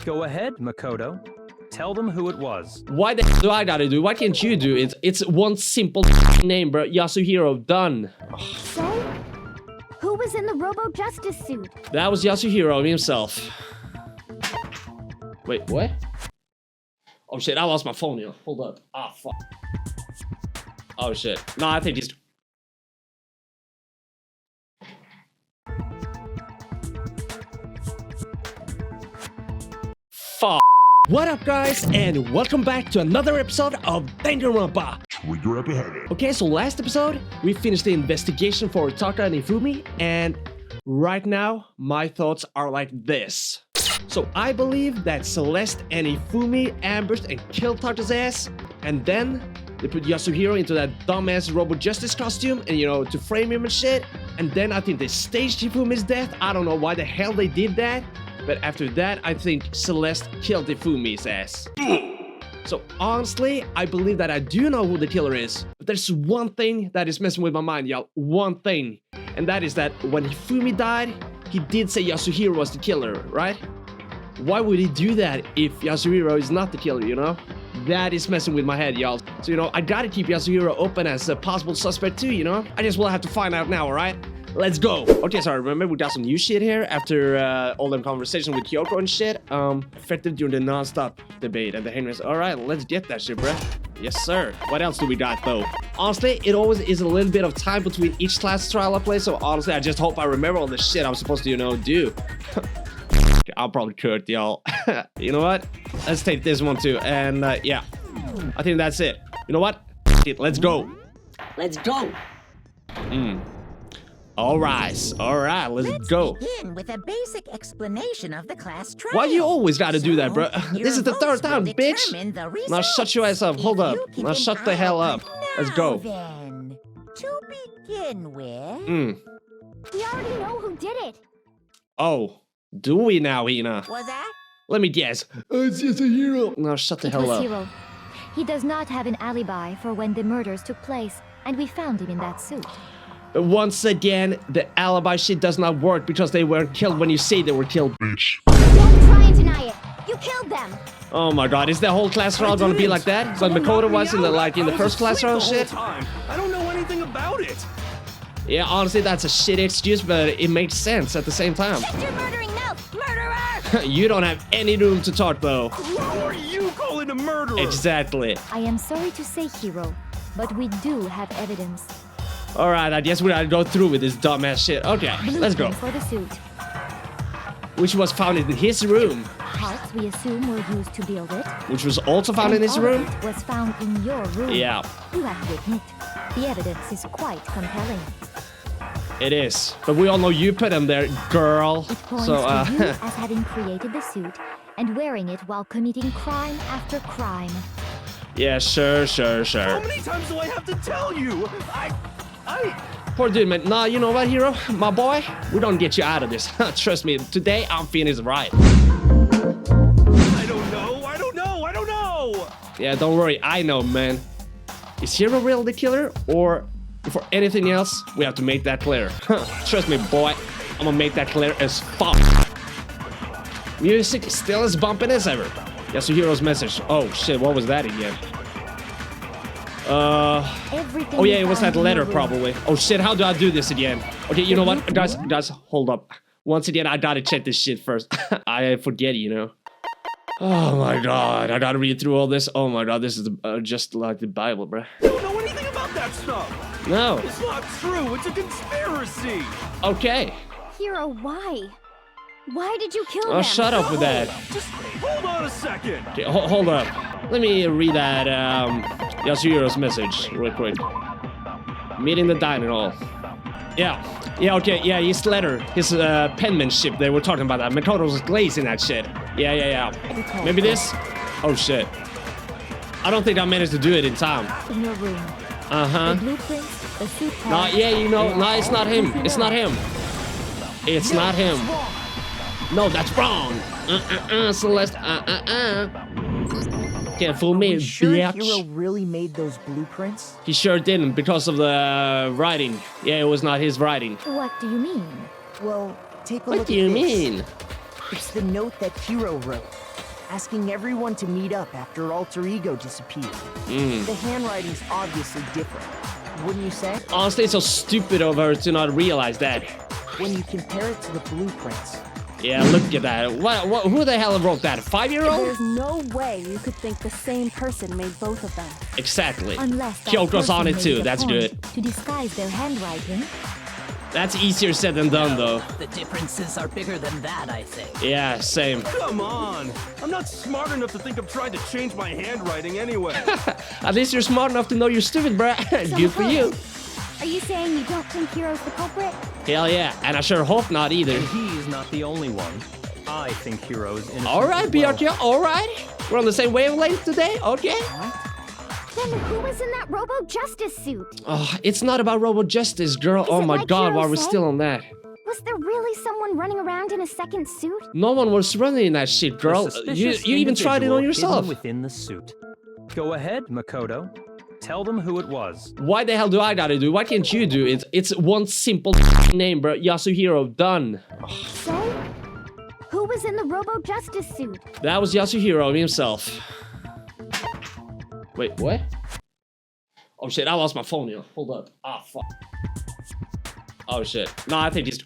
Go ahead, Makoto. Tell them who it was. Why the hell do I gotta do? Why can't you do it? It's one simple name, bro. Yasuhiro, done. So, who was in the Robo Justice suit? That was Yasuhiro himself. Wait, what? Oh shit, I lost my phone, yo. Hold up. Ah, fuck. Oh shit. No, I think he's... Fuck. What up, guys, and welcome back to another episode of Danganronpa Trigger Happy Havoc. Okay, so last episode, we finished the investigation for Taka and Hifumi, and right now, my thoughts are like this. So I believe that Celeste and Hifumi ambushed and killed Taka's ass, and then they put Yasuhiro into that dumbass Robo Justice costume, and to frame him and shit. And then I think they staged Hifumi's death. I don't know why the hell they did that. But after that, I think Celeste killed Hifumi's ass. So honestly, I believe that I do know who the killer is. But there's one thing that is messing with my mind, y'all. One thing. And that is that when Hifumi died, he did say Yasuhiro was the killer, right? Why would he do that if Yasuhiro is not the killer, That is messing with my head, y'all. So, I gotta keep Yasuhiro open as a possible suspect too, I just will have to find out now, alright? Let's go. Okay, so I remember we got some new shit here after all them conversations with Kyoko and shit. Effective during the non-stop debate and the Henrys. Alright, let's get that shit, bruh. Yes, sir. What else do we got, though? Honestly, it always is a little bit of time between each class trial I play, so honestly, I just hope I remember all the shit I'm supposed to, do. I'll probably cut, y'all. You know what? Let's take this one, too. And, yeah. I think that's it. You know what? Let's go. Let's go. Alright, let's go. Begin with a basic explanation of the class trial. Why you always gotta do that, bro? This is the third time, bitch. Now shut your ass up. Hold up. Now shut the hell up. Let's go. Then, to begin with... We already know who did it. Oh, do we now, Hina? Was that? Let me guess. It's just a hero. Now shut the hell up. Hiro. He does not have an alibi for when the murders took place, and we found him in that suit. Once again, the alibi shit does not work because they weren't killed when you say they were killed, bitch. Don't try and deny it. You killed them. Oh my god, is the whole class trial gonna be like that? Like Makoto was in the first class trial shit? I don't know anything about it. Yeah, honestly, that's a shit excuse, but it makes sense at the same time. Shut your murdering mouth, murderer! You don't have any room to talk, though. Who are you calling a murderer? Exactly. I am sorry to say, Hiro, but we do have evidence. Alright, I guess we gotta go through with this dumbass shit. Okay, let's go. For the suit. Which was found in his room. Parts we assume were used to build it. Which was also found in his all of room. it was found in your room. Yeah. You have to admit, the evidence is quite compelling. It is. But we all know you put him there, girl. It points So, to you as having created the suit and wearing it while committing crime after crime. Yeah, sure. How many times do I have to tell you? Poor dude, man. Nah, you know what, Hiro? My boy, we don't get you out of this. Trust me, today I'm feeling is right. I don't know. Yeah, don't worry, I know, man. Is Hiro really the killer? Or for anything else, we have to make that clear. Trust me, boy, I'm gonna make that clear as fuck. Music is still as bumping as ever. Yasuhiro's message. Oh shit, what was that again? Everything oh yeah, it was found that in letter your room. probably. Oh shit, how do I do this again? Okay, you know what, guys, hold up. Once again, I gotta check this shit first. I forget, Oh my god, I gotta read through all this. Oh my god, this is just like the Bible, bruh. You don't know anything about that stuff. No. It's not true. It's a conspiracy. Okay. Hiro, why? Why did you kill them? Oh, shut up with that. Just hold on a second. Okay, hold up. Let me read that Yasuhiro's message real quick. Meet in the dining hall. Yeah, okay, yeah, his letter, his penmanship, they were talking about that. Makoto was glazing that shit. Yeah. Maybe this? Oh shit. I don't think I managed to do it in time. In your room. Uh-huh. The blueprints, the suit No, yeah, it's not him. It's not him. It's not him. No, that's wrong. Celeste. Can't fool me, Sure bitch. Hiro really made those blueprints? He sure didn't because of the writing. Yeah, it was not his writing. What do you mean? Well, take a look What at do you this. mean? It's the note that Hiro wrote. asking everyone to meet up after Alter Ego disappeared. The handwriting's obviously different, wouldn't you say? Honestly, it's so stupid of her to not realize that. When you compare it to the blueprints. Yeah, look at that. Who the hell wrote that? A 5-year-old? There's no way you could think the same person made both of them. Exactly. Unless that Kyoko's on person it made too. a That's point good. To disguise their handwriting. That's easier said than done, though. The differences are bigger than that, I think. Yeah, same. Come on! I'm not smart enough to think of trying to change my handwriting anyway. At least you're smart enough to know you're stupid, bruh. Good for you. Are you saying you don't think Hiro's the culprit? Hell yeah. And I sure hope not either. He's not the only one. I think Hiro's innocent. Alright, as well. Byakuya, alright. We're on the same wavelength today, okay? Then who was in that Robo Justice suit? Oh, it's not about Robo Justice, girl. Is Oh it my like god, Hiro why are we said? still on that? Was there really someone running around in a second suit? No one was running in that shit, The girl. You suspicious even tried it on individual yourself. hidden within the suit. Go ahead, Makoto. Tell them who it was. Why the hell do I gotta do? Why can't you do it? It's one simple name, bro. Yasuhiro, done. So, who was in the Robo Justice suit? That was Yasuhiro himself. Wait, what? Oh shit, I lost my phone, yo. Hold up. Ah, fuck. Oh shit. No, I think he's...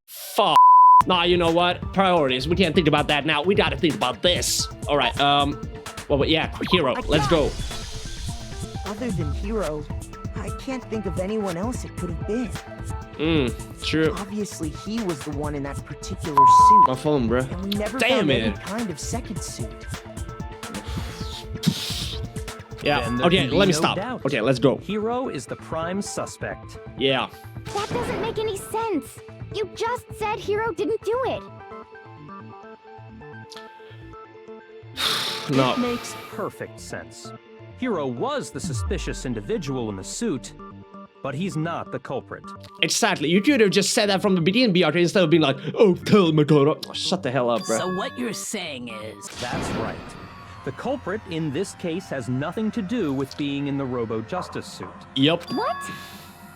Fuck. Nah, you know what? Priorities. We can't think about that now. We gotta think about this. Alright, well, yeah, Hiro. Let's go. Other than Hiro, I can't think of anyone else it could have been. True. Obviously, he was the one in that particular suit. My phone, bro. And we never Damn found any it. kind of second suit. Yeah, Then there okay, can be let me no stop. doubt. Okay, let's go. Hiro is the prime suspect. Yeah. That doesn't make any sense. You just said Hiro didn't do it. No. It makes perfect sense. Hiro was the suspicious individual in the suit, but he's not the culprit. Exactly. You could have just said that from the beginning, Byakuya, instead of being like, oh, tell Makoto. Oh, shut the hell up, bro. So what you're saying is... That's right. The culprit in this case has nothing to do with being in the Robo Justice suit. Yep. What?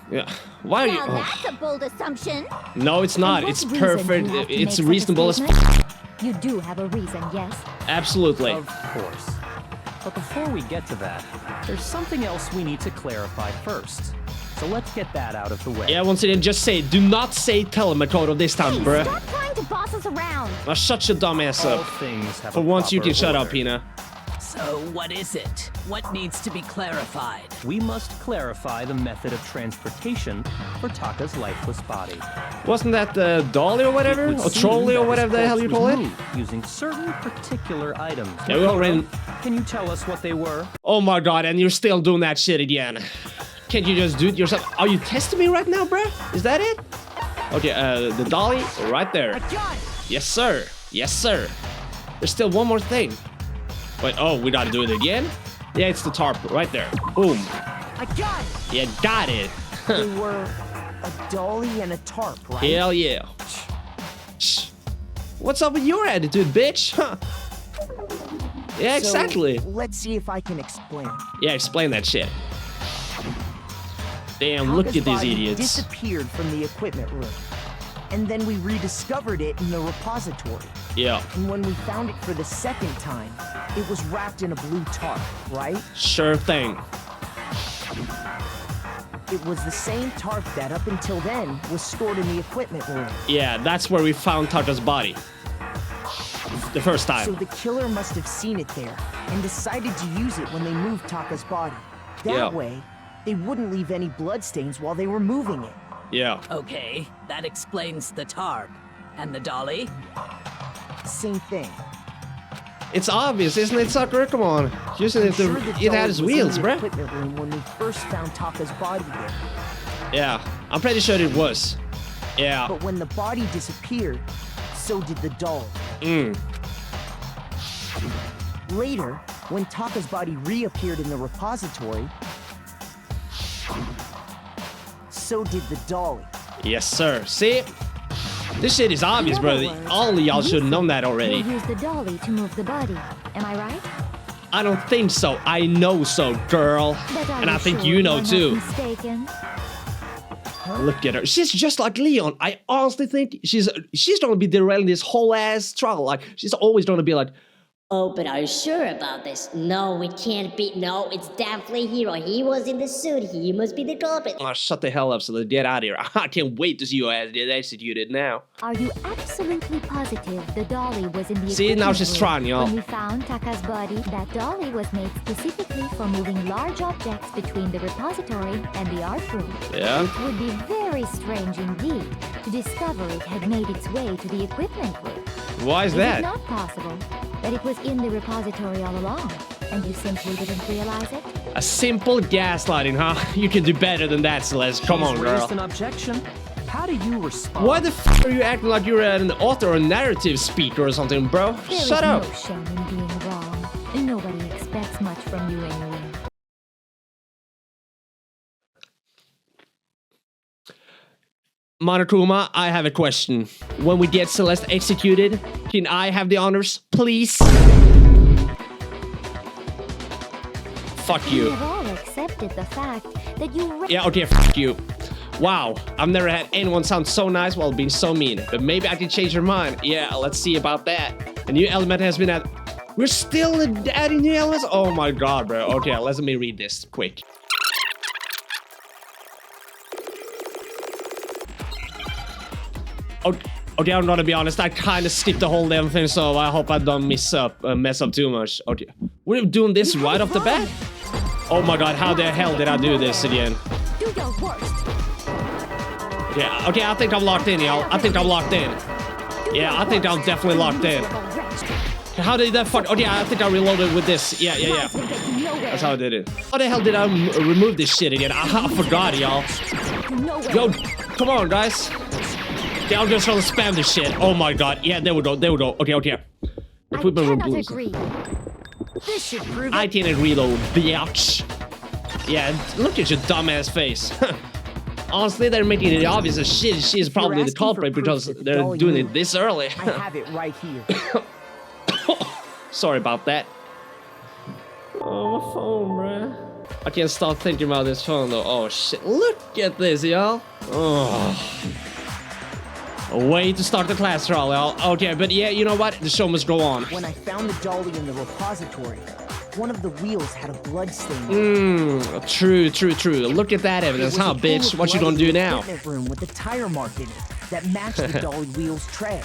Yeah. Why are you... Now oh. that's a bold assumption. No, it's not. And It's what reason perfect. do you have to It's make such a reasonable as... statement? You do have a reason, yes. Absolutely. Of course. But before we get to that, there's something else we need to clarify first. So let's get that out of the way. Yeah, once again, just say, do not say tell Makoto this time, Hey, bruh. stop trying to boss us around. Now shut your dumb ass All up. things have For a once you proper can shut up, order. Pina. So what is it? What needs to be clarified? We must clarify the method of transportation for Taka's lifeless body. Wasn't that the dolly or whatever? It would Or seem trolley or that whatever his the hell you corpse call was it? moved using certain particular items. Yeah, we already... Can you tell us what they were? Oh my god, and you're still doing that shit again. Can't you just do it yourself? Are you testing me right now, bruh? Is that it? Okay, the dolly right there. Yes, sir. Yes, sir. There's still one more thing. Wait, oh, we gotta do it again? Yeah, it's the tarp right there. Boom. I got it! Yeah, got it. They were a dolly and a tarp, right? Hell yeah. Shh. What's up with your attitude, bitch? Huh. Yeah, exactly. So, let's see if I can explain. Yeah, explain that shit. Damn, look Taka's at these body idiots. disappeared from the equipment room. And then we rediscovered it in the repository. Yeah, And when we found it for the second time, it was wrapped in a blue tarp, right? sure thing. It was the same tarp that up until then was stored in the equipment room. Yeah, that's where we found Taka's body. The first So time. the killer must have seen it there and decided to use it when they moved Taka's body. That Yeah. way, they wouldn't leave any bloodstains while they were moving it. Yeah. Okay, that explains the tarp. And the dolly? Same thing. It's obvious, isn't it, sucker? Come on. Using I'm it, sure the it dolly had its was wheels, in the bruh. equipment room when we first found Taka's body there. Yeah, I'm pretty sure it was. Yeah. But when the body disappeared, so did the doll. Later, when Taka's body reappeared in the repository, so did the dolly. Yes, sir. See? This shit is obvious, In bro. other words, All of y'all you should have known that think already. We'll use the dolly to move the body. Am I right? I don't think so. I know so, girl. But are And I you think sure you know you're not too. mistaken? Look at her. She's just like Leon. I honestly think she's gonna be derailing this whole ass trial. Like, she's always gonna be like, Oh, but are you sure about this? No, it can't be. No, it's definitely Hiro. He was in the suit. He must be the culprit. oh, shut the hell up, so let's get out of here. I can't wait to see your ass get executed now. Are you absolutely positive the dolly was in the See, now equipment she's room? trying, y'all. When we found Taka's body, that dolly was made specifically for moving large objects between the repository and the art room. Yeah. It would be very strange indeed to discover it had made its way to the equipment room. Why is Is that? it not possible that it was in the repository all along, and you simply didn't realize it? A simple gaslighting, huh? You can do better than that, Celeste. Come on, She's girl. raised an objection. How do you respond? Why the f are you acting like you're an author or narrative speaker or something, bro? There Shut is up. no shame in being wrong. Nobody expects much from you anyway. Monokuma, I have a question. When we get Celeste executed, can I have the honors, please? Fuck We you. have all accepted the fact that you Yeah, okay, fuck you. Wow, I've never had anyone sound so nice while being so mean. But maybe I can change your mind. Yeah, let's see about that. A new element has been added. We're still adding new elements? Oh my god, bro. Okay, let me read this quick. Okay, I'm gonna be honest, I kind of skipped the whole damn thing, so I hope I don't mess up too much. Okay, we're doing this right off the bat? Oh my god, how the hell did I do this again? do your worst. Yeah, okay, I think I'm locked in, y'all. I think I'm locked in. Yeah, I think I'm definitely locked in. How did that fuck? Oh yeah, I think I reloaded with this. Yeah. That's how I did it. How the hell did I remove this shit again? I forgot, y'all. Yo, come on, guys. Yeah, I'm just trying to spam this shit. Oh my god. Yeah, there we go. Okay. Equipment room blues. This should prove I didn't reload, bitch. Yeah, look at your dumbass face. Honestly, they're making it obvious as shit. She's probably the asking for culprit proof because that the they're dolly doing it moved. this early. I have it right here. Sorry about that. Oh, my phone, bruh. I can't stop thinking about this phone, though. Oh, shit. Look at this, y'all. Oh. A way to start the class trial, y'all. Okay, but yeah, you know what? The show must go on. When I found the dolly in the repository, one of the wheels had a blood stain. True. Look at that evidence, huh, bitch? What you gonna do now? Room with the tire mark in it that matched the dolly wheel's tread.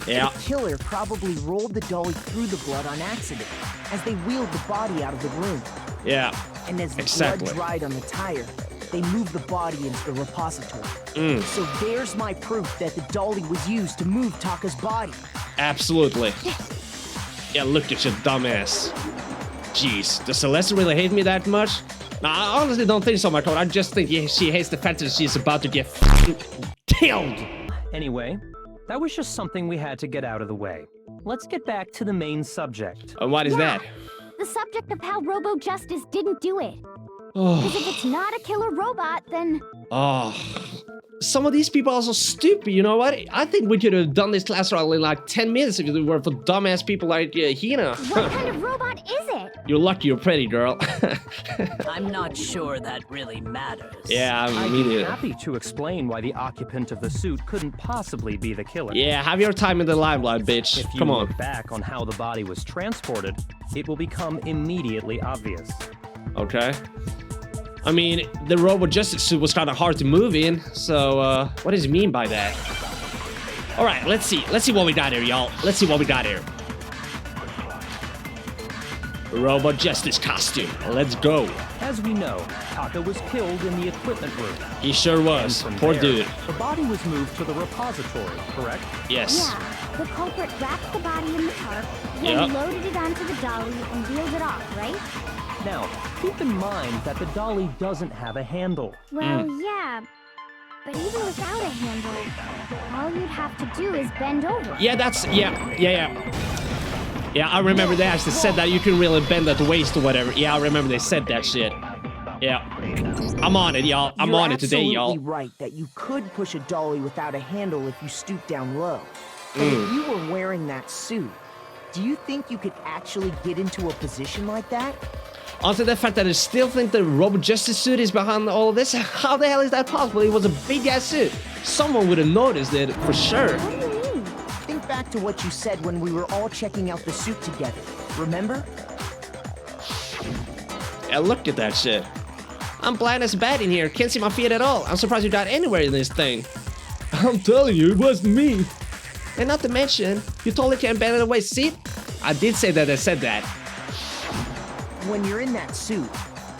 Yeah. The killer probably rolled the dolly through the blood on accident as they wheeled the body out of the room. Yeah. And as the Exactly. blood dried on the tire, they moved the body into the repository. So there's my proof that the dolly was used to move Taka's body. Absolutely. Yeah, look at your dumbass. Jeez, does Celeste really hate me that much? Nah, I honestly don't think so, Makoto. I just think she hates the fact that she's about to get killed. Anyway, that was just something we had to get out of the way. Let's get back to the main subject. And what is that? The subject of how Robo Justice didn't do it. Oh. Because if it's not a killer robot, then... Oh. Some of these people are so stupid, you know what? I think we could have done this class trial in like 10 minutes if it were for dumbass people like Hina. What kind of robot is it? You're lucky you're pretty, girl. I'm not sure that really matters. Yeah, I I'd mean be it. happy to explain why the occupant of the suit couldn't possibly be the killer. Yeah, have your time in the limelight, bitch. If you Come look on. back on how the body was transported, it will become immediately obvious. Okay. I mean, the Robo Justice suit was kind of hard to move in, so, what does he mean by that? Alright, let's see what we got here, y'all. Let's see what we got here. Robo Justice costume. Let's go. As we know, Taka was killed in the equipment room. He sure was. And from Poor there, dude. The body was moved to the repository, correct? Yes. Yeah, the culprit wrapped the body in the tarp, then Yep. loaded it onto the dolly and wheeled it off, right? Now, keep in mind that the dolly doesn't have a handle. Well, yeah, but even without a handle, all you'd have to do is bend over. Yeah, that's... Yeah, I remember they actually said that you can really bend at the waist or whatever. Yeah, I remember they said that shit. Yeah. I'm on it, y'all. I'm on it today, y'all. You're absolutely right that you could push a dolly without a handle if you stoop down low. But if you were wearing that suit, do you think you could actually get into a position like that? Also, the fact that I still think the Robo Justice suit is behind all of this. How the hell is that possible? It was a big-ass suit. Someone would have noticed it, for sure. What do you mean? Think back to what you said when we were all checking out the suit together. Remember? Yeah, look at that shit. I'm blind as a bat in here. Can't see my feet at all. I'm surprised you got anywhere in this thing. I'm telling you, it wasn't me. And not to mention, you totally can't bend it away. See? I did say that I said that. When you're in that suit,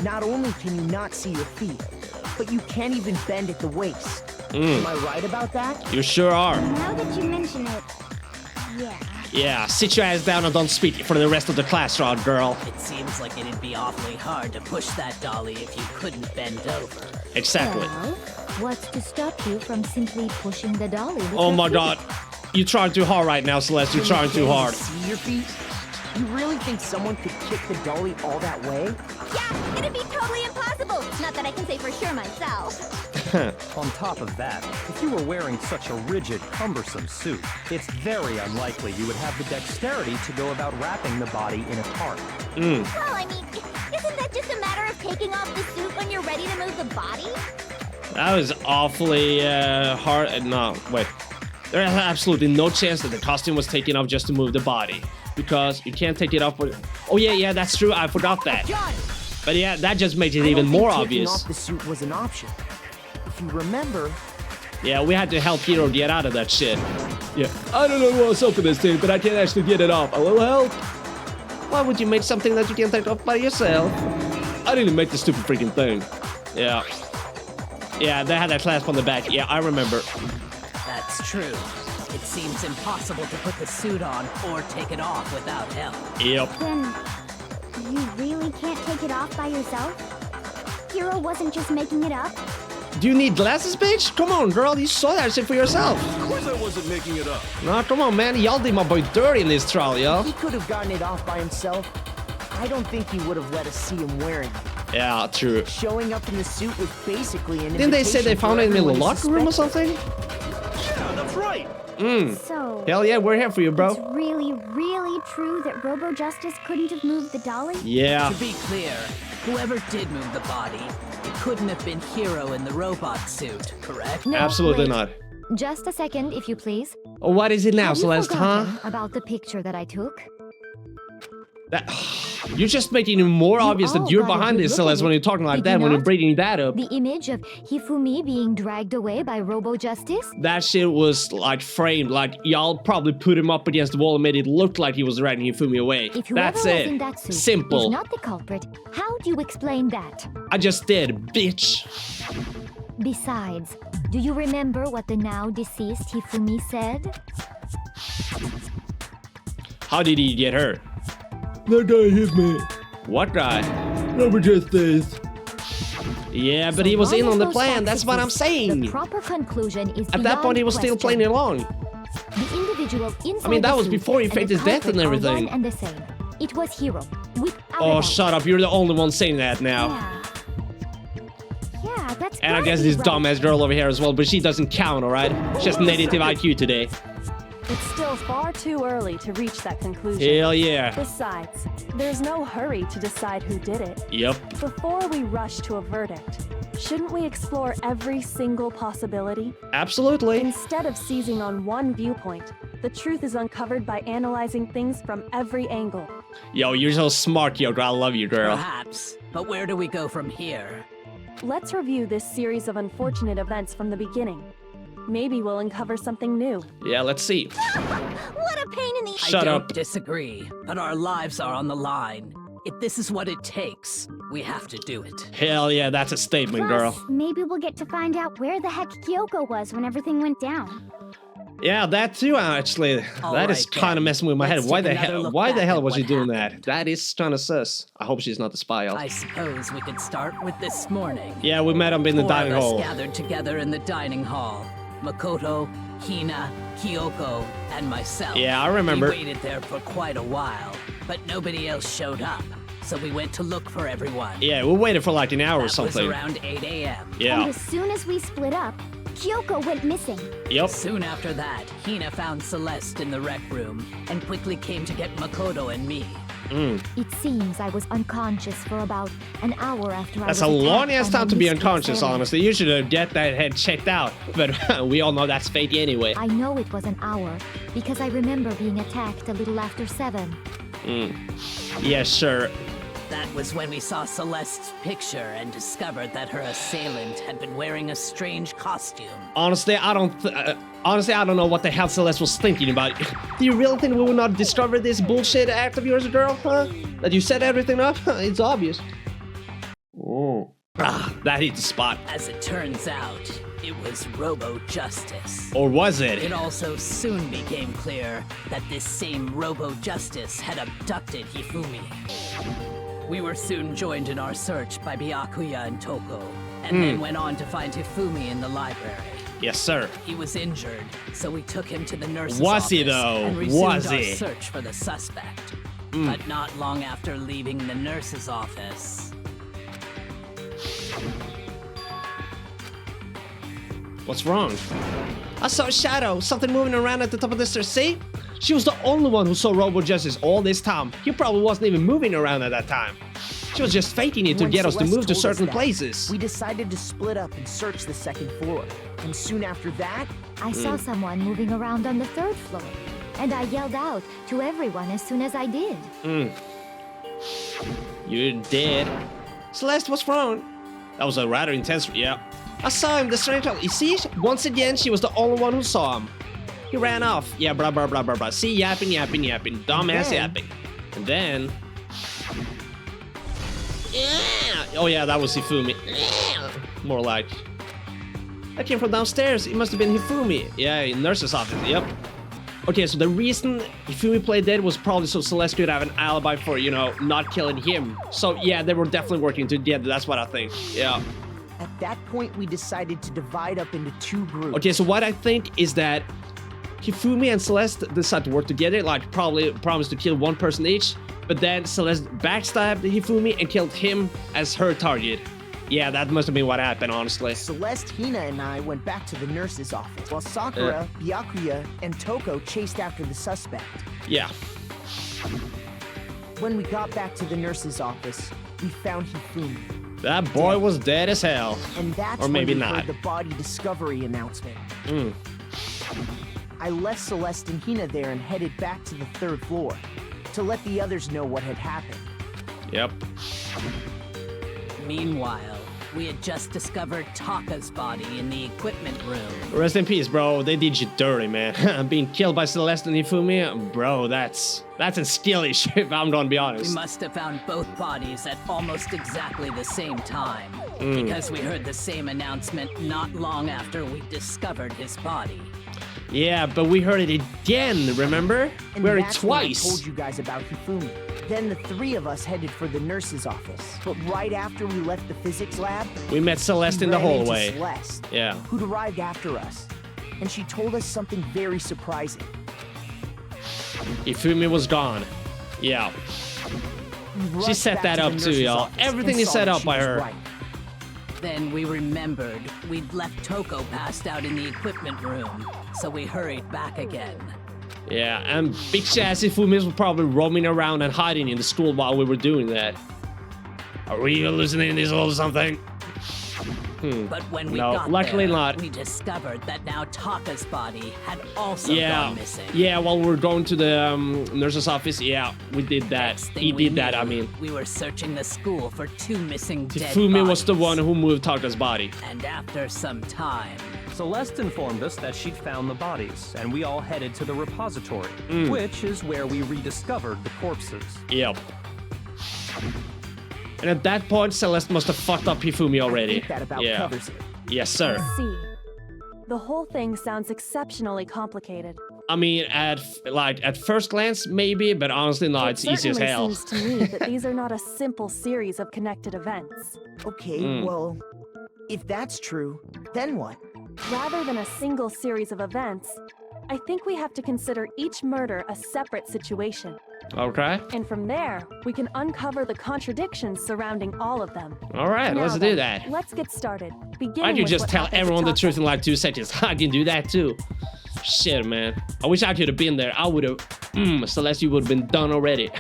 not only can you not see your feet, but you can't even bend at the waist. Am I right about that? You sure are. Now that you mention it, yeah. Yeah, sit your ass down and don't speak for the rest of the class, Rod girl. It seems like it'd be awfully hard to push that dolly if you couldn't bend over. Exactly. Well, what's to stop you from simply pushing the dolly with Oh your my feet? god. You're trying too hard right now, Celeste. You're trying too hard. See your feet? You really think someone could kick the dolly all that way? Yeah, it'd be totally impossible. Not that I can say for sure myself. On top of that, if you were wearing such a rigid, cumbersome suit, it's very unlikely you would have the dexterity to go about wrapping the body in a tarp. Well, I mean, isn't that just a matter of taking off the suit when you're ready to move the body? That was awfully hard. No, wait. There is absolutely no chance that the costume was taken off just to move the body. Because you can't take it off with... Oh, yeah, that's true. I forgot that. But yeah, that just makes it even more obvious. Taking off the suit was an option. If you remember... Yeah, we had to help Hiro get out of that shit. Yeah, I don't know what's up with this thing, but I can't actually get it off. A little help? Why would you make something that you can take off by yourself? I didn't make the stupid freaking thing. Yeah. Yeah, they had that clasp on the back. Yeah, I remember. That's true. It seems impossible to put the suit on or take it off without help. Yep. Then, you really can't take it off by yourself? Hiro wasn't just making it up? Do you need glasses, bitch? Come on, girl. You saw that shit for yourself. Of course I wasn't making it up. Nah, come on, man. Y'all did my boy dirty in this trial, yo. He could have gotten it off by himself. I don't think he would have let us see him wearing it. Yeah, true. Showing up in the suit was basically an Didn't they say they invitation found for it in the everyone to locker room or suspect something? Yeah, that's right. So, Hell yeah, we're here for you, it's bro. really, really true that Robo Justice couldn't have moved the dolly? Yeah. To be clear, whoever did move the body, it couldn't have been Hiro in the robot suit, correct? No, Absolutely wait. not. Just a second, if you please. What is it now, Have you Celeste, huh? forgotten about the picture that I took? That, you're just making it more obvious that all you're got a behind good this, look Celeste, at when it. you're talking like Did that, you when you're not? bringing that up. The image of Hifumi being dragged away by Robo Justice? That shit was like framed, like y'all probably put him up against the wall and made it look like he was dragging Hifumi away. If whoever That's was it. in that suit is Simple. not the culprit, how do you explain that? I just did, bitch. Besides, do you remember what the now deceased Hifumi said? How did he get hurt? That guy hit me. What guy? Robo Justice. Yeah, but So he was long in as on the those plan, facts that's what I'm exist, saying. The proper conclusion is At that point, he was still playing along. The individual inside I mean, that the was suit before he and faked the his death and culprit are everything. one and the same. It was Hiro. Without a Oh, doubt. shut up, you're the only one saying that now. Yeah, that's And I gotta guess be this right. dumbass girl over here as well, but she doesn't count, alright? She has negative IQ today. It's still far too early to reach that conclusion. Hell yeah. Besides, there's no hurry to decide who did it. Yep. Before we rush to a verdict, shouldn't we explore every single possibility? Absolutely. Instead of seizing on one viewpoint, the truth is uncovered by analyzing things from every angle. Yo, you're so smart, Kyoko. I love you, girl. Perhaps, but where do we go from here? Let's review this series of unfortunate events from the beginning. Maybe we'll uncover something new. Yeah, let's see. What a pain in the... Shut I don't up. disagree, but our lives are on the line. If this is what it takes, we have to do it. Hell yeah, that's a statement, girl. Plus, maybe we'll get to find out where the heck Kyoko was when everything went down. Yeah, that too, actually. All That is right, kind of then. messing with my head. Let's Why take the another hell? look Why the back hell at was she what doing happened. that? That is kind of sus. I hope she's not the spy. I suppose we could start with this morning. Yeah, we met him in the Four dining of us hall. gathered together in the dining hall. Makoto, Hina, Kyoko, and myself. Yeah, I remember. We waited there for quite a while, but nobody else showed up. So we went to look for everyone. Yeah, we waited for like an hour or That was something. around 8 a.m. And Yeah. as soon as we split up, Kyoko went missing. Yep. Soon after that, Hina found Celeste in the rec room and quickly came to get Makoto and me. It seems I was unconscious for about an hour after I was That's a long attacked ass by time my to be mystery unconscious, assailant. honestly. You should get that head checked out. But we all know that's fate anyway. I know it was an hour because I remember being attacked a little after 7. Yeah, sure. That was when we saw Celeste's picture and discovered that her assailant had been wearing a strange costume. Honestly, I don't know what the hell Celeste was thinking about. Do you really think we would not discover this bullshit act of yours, girl? Huh? That you set everything up? It's obvious. Oh. That hit the spot. As it turns out, it was Robo Justice. Or was it? It also soon became clear that this same Robo Justice had abducted Hifumi. We were soon joined in our search by Byakuya and Toko, and then went on to find Hifumi in the library. Yes, sir. He was injured, so we took him to the nurse's Was office he, though? and resumed Was our he? search for the suspect. But not long after leaving the nurse's office, What's wrong? I saw a shadow, something moving around at the top of the stairs. See? She was the only one who saw Robo Justice all this time. He probably wasn't even moving around at that time. She was just faking it to When get us to Celeste move to told us certain that, places. We decided to split up and search the second floor. And soon after that, I saw someone moving around on the 3rd floor, and I yelled out to everyone as soon as I did. You did. Celeste, what's wrong? That was a rather intense. Yeah. I saw him, the stranger. You see? Once again, she was the only one who saw him. He ran off. Yeah, blah, blah, blah, blah, blah. See, yapping. Dumbass yapping. And then... Yeah. Oh, yeah, that was Hifumi. Yeah. More like... That came from downstairs. It must have been Hifumi. Yeah, in nurse's office. Yep. Okay, so the reason Hifumi played dead was probably so Celeste could have an alibi for, you know, not killing him. So, yeah, they were definitely working together. That's what I think. Yeah. at that point we decided to divide up into 2 groups. Okay, so what I think is that Hifumi and Celeste decided to work together, like probably promised to kill one person each, but then Celeste backstabbed Hifumi and killed him as her target. Yeah, that must have been what happened, honestly. Celeste, Hina, and I went back to the nurse's office, while Sakura, Byakuya, and Toko chased after the suspect. Yeah. When we got back to the nurse's office, we found Hifumi. That boy was dead as hell. And that's or maybe when we not. heard the body discovery announcement. I left Celeste and Hina there and headed back to the 3rd floor to let the others know what had happened. Yep. Meanwhile, we had just discovered Taka's body in the equipment room. Rest in peace, bro. They did you dirty, man. Being killed by Celeste and Hifumi, bro, that's a skilly shit, if I'm gonna be We honest. must have found both bodies at almost exactly the same time, because we heard the same announcement not long after we discovered his body. Yeah, but we heard it again, remember? And We heard it that's when I twice. told you guys about Hifumi. Then the 3 of us headed for the nurse's office. But right after we left the physics lab, We met Celeste we in the ran into hallway. Celeste, Yeah. who'd arrived after us. And she told us something very surprising. Hifumi was gone. Yeah. We rushed set back that to the up too, nurse's y'all. office Everything and is saw set that up she by was her. right. Then we remembered we'd left Toko passed out in the equipment room, so we hurried back again. Yeah, and big ass Hifumi was probably roaming around and hiding in the school while we were doing that. Are we hallucinating this or something? But when we No, got luckily there, not. we discovered that now Taka's body had also Yeah. gone missing. Yeah, while we were going to the nurse's office, yeah, we did that. Next thing He we did that, knew, I mean. we were searching the school for 2 missing dead Hifumi was the bodies. one who moved Taka's body. And after some time, Celeste informed us that she'd found the bodies, and we all headed to the repository, which is where we rediscovered the corpses. Yep. And at that point, Celeste must have fucked up Hifumi I already. think that about Yeah. covers it. Yes, sir. I see. The whole thing sounds exceptionally complicated. I mean, at first glance, maybe, but honestly, no, it's easy as certainly hell. seems to me that these are not a simple series of connected events. Okay, well, if that's true, then what? Rather than a single series of events, I think we have to consider each murder a separate situation. Okay. And from there, we can uncover the contradictions surrounding all of them. All right, Now let's do then, that. Let's get started. Why Beginning don't you with just what tell happened to everyone the Taka. truth in like 2 seconds? I can do that too. Shit, man. I wish I could have been there. I would have. Celeste, you would have been done already.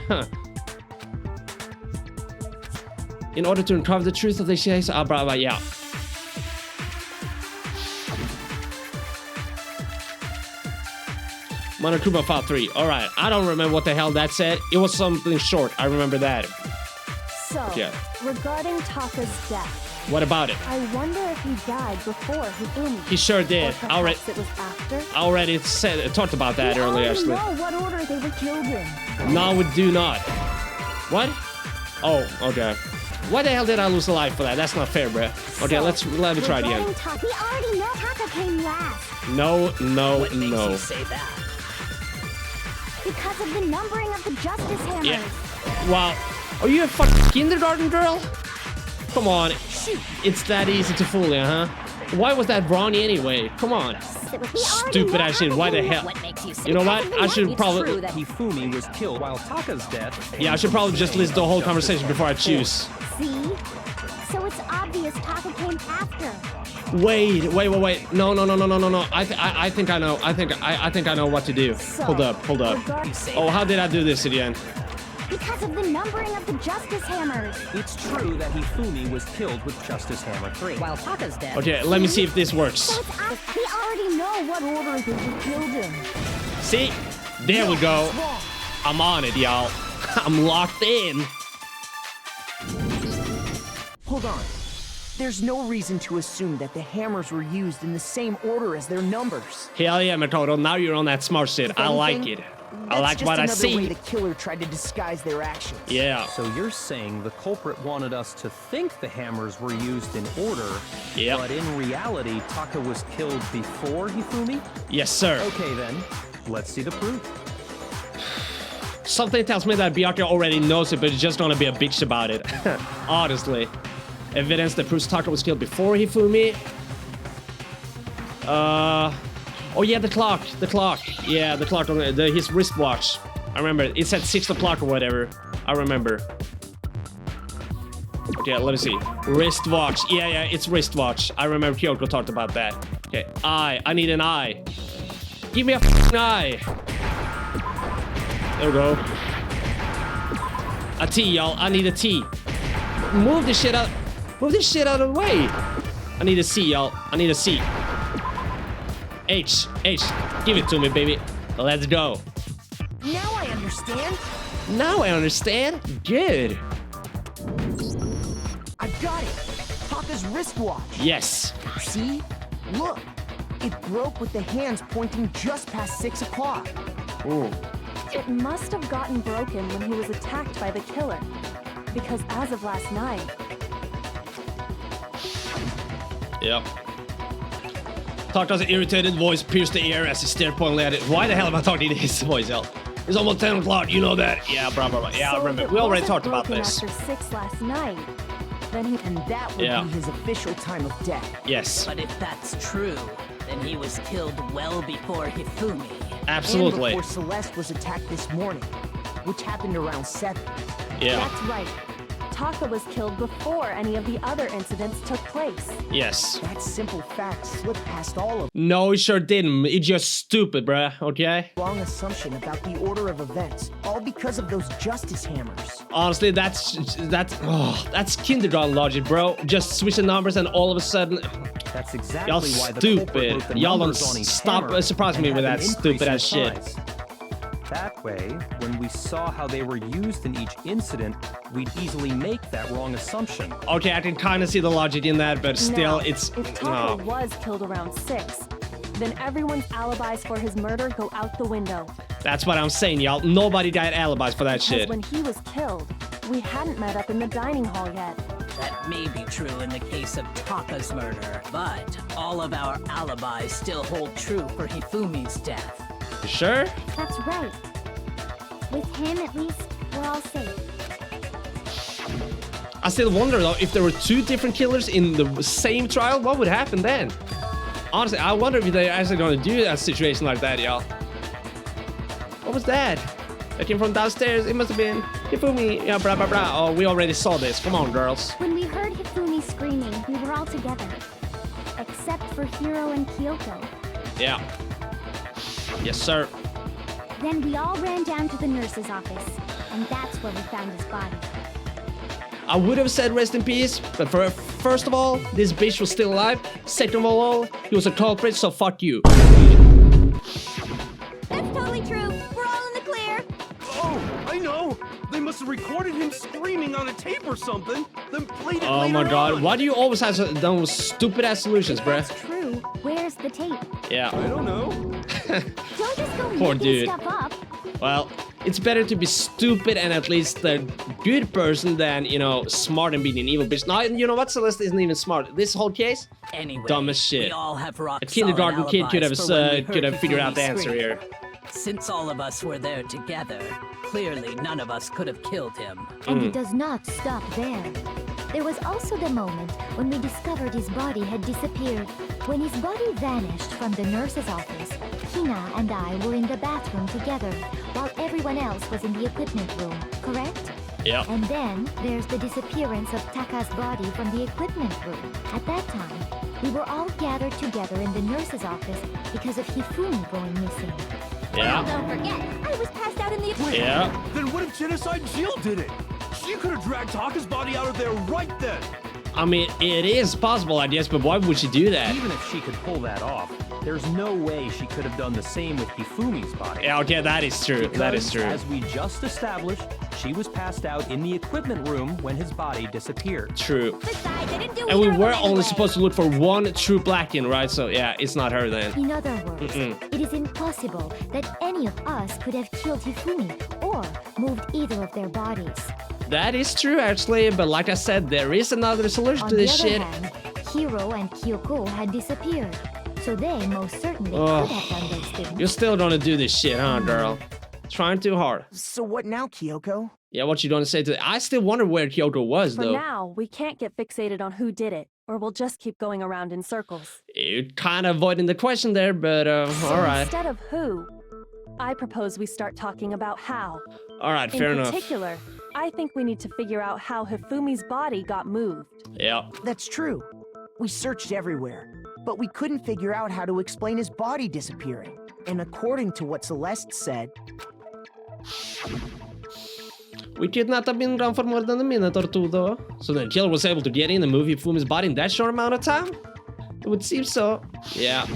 In order to uncover the truth of the case, blah, blah, yeah. Monokuma File 3. Alright, I don't remember what the hell that said. It was something short. I remember that. So, Yeah. regarding Taka's death, What about it? I wonder if he died before Hifumi. He sure Or did. perhaps it was after. I already talked about that earlier, actually. We already know what order they were killed in. No, we do not. What? Oh, okay. Why the hell did I lose a life for that? That's not fair, bruh. Okay, let me try it again. We already know Taka came last. No. What makes you say that? Because of the numbering of the Justice Hammers. Yeah. Wow. Are you a fucking kindergarten girl? Come on. It's that easy to fool you, huh? Why was that wrong anyway? Come on. Stupid ass shit. Why the hell? You know what? I should probably... True that Hifumi was killed while Taka's dead. Yeah, I should probably just list the whole conversation before I choose. See? So it's obvious Taka came after. Wait. No. I think I know. I think I know what to do. Hold up. Oh, how did I do this again? Because of the numbering of the Justice Hammers. It's true that Hifumi was killed with Justice Hammer 3. While Taka's dead. Okay, let me see if this works. So it's we already know what order they were killed in. See? There we go. I'm on it, y'all. I'm locked in. Hold on. There's no reason to assume that the hammers were used in the same order as their numbers. Hell yeah, Makoto. Now you're on that smart shit. I like it. I like what I That's just another way see. the killer tried to disguise their actions. Yeah. So you're saying the culprit wanted us to think the hammers were used in order, Yep. but in reality, Taka was killed before Hifumi? Yes, sir. Okay then, let's see the proof. Something tells me that Byakuya already knows it, but he's just gonna be a bitch about it. Honestly. Evidence that proves Taka was killed before Hifumi. Oh yeah, the clock. Yeah, the clock on his wristwatch. I remember. It said 6 o'clock or whatever. I remember. Okay, let me see. Wristwatch. Yeah, it's wristwatch. I remember Kyoko talked about that. Okay, eye. I need an eye. Give me a f***ing eye. There we go. A T, y'all. I need a T. Move this shit out. Move this shit out of the way. I need a C, y'all. I need a C. H. Give it to me, baby. Let's go. Now I understand. Good. I've got it. Taka's wristwatch. Yes. See? Look. It broke with the hands pointing just past 6 o'clock. Ooh. It must have gotten broken when he was attacked by the killer. Because as of last night, Yep. Taka's irritated voice pierced the air as he stared pointedly at it. Why the hell am I talking to his voice, hell? It's almost 10 o'clock, you know that. Yeah, blah. Yeah, I so remember. if it We already wasn't talked about broken this. After 6 last night, then he And that would Yeah. be his official time of death. Yes, But if that's true, then he was killed well before Hifumi. absolutely. And before Celeste was attacked this morning, which happened around 7. Yeah, That's right. Taka was killed before any of the other incidents took place. yes. That simple fact slipped past all of No, it sure didn't. It's just stupid, bruh, okay? wrong assumption about the order of events, all because of those justice hammers. Honestly, that's kindergarten logic, bro. Just switch the numbers and all of a sudden... That's exactly Y'all why the stupid. culprit wrote the Y'all don't numbers on each stop hammer surprising me and with had that them increase stupid in ass shit. size. That way, when we saw how they were used in each incident, we'd easily make that wrong assumption. Okay, I can kind of see the logic in that, but still, Now, it's... if Taka No. was killed around 6, then everyone's alibis for his murder go out the window. That's what I'm saying, y'all. Nobody got alibis for that Because shit. when he was killed, we hadn't met up in the dining hall yet. That may be true in the case of Taka's murder, but all of our alibis still hold true for Hifumi's death. You sure? That's right. With him, at least, we're all safe. I still wonder, though, if there were 2 different killers in the same trial, what would happen then? Honestly, I wonder if they're actually gonna do a situation like that, y'all. What was that? That came from downstairs. It must have been Hifumi. Yeah, blah, blah, blah. Oh, we already saw this. Come on, girls. When we heard Hifumi screaming, we were all together. Except for Hiro and Kyoko. Yeah. Yes, sir. Then we all ran down to the nurse's office, and that's where we found his body. I would have said rest in peace, but first of all, this bitch was still alive. Second of all, he was a culprit, so fuck you. That's totally true. We're all in the clear. Oh, I know. They must have recorded him screaming on a tape or something, then played it Oh later my god, on. why do you always have those stupid ass solutions, bruh? That's true. Where's the tape? Yeah. I don't know. Don't just go Poor making dude. stuff up. Well, it's better to be stupid and at least a good person than, you know, smart and being an evil bitch. Now, you know what? Celeste isn't even smart. This whole case, Anyway, dumb as shit. we all have rock A kindergarten solid kid could have alibis for when we heard figured out the Hifumi's answer scream. here. Since all of us were there together, clearly none of us could have killed him. And it does not stop there. There was also the moment when we discovered his body had disappeared. When his body vanished from the nurse's office, Hina and I were in the bathroom together, while everyone else was in the equipment room, correct? Yep. And then there's the disappearance of Taka's body from the equipment room. At that time, we were all gathered together in the nurse's office because of Hifumi going missing. Yeah. Don't forget, I was passed out in the equipment. Yeah. Then what if Genocide Jill did it? She could have dragged Taka's body out of there right then. I mean, it is possible, I guess, but why would she do that? Even if she could pull that off, there's no way she could have done the same with Hifumi's body. Yeah, okay, that is true. That is true. As we just established, she was passed out in the equipment room when his body disappeared. True. Besides, I didn't do And we either were of them only anyway. supposed to look for one true Blackin, right? So yeah, it's not her then. In other words, it is impossible that any of us could have killed Hifumi or moved either of their bodies. That is true, actually, but like I said, there is another solution On to the this other shit. hand, Hiro and Kyoko had disappeared, so they most certainly Ugh. could have done those things. You're still gonna do this shit, huh, girl? Trying too hard. So what now, Kyoko? Yeah, what you gonna say to that? I still wonder where Kyoko was, For though. now, we can't get fixated on who did it, or we'll just keep going around in circles. You're kind of avoiding the question there, but So alright. instead of who, I propose we start talking about how. Alright, In fair enough. particular, I think we need to figure out how Hifumi's body got moved. Yeah. That's true. We searched everywhere, but we couldn't figure out how to explain his body disappearing. And according to what Celeste said, We could not have been gone for more than a minute or two, though. So the killer was able to get in and move Hifumi's body in that short amount of time? It would seem so. Yeah.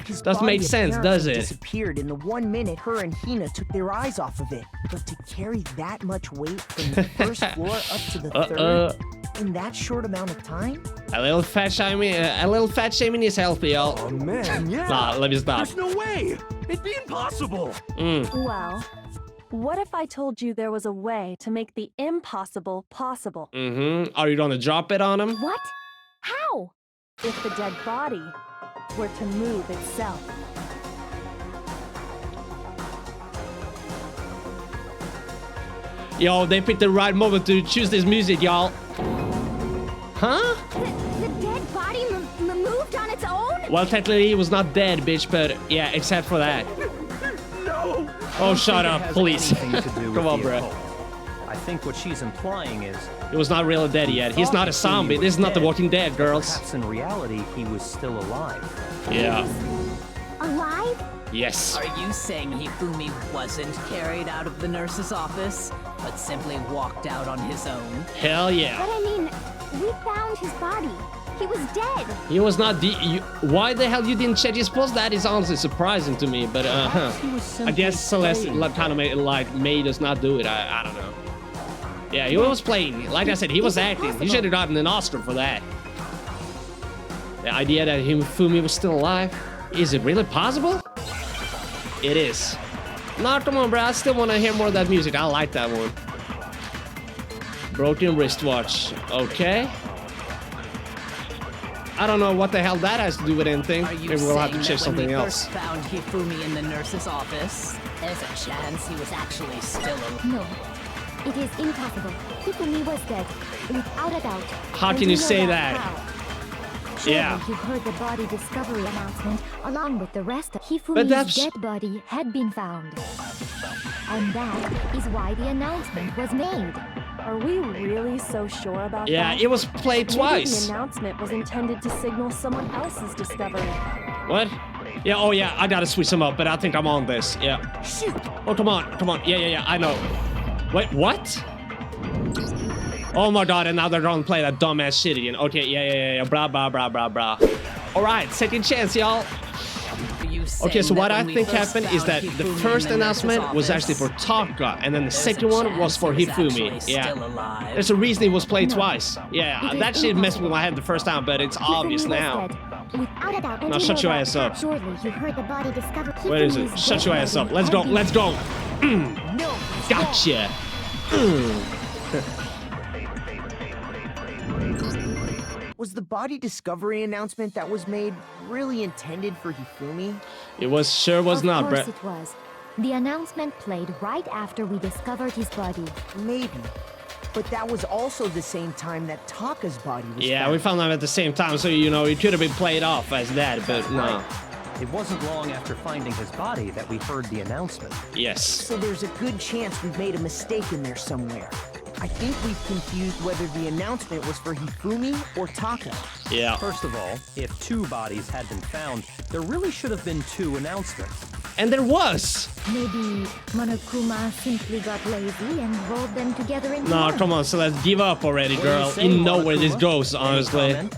his Doesn't body make sense, does apparently it? disappeared in the 1 minute her and Hina took their eyes off of it. But to carry that much weight from the first floor up to the third in that short amount of time? A little fat shaming is healthy, y'all. Oh man, yeah. Nah, let me stop. There's no way. It'd be impossible. Well, what if I told you there was a way to make the impossible possible? Are you gonna drop it on him? What? How? If the dead body were to move itself. Yo, they picked the right moment to choose this music, y'all. Huh? The dead body moved on its own? Well, technically, he was not dead, bitch, but yeah, except for that. No. Oh, shut It up, has please. anything to do with Come on, the bro. occult. I think what she's implying is He was not really dead yet. He's not a zombie. This is not The Walking Dead, girls. perhaps in reality he was still alive. Yeah. Alive? Yes. Are you saying Hifumi wasn't carried out of the nurse's office, but simply walked out on his own? Hell yeah. But I mean, we found his body. He was dead. He was not why the hell you didn't check his pulse? That is honestly surprising to me, but I guess Celeste kind of made us not do it. I don't know. Yeah, he was playing. Like I said, he was acting. He should have gotten an Oscar for that. The idea that Hifumi was still alive, is it really possible? It is. Nah, come on, bro. I still want to hear more of that music. I like that one. Broken wristwatch. Okay. I don't know what the hell that has to do with anything. Are you Maybe we'll have to saying check that when something we else. first found Hifumi in the nurse's office, there's a chance he was actually still alive? No. It is impossible. Hifumi was dead, without a doubt. How And can you know say that that? how? Surely Yeah. you've heard the body discovery announcement along with the rest of But Hifumi's that's- dead body had been found. And that is why the announcement was made. Are we really so sure about Yeah, that? it was played Maybe twice. the announcement was intended to signal someone else's discovery. What? Yeah, oh yeah, I gotta switch them up, but I think I'm on this. Yeah. Shoot. Oh, come on, come on. Yeah, I know. Wait, what? Oh my god, and now they're gonna play that dumbass shit again. Okay, yeah. Blah, blah, blah, blah, blah. Alright, second chance, y'all. Okay, so what I think happened is that the first announcement was actually for Taka, and then the second one was for Hifumi. Yeah. There's a reason it was played twice. Yeah, that shit messed with my head the first time, but it's obvious now. Now shut your ass up. Where is it? Shut your ass up. Let's go. Let's go. Gotcha. Was the body discovery announcement that was made really intended for Hifumi? It was sure was not, Brett. Of course it was. The announcement played right after we discovered his body. Maybe. But that was also the same time that Taka's body was Yeah, found. we found out at the same time, so, you know, it could have been played off as that, but no. It wasn't long after finding his body that we heard the announcement. Yes. So there's a good chance we've made a mistake in there somewhere. I think we've confused whether the announcement was for Hifumi or Taka. Yeah. First of all, if 2 bodies had been found, there really should have been 2 announcements. And there was. Maybe Monokuma simply got lazy and rolled them together into No, one. come on, so let's give up already, What do you girl. say, You know where this Monokuma? goes, Any honestly. comment?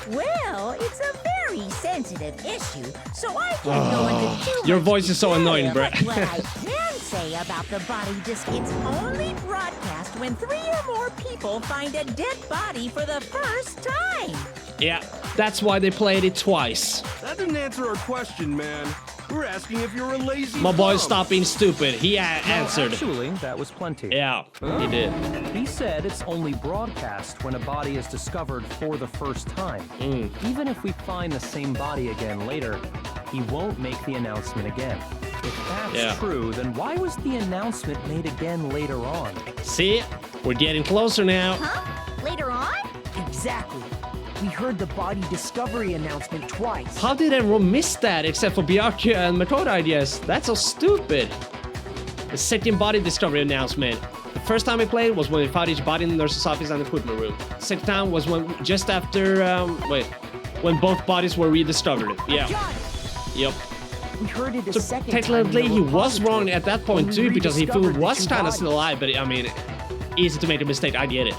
Well, it's a very sensitive issue, so I can't go into too Your much voice is so detail, annoying, Brett. but what I can say about the body disc, it's only broadcast when 3 or more people find a dead body for the first time. Yeah, that's why they played it twice. That didn't answer our question, man. We're asking if you're a lazy My boy, bum. stop being stupid. He answered. Actually, that was plenty. Yeah, he did. He said it's only broadcast when a body is discovered for the first time. Even if we find the same body again later, he won't make the announcement again. If that's true, then why was the announcement made again later on? See? We're getting closer now. Huh? Later on? Exactly. We heard the body discovery announcement twice. How did everyone miss that except for Byakuya and Makoto, I guess? That's so stupid. The second body discovery announcement. The first time we played was when we found each body in the nurse's office and the equipment room. The second time was when just after, when both bodies were rediscovered. Yeah. Yep. We heard it a So second time. technically in the he was repository wrong at that point when we too, because he rediscovered the was 2 kind of still bodies. alive, but I mean, easy to make a mistake, I get it.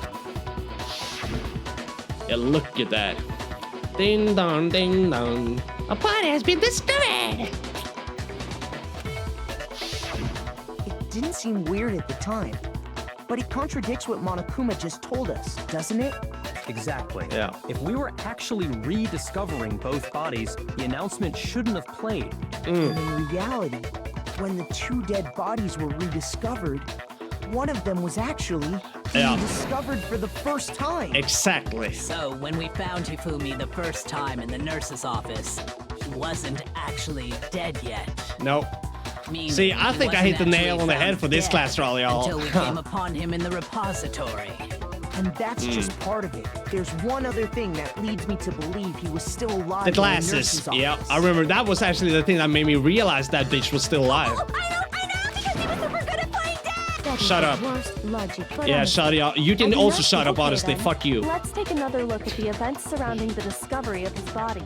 Yeah, look at that. Ding dong, ding dong. A body has been discovered! It didn't seem weird at the time, but it contradicts what Monokuma just told us, doesn't it? Exactly. Yeah. If we were actually rediscovering both bodies, the announcement shouldn't have played. And in reality, when the 2 dead bodies were rediscovered, one of them was actually being discovered for the first time. Exactly. So, when we found Hifumi the first time in the nurse's office, he wasn't actually dead yet. Nope. Meaning See, I he think I wasn't hit the nail actually on the head found for this dead class trial, y'all. until we came upon him in the repository. And that's just part of it. There's one other thing that leads me to believe he was still alive. The in glasses. nurse's Yeah, office. I remember that was actually the thing that made me realize that bitch was still alive. I know, because he was super good at playing dead. That is Shut the up. worst logic, but Yeah, honestly, shut up. You can I do also not shut think- up, okay, honestly. then. Fuck you. Let's take another look at the events surrounding the discovery of his body.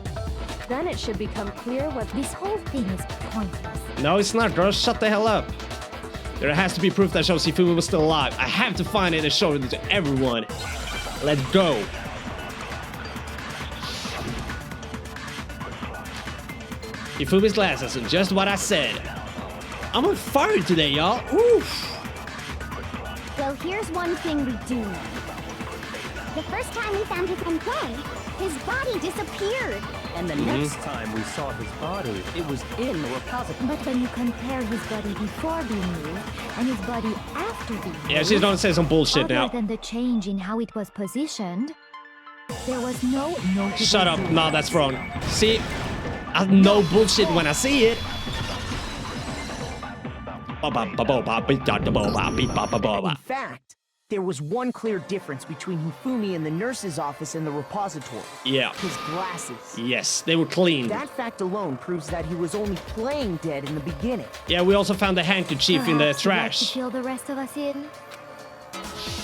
Then it should become clear what this whole thing is pointless. No, it's not, girl. Shut the hell up. There has to be proof that shows Hifumi was still alive. I have to find it and show it to everyone. Let's go. Hifumi's glasses, just what I said. I'm on fire today, y'all. Oof. Well, here's one thing we do know. The first time we found him in play, his body disappeared. And the next time we saw his body, it was in the repository. But when you compare his body before being moved and his body after being moved, Yeah, she's gonna say some bullshit other now. than the change in how it was positioned, there was no noticeable Shut up. difference. No, that's wrong. See? I know bullshit when I see it. In fact, there was one clear difference between Hifumi in the nurse's office and the repository. Yeah. His glasses. Yes, they were clean. That fact alone proves that he was only playing dead in the beginning. Yeah, we also found the handkerchief in the Perhaps you'd like to trash. fill the rest of us in?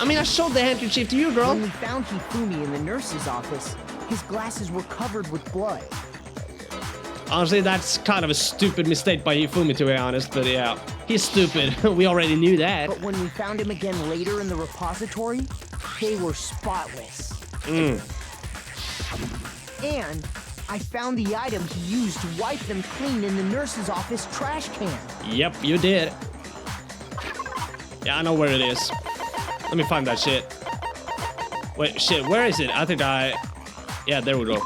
I mean, I showed the handkerchief to you, girl. When we found Hifumi in the nurse's office, his glasses were covered with blood. Honestly, that's kind of a stupid mistake by Hifumi, to be honest, but yeah. He's stupid. We already knew that. But when we found him again later in the repository, they were spotless. Mm. And I found the item he used to wipe them clean in the nurse's office trash can. Yep, you did. Yeah, I know where it is. Let me find that shit. Wait, shit, where is it? I think yeah, there we go.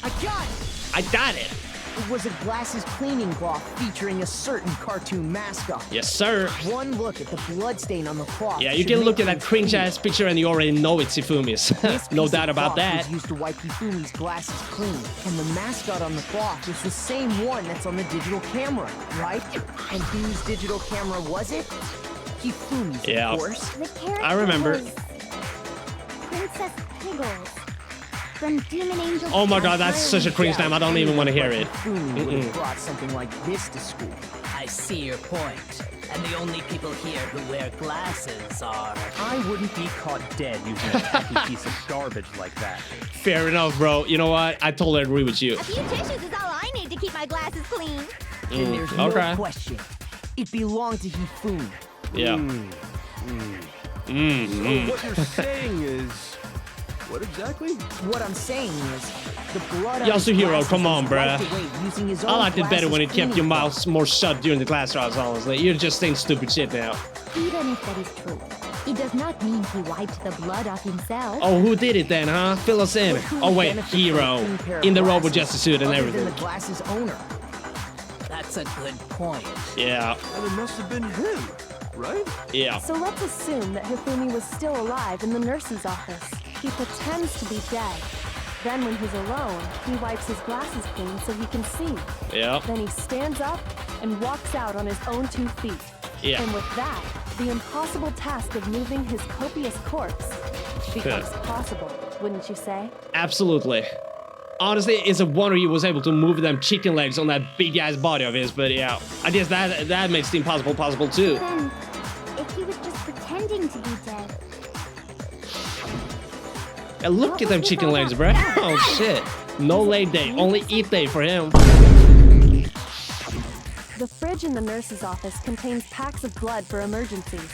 I got it! I got it! It was a glasses cleaning cloth featuring a certain cartoon mascot. Yes, sir. One look at the bloodstain on the cloth. Yeah, you can look at that cringe-ass picture and you already know it's Hifumi's. No doubt about that. Was used to wipe Hifumi's glasses clean, and the mascot on the cloth is the same one that's on the digital camera, right? And whose digital camera was it? Hifumi's, yeah, of course. The character I remember. was Princess Piggles from Demon Angel. Oh my god, that's such a cringe name. I don't even want to hear it. Hifumi would have brought something like this to school. I see your point. And the only people here who wear glasses are... I wouldn't be caught dead using a tacky piece of garbage like that. Fair enough, bro. You know what? I totally agree with you. A few tissues is all I need to keep my glasses clean. And there's no question. It belonged to Hifumi. Yeah. So what you're saying is... What exactly? What I'm saying is, the blood Yasuhiro, come on, bruh. I I liked it better when it kept your mouth more shut during the class trials, honestly. You're just saying stupid shit now. Even if that is true, it does not mean he wiped the blood off himself. Oh, who did it then, huh? Fill us in. Oh, wait, Hiro. In the Robo Justice suit and everything. The glasses owner. That's a good point. Yeah. And it must have been him, right? Yeah. So let's assume that Hifumi was still alive in the nurse's office. He pretends to be dead. Then when he's alone, he wipes his glasses clean so he can see. Yeah. Then he stands up and walks out on his own 2 feet. Yeah. And with that, the impossible task of moving his copious corpse becomes possible, wouldn't you say? Absolutely. Honestly, it's a wonder he was able to move them chicken legs on that big-ass body of his, but yeah. I guess that makes the impossible possible too. Then, if he was just pretending to be dead... Yeah, look at them chicken legs, bruh. Oh, shit. No leg day, only eat day for him. The fridge in the nurse's office contains packs of blood for emergencies.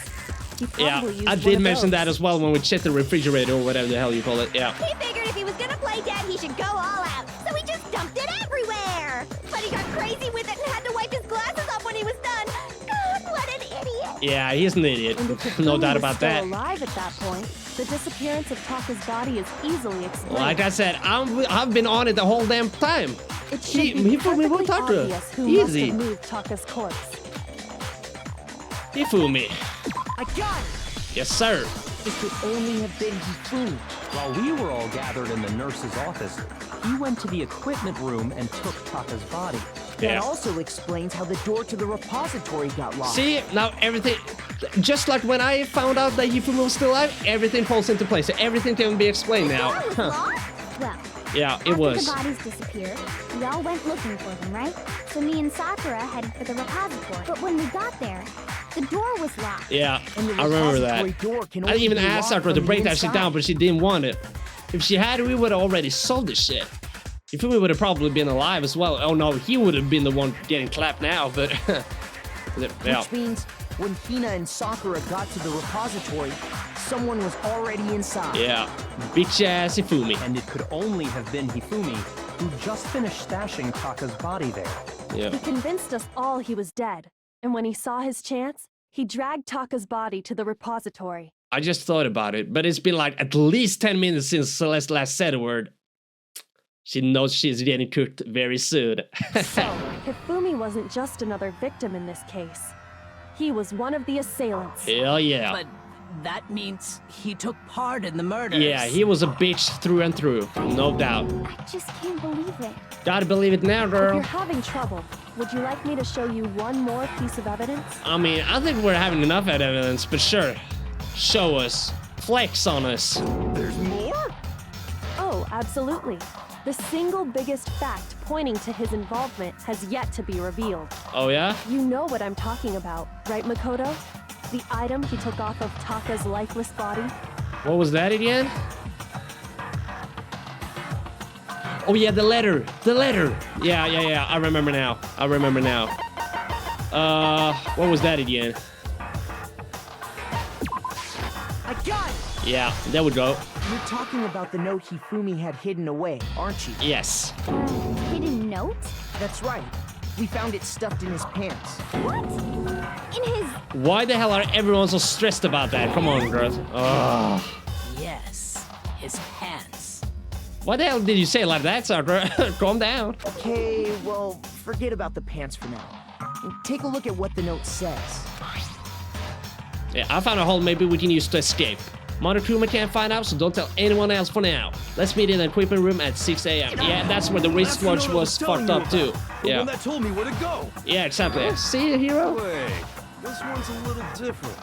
He Yeah, probably used I one did of mention those. that as well when we checked the refrigerator or whatever the hell you call it. Yeah. He figured if he was gonna play dead, he should go all out, so he just dumped it everywhere! But he got crazy with it and had to wipe his glasses off when he was done! God, what an idiot! Yeah, he's an idiot. And if No Hifumi doubt was about still that. alive at that point, the disappearance of Taka's body is easily explained. Like I said, I've been on it the whole damn time. It should be Hifumi won't perfectly touch her. obvious who must Easy. have moved Taka's corpse. Hifumi. I got it! Yes, sir. It could only have been Hifumi. While we were all gathered in the nurse's office, he went to the equipment room and took Taka's body. That also explains how the door to the repository got locked. See, now everything, just like when I found out that Hifumi was still alive, everything falls into place. So everything can be explained now. The door was locked? Well, Yeah, it after was. the bodies disappeared, we all went looking for them, right? So me and Sakura headed for the repository. But when we got there, the door was locked. Yeah, And the I remember that. repository door can I only didn't even be ask locked Sakura to from break the that shit inside. down, but she didn't want it. If she had, we would have already solved this shit. Hifumi would have probably been alive as well. Oh no, he would have been the one getting clapped now, but... yeah. Which means when Hina and Sakura got to the repository, someone was already inside. Yeah, bitch ass Hifumi. And it could only have been Hifumi, who just finished stashing Taka's body there. Yeah. He convinced us all he was dead, and when he saw his chance, he dragged Taka's body to the repository. I just thought about it, but it's been like at least 10 minutes since Celeste last said a word. She knows she's getting cooked very soon. So, Hifumi wasn't just another victim in this case. He was one of the assailants. Hell yeah. But that means he took part in the murders. Yeah, he was a bitch through and through, no doubt. I just can't believe it. Gotta believe it now, If you're girl. having trouble, would you like me to show you one more piece of evidence? I mean, I think we're having enough evidence, but sure. Show us. Flex on us. There's more? Oh, absolutely. The single biggest fact pointing to his involvement has yet to be revealed. Oh yeah? You know what I'm talking about, right, Makoto? The item he took off of Taka's lifeless body? What was that again? Oh yeah, the letter. The letter. Yeah. I remember now. What was that again? I got it! Yeah, there we go. You're talking about the note Hifumi had hidden away, aren't you? Yes. Hidden note? That's right. We found it stuffed in his pants. What? In his... Why the hell are everyone so stressed about that? Come on, girls. Oh. Yes, his pants. What the hell did you say like that, Sakura? Calm down. Okay, well, forget about the pants for now. Take a look at what the note says. Yeah, I found a hole maybe we can use to escape. Monokuma can't find out, so don't tell anyone else for now. Let's meet in the equipment room at 6 a.m. Yeah, that's where the wristwatch was fucked up too. The Yeah. one that told me where to go. Yeah, exactly. See, Hiro? Wait, this one's a little different.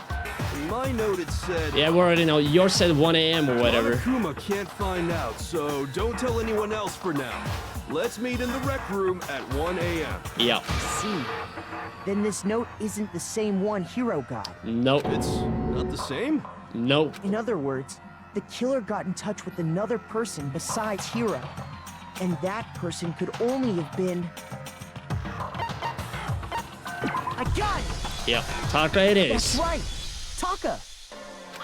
In my note it said... Yeah, we already know. Yours said 1 a.m. or whatever. Monokuma can't find out, so don't tell anyone else for now. Let's meet in the rec room at 1 a.m. Yeah. See, then this note isn't the same one Hiro got. Nope. It's not the same? Nope. In other words, the killer got in touch with another person besides Hiro. And that person could only have been... I got it! Yeah. Taka it That's is. right! Taka!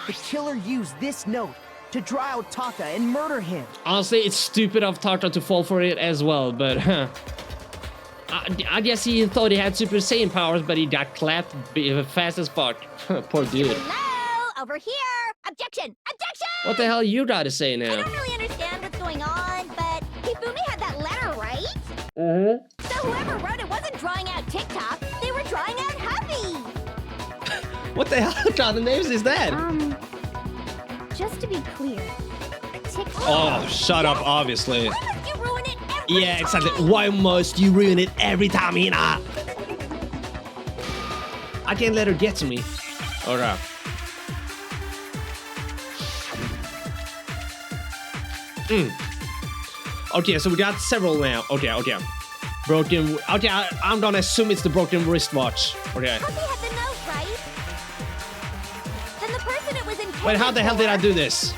The killer used this note to draw out Taka and murder him. Honestly, it's stupid of Taka to fall for it as well, but I guess he thought he had Super Saiyan powers, but he got clapped fast as fuck. Poor dude. Hello? Over here! Objection! Objection! What the hell you gotta say I now? don't really understand what's going on, but Hifumi had that letter, right? Mm-hmm. So whoever wrote it wasn't drawing out TikTok, they were drawing out Happy! What the hell kind of names is that? Just to be clear, TikTok... Oh, shut up, obviously. Why must you ruin it every Yeah, time? exactly. Why must you ruin it every time, Hina? I can't let her get to me. Alright. Okay, so we got several now. Okay. Broken. Okay, I'm gonna assume it's the broken wristwatch. Okay. Happy had the note, right? Then the person it was intended Wait, how the hell did I do this?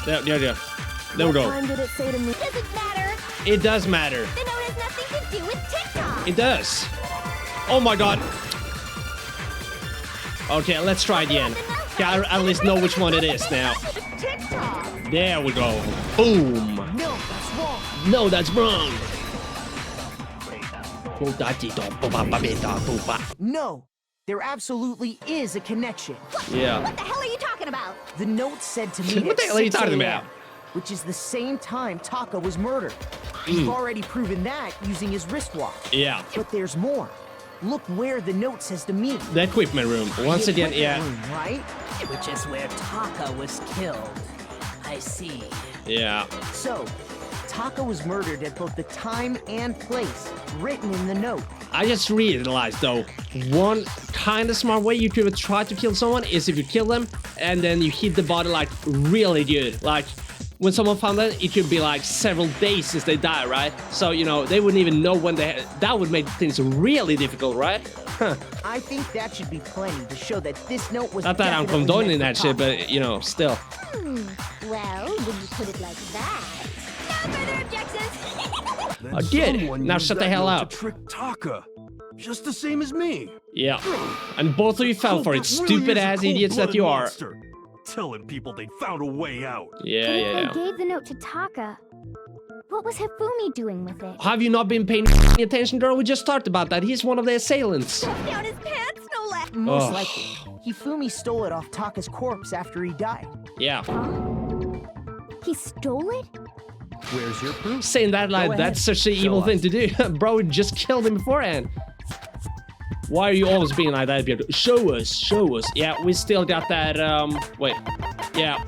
There we go. There we What go. time did it say to me? Doesn't matter. It does matter. The note has nothing to do with TikTok. It does. Oh my god. Okay, let's try again. Okay, I at least know which one it is now. TikTok. There we go. Boom. No, that's wrong. No, that's wrong. No, there absolutely is a connection. Yeah. What the hell are you talking about? The note said to me What the hell are you talking about? Which is the same time Taka was murdered. We've already proven that using his wristwatch. Yeah. But there's more. Look where the note says to meet. The equipment room. Once The again, yeah. equipment room, right? Which is where Taka was killed. I see. Yeah. So, Taka was murdered at both the time and place written in the note. I just realized though, one kind of smart way you could try to kill someone is if you kill them and then you hit the body like really good. Like when someone found that, it could be like several days since they die, right? So, you know, they wouldn't even know when that would make things really difficult, right? Huh. I think that should be plenty to show that this note was Not that I'm definitely condoning meant that for shit, Taka. but you know, still. Well, when you put it like that... No further objections! Then I get it. someone Now used shut the that hell note up. to trick Taka. Just the same as me. Yeah. And both of you fell for it, Culprit really stupid is a ass idiots that cold-blooded you are. monster. Telling people they found a way out. Yeah. They gave the note to Taka. What was Hifumi doing with it? Have you not been paying attention, girl? We just talked about that. He's one of the assailants. Down his pants, no less. Most Ugh. likely, Hifumi stole it off Taka's corpse after he died. Yeah. He stole it? Where's your proof? Saying that like ahead. that's such an evil thing to do. Bro, we just killed him beforehand. Why are you always being like that, Byakuya? Show us. Yeah, we still got that, wait. Yeah.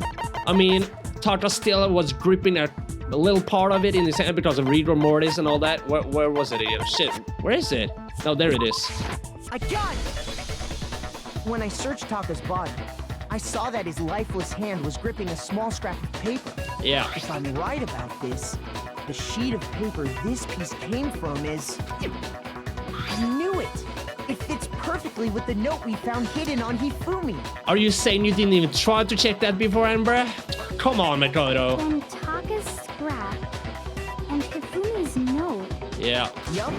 I mean, Taka still was gripping a little part of it in his hand because of rigor mortis and all that. Where was it again? Shit, where is it? No, there it is. I got it! When I searched Taka's body, I saw that his lifeless hand was gripping a small scrap of paper. Yeah. If I'm right about this, the sheet of paper this piece came from is... I knew it! It fits perfectly with the note we found hidden on Hifumi. Are you saying you didn't even try to check that beforehand, bruh? Come on, Makoto. Then Taka's scrap and Yeah. Yup.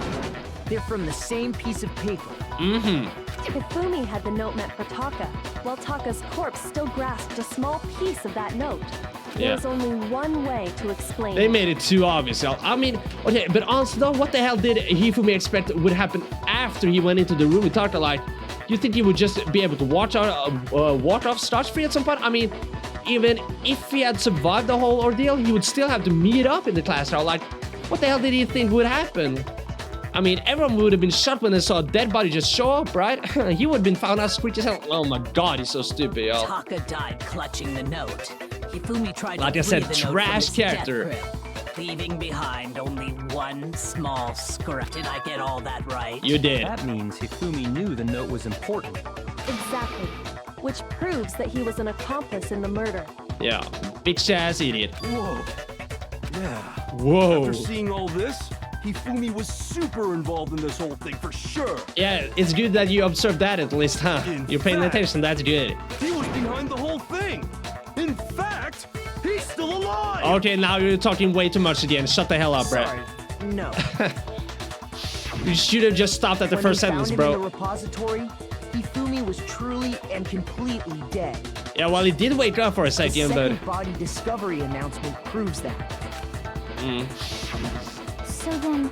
They're from the same piece of paper. Hifumi had the note meant for Taka, while Taka's corpse still grasped a small piece of that note. Yeah. There's only one way to explain They it. made it too obvious. I mean, okay, but honestly though, what the hell did Hifumi expect would happen after he went into the room with Taka? Like, you think he would just be able to walk off scotch-free at some point? I mean, even if he had survived the whole ordeal, he would still have to meet up in the class now. Like, what the hell did he think would happen? I mean, everyone would have been shocked when they saw a dead body just show up, right? He would have been found out screeching hell. Oh my god, he's so stupid, y'all. Taka died clutching the note. Hifumi tried Like to I said, free the note trash from its character. death grip, leaving behind only one small scrap. Did I get all that right? You did. That means Hifumi knew the note was important. Exactly. Which proves that he was an accomplice in the murder. Yeah, bitch-ass idiot. Whoa. Yeah. Whoa. After seeing all this, Hifumi was super involved in this whole thing for sure. Yeah, it's good that you observed that at least, huh? You're paying fact, attention, that's good. He was behind the whole thing. In fact, he's still alive. Okay, now you're talking way too much again. Shut the hell up, bro. Sorry. No. You should have just stopped at the When first we found sentence, him bro. in the repository, Hifumi was truly and completely dead. Yeah, well, he did wake up for a The second, but... second body discovery announcement proves that. So then,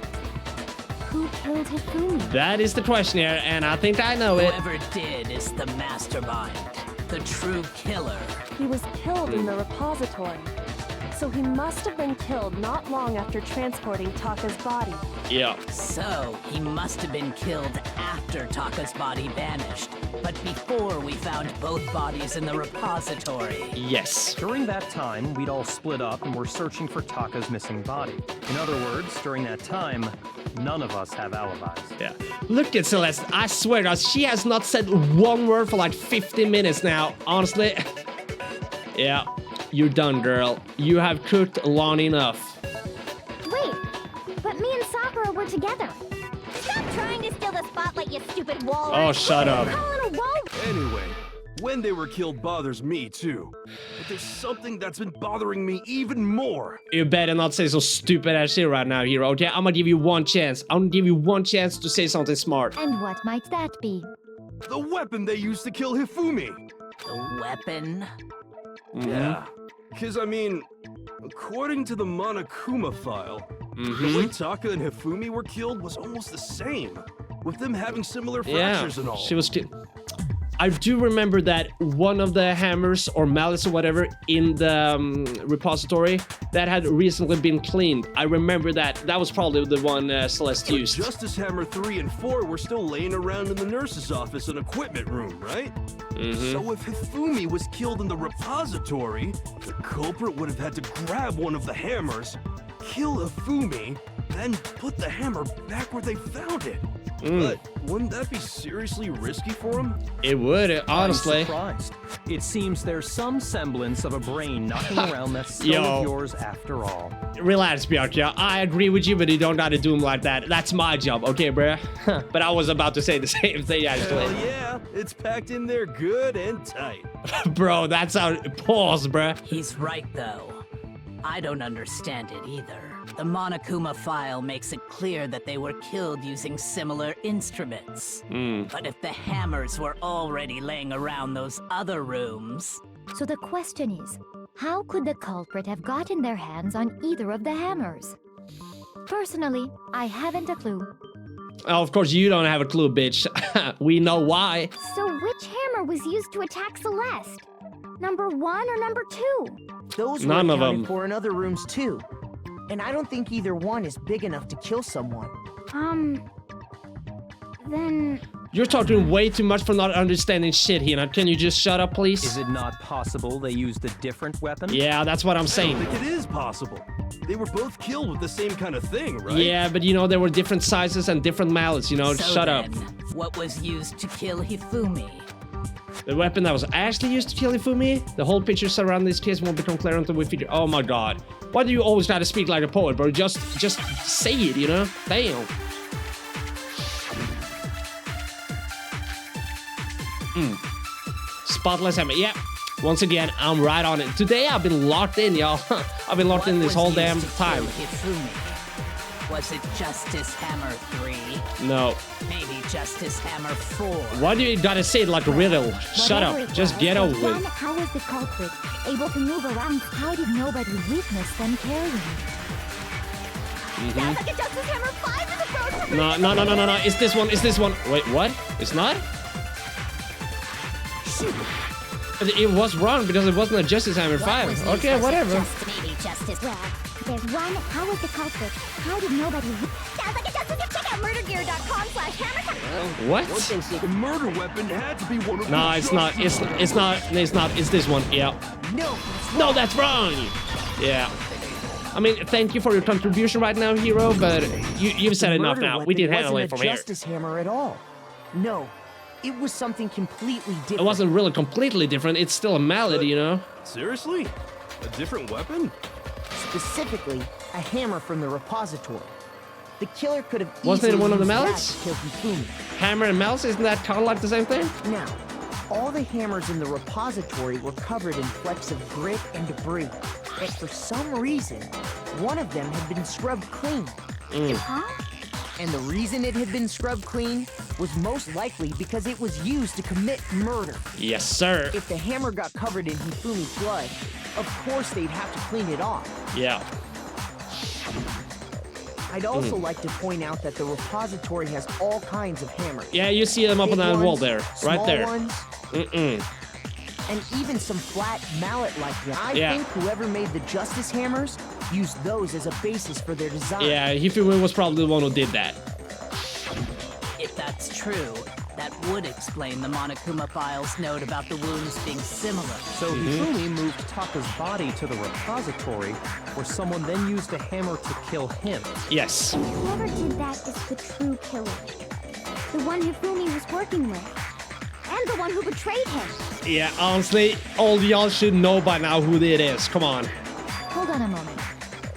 who killed Hifumi? That is the question here, and I think I know it. Whoever did is the mastermind, the true killer. He was killed in the repository. So he must have been killed not long after transporting Taka's body. Yeah. So, he must have been killed after Taka's body vanished, but before we found both bodies in the repository. Yes. During that time, we'd all split up and were searching for Taka's missing body. In other words, during that time, none of us have alibis. Yeah. Look at Celeste. I swear, guys, she has not said one word for like 50 minutes now. Honestly. Yeah. You're done, girl. You have cooked long enough. Wait, but me and Sakura were together. Stop trying to steal the spotlight, you stupid walrus. Oh, shut up. Calling a wall. Anyway, when they were killed bothers me too. But there's something that's been bothering me even more. You better not say so stupid ass shit right now, Hiro. Okay, I'm gonna give you one chance. I'm gonna give you one chance to say something smart. And what might that be? The weapon they used to kill Hifumi. The weapon? Yeah. Because, I mean, according to the Monokuma file, the way Taka and Hifumi were killed was almost the same, with them having similar fractures and all. She was I do remember that one of the hammers or mallets or whatever in the repository that had recently been cleaned. I remember that. That was probably the one Celeste used. Justice Hammer 3 and 4 were still laying around in the nurse's office and equipment room, right? So if Hifumi was killed in the repository, the culprit would have had to grab one of the hammers, kill Hifumi, then put the hammer back where they found it. But wouldn't that be seriously risky for him? It would, honestly. I'm surprised. It seems there's some semblance of a brain knocking around that skull Yo. of yours after all. Relax, Byakuya. I agree with you, but you don't gotta do him like that. That's my job, okay, bruh? But I was about to say the same thing, actually. Hell yeah, it's packed in there good and tight. Bro, that's how... Pause, bruh. He's right, though. I don't understand it either. The Monokuma file makes it clear that they were killed using similar instruments. But if the hammers were already laying around those other rooms... So the question is, how could the culprit have gotten their hands on either of the hammers? Personally, I haven't a clue. Oh, of course you don't have a clue, bitch. We know why. So which hammer was used to attack Celeste? Number 1 or number 2? Those None were of accounted them. for in other rooms too. And I don't think either one is big enough to kill someone. Then... You're talking way too much for not understanding shit, Hina. Can you just shut up, please? Is it not possible they used a different weapon? Yeah, that's what I'm I saying. think it is possible. They were both killed with the same kind of thing, right? Yeah, but you know, there were different sizes and different mallets, you know, So shut up. then, what was used to kill Hifumi? The weapon that was actually used to kill Hifumi? The whole picture surrounding this case won't become clear until we figure... Oh my god. Why do you always gotta speak like a poet, bro? Just say it, you know? Damn. Spotless hammer. Yeah. Once again, I'm right on it. Today, I've been locked in, y'all. I've been locked in this What whole was damn used to time. kill Hifumi? Was it Justice Hammer 3? No. Maybe Justice Hammer 4? Why do you gotta say it like a riddle? Shut up. Just get over Then it. how was the culprit able to move around? How did nobody witness them carrying it? Sounds like a Justice Hammer 5 is approaching. No. It's this one. It's this one. Wait, what? It's not? It was wrong because it wasn't a Justice Hammer 5. Okay, whatever. Maybe Justice. Well, there's one. How was the culprit? How did nobody? Sounds like a Justice. Check out murdergear.com/hammer. What? The murder weapon had to be one of No, it's not. It's not. It's this one. Yeah. No, that's wrong. Yeah. I mean, thank you for your contribution right now, Hiro, but you've said enough now. We didn't handle it from here. Justice Hammer at all. No, it was something completely different. It wasn't really completely different. It's still a mallet, you know? Seriously? A different weapon? Specifically, a hammer from the repository. The killer could have Wasn't it one of the used that mallets? to kill Hifumi. Hammer and mouse, isn't that kind of like the same thing? Now, all the hammers in the repository were covered in flecks of grit and debris, but for some reason, one of them had been scrubbed clean. And the reason it had been scrubbed clean was most likely because it was used to commit murder. Yes, sir. If the hammer got covered in Hifumi's blood, of course they'd have to clean it off. Yeah. I'd also like to point out that the repository has all kinds of hammers. Yeah, you see them up on Big that wall ones, there. Right small there. ones, and even some flat mallet-like ones. I think whoever made the Justice Hammers used those as a basis for their design. Yeah, Hifumi was probably the one who did that. If that's true, that would explain the Monokuma file's note about the wounds being similar. So Hifumi moved Taka's body to the repository, where someone then used a hammer to kill him. Yes. Whoever did that is the true killer. The one Hifumi was working with. And the one who betrayed him. Yeah, honestly, all y'all should know by now who it is. Come on. Hold on a moment.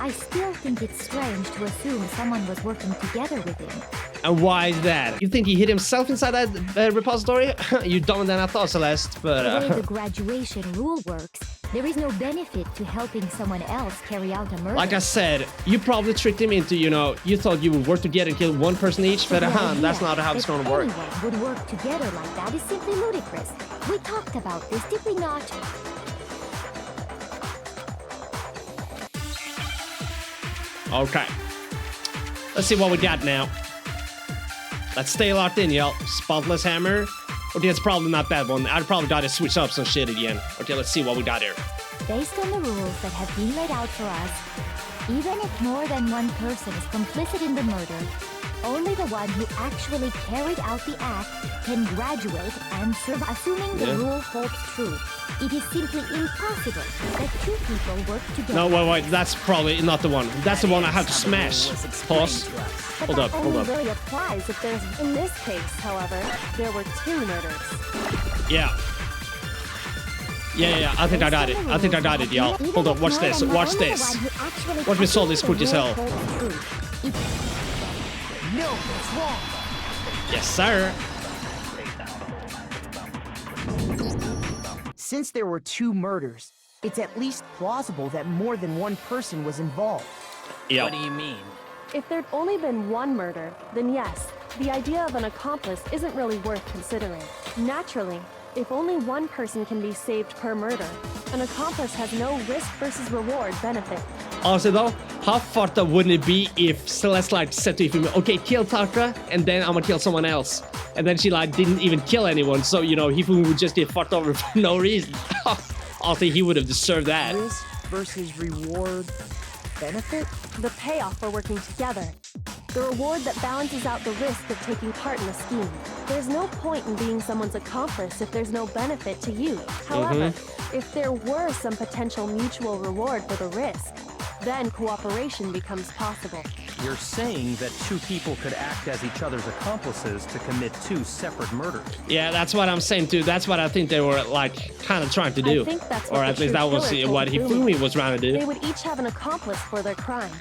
I still think it's strange to assume someone was working together with him. And why is that? You think he hid himself inside that repository? You dumber than I thought, Celeste, but... The way the graduation rule works, there is no benefit to helping someone else carry out a murder. Like I said, you probably tricked him into, you know, you thought you would work together and kill one person each, but that's not how it's going to work. Anyone would work together like that is simply ludicrous. We talked about this, did we not? Okay. Let's see what we got now. Let's stay locked in, y'all. Spotless hammer. Okay, it's probably not that one. I'd probably gotta switch up some shit again. Okay, let's see what we got here. Based on the rules that have been laid out for us, even if more than one person is complicit in the murder, only the one who actually carried out the act can graduate and serve. Assuming the rule holds true, it is simply impossible that two people work together. No, wait, that's probably not the one. That's the one I have to smash. Pause. Hold up. Only really applies if there's. In this case, however, there were two murders. Yeah. I think I got it. Y'all. Hold up, watch this. Watch this. Watch me solve this quick as hell. No, that's wrong. Yes, sir. Since there were two murders, it's at least plausible that more than one person was involved. Yeah. What do you mean? If there'd only been one murder, then yes, the idea of an accomplice isn't really worth considering. Naturally, if only one person can be saved per murder, an accomplice has no risk versus reward benefit. Also though, how fucked up wouldn't it be if Celeste like said to Hifumi, okay, kill Taka, and then I'm gonna kill someone else. And then she like didn't even kill anyone, so you know, Hifumi would just get fucked over for no reason. I think he would have deserved that. Risk versus reward benefit? The payoff for working together. The reward that balances out the risk of taking part in a scheme. There's no point in being someone's accomplice if there's no benefit to you. However, if there were some potential mutual reward for the risk, then cooperation becomes possible. You're saying that two people could act as each other's accomplices to commit two separate murders. Yeah, that's what I'm saying too. That's what I think they were like kind of trying to do. I think that's what or at the least true that was killer what told Hifumi was trying to do. They would each have an accomplice for their crime.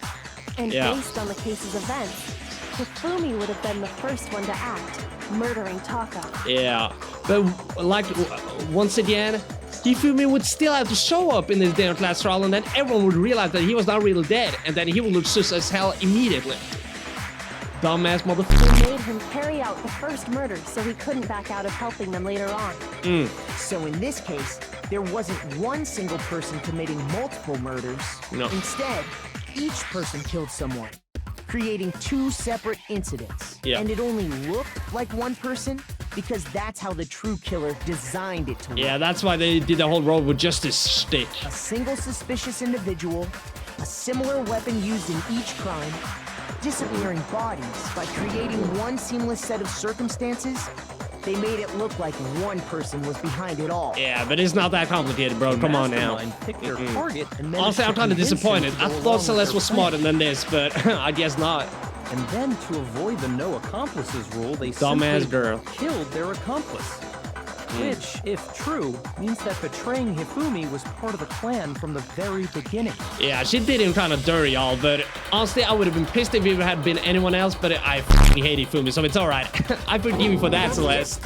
And based on the case's events, Hifumi would have been the first one to act, murdering Taka. Yeah, but like once again, Hifumi would still have to show up in this day of class trial, and then everyone would realize that he was not really dead, and then he would look sus as hell immediately. Dumbass motherfucker. He made him carry out the first murder so he couldn't back out of helping them later on. So in this case, there wasn't one single person committing multiple murders. No. Instead, each person killed someone, creating two separate incidents. Yeah. And it only looked like one person because that's how the true killer designed it to look. Yeah, that's why they did the whole Robo Justice shtick. A single suspicious individual, a similar weapon used in each crime, disappearing bodies by creating one seamless set of circumstances. They made it look like one person was behind it all. Yeah, but it's not that complicated, bro. Come on now. Pick their target and Honestly, I'm kind of disappointed. I thought Celeste was smarter than this, but I guess not. And then, to avoid the no accomplices rule, they Dumbass simply girl. killed their accomplice. Which, if true, means that betraying Hifumi was part of the plan from the very beginning. Yeah, she did him kind of dirty, y'all, but honestly, I would have been pissed if it had been anyone else, but I fucking hate Hifumi, so it's alright. I forgive you for that, Celeste.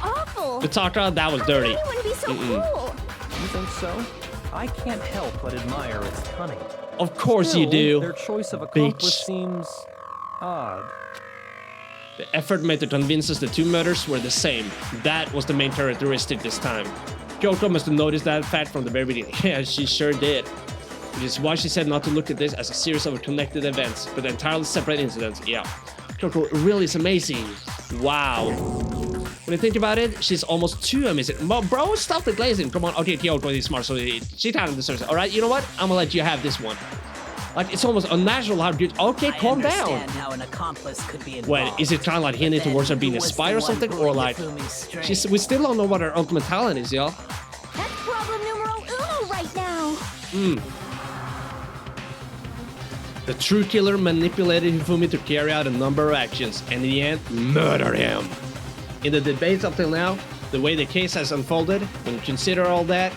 Awful. The Taka, that was dirty. How could anyone be so cruel? You think so? I can't help but admire its cunning. Of course you Still, do. Their choice of accomplice Bitch. seems odd. The effort made to convince us the two murders were the same. That was the main characteristic this time. Kyoko must have noticed that fact from the very beginning. Yeah, she sure did. Which is why she said not to look at this as a series of connected events, but entirely separate incidents. Yeah. Kyoko really is amazing. Wow. When you think about it, she's almost too amazing. Bro, stop the glazing. Come on. Okay, Kyoko is smart, so she kind of deserves it. Alright, you know what? I'm gonna let you have this one. Like, it's almost unnatural how good. Okay, calm down. I understand how an accomplice could be involved. Wait, is it kind of like hinting towards her being a spy or something? Or like, we still don't know what her ultimate talent is, y'all. That's problem numero uno right now. The true killer manipulated Hifumi to carry out a number of actions, and in the end, murdered him. In the debates up till now, the way the case has unfolded, when you consider all that,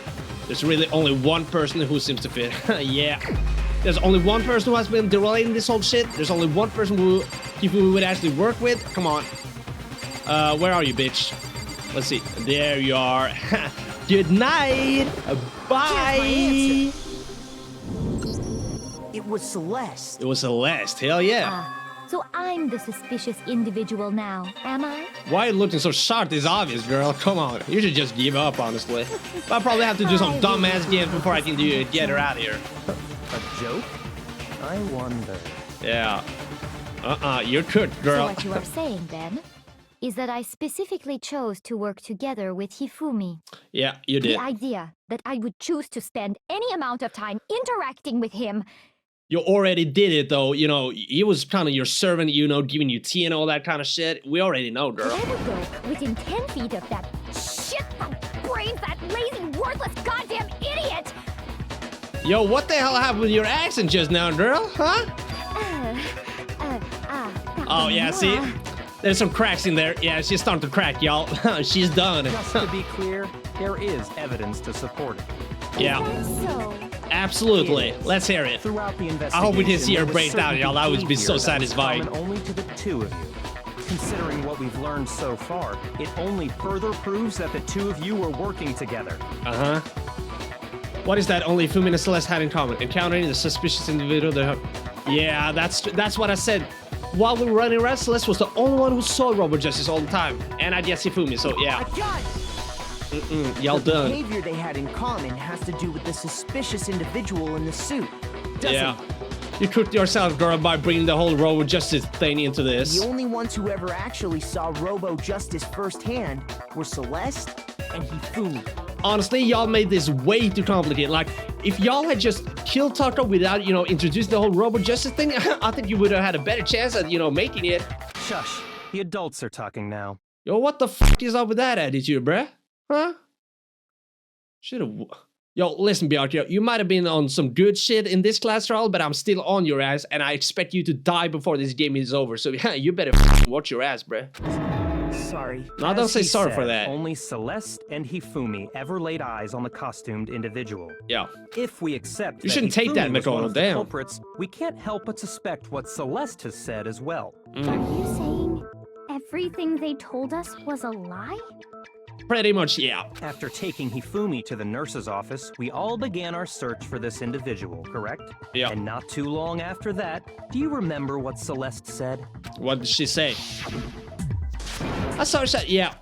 there's really only one person who seems to fit. Yeah. There's only one person who has been derailing this whole shit. There's only one person who Hifumi would actually work with. Come on. Where are you, bitch? Let's see. There you are. Good night. Bye. It was Celeste. It was Celeste. Hell yeah. So I'm the suspicious individual now, am I? Why are you looking so sharp? It's obvious, girl. Come on. You should just give up, honestly. But I'll probably have to do some dumbass games before I can get her out of here. A joke? I wonder. Yeah. You're cooked, girl. So what you are saying, then, is that I specifically chose to work together with Hifumi. Yeah, you did. The idea that I would choose to spend any amount of time interacting with him. You already did it, though. You know, he was kind of your servant, you know, giving you tea and all that kind of shit. We already know, girl. That I would go within 10 feet of that shit from brains, that lazy, worthless, goddamn idiot! Yo, what the hell happened with your accent just now, girl? Huh? Oh, yeah, see? There's some cracks in there. Yeah, she's starting to crack, y'all. She's done. Just to be clear, there is evidence to support it. Yeah. So, absolutely. Let's hear it. Throughout the investigation, I hope we can see her there was break down, certain y'all. That would be so behavior that was satisfying. common only to the two of you. Considering what we've learned so far, it only further proves that the two of you were working together. Uh-huh. What is that only Hifumi and Celeste had in common? Encountering the suspicious individual. Yeah, that's what I said. While we were running around, Celeste was the only one who saw Robo Justice all the time. And I guess Hifumi, so yeah. I got it! Y'all The done. behavior they had in common has to do with the suspicious individual in the suit, doesn't Yeah. it? You cooked yourself, girl, by bringing the whole Robo Justice thing into this. The only ones who ever actually saw Robo Justice firsthand were Celeste and Hifumi. Honestly, y'all made this way too complicated. Like, if y'all had just killed Taka without, you know, introducing the whole Robo Justice thing, I think you would have had a better chance at, you know, making it. Shush. The adults are talking now. Yo, what the fuck is up with that attitude, bruh? Huh? Should've... Yo, listen, Byakuya, you might have been on some good shit in this class trial, but I'm still on your ass, and I expect you to die before this game is over. So, yeah, you better watch your ass, bruh. Sorry. No, don't As say he sorry said, for that. Only Celeste and Hifumi ever laid eyes on the costumed individual. Yeah. If we accept You that shouldn't take that, Hifumi was one Makoto, of the damn. culprits, we can't help but suspect what Celeste has said as well. are you saying everything they told us was a lie? Pretty much, yeah. After taking Hifumi to the nurse's office, we all began our search for this individual, correct? Yeah. And not too long after that, do you remember what Celeste said? What did she say? I saw her say, yeah.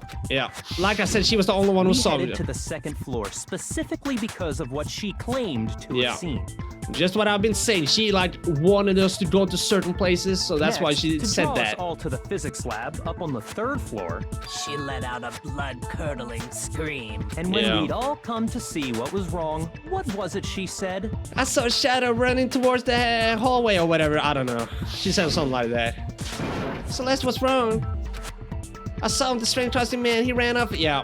Like I said, she was the only one who We saw headed it. to the second floor specifically because of what she claimed to have seen. Just what I've been saying. She like wanted us to go to certain places, so that's why she to said draw that. us all to the physics lab up on the 3rd floor. She let out a blood-curdling scream. And when we'd all come to see what was wrong, what was it she said? I saw a shadow running towards the hallway or whatever. I don't know. She said something like that. Celeste, what's wrong? I saw him, the strange trusting man. He ran up. Yeah.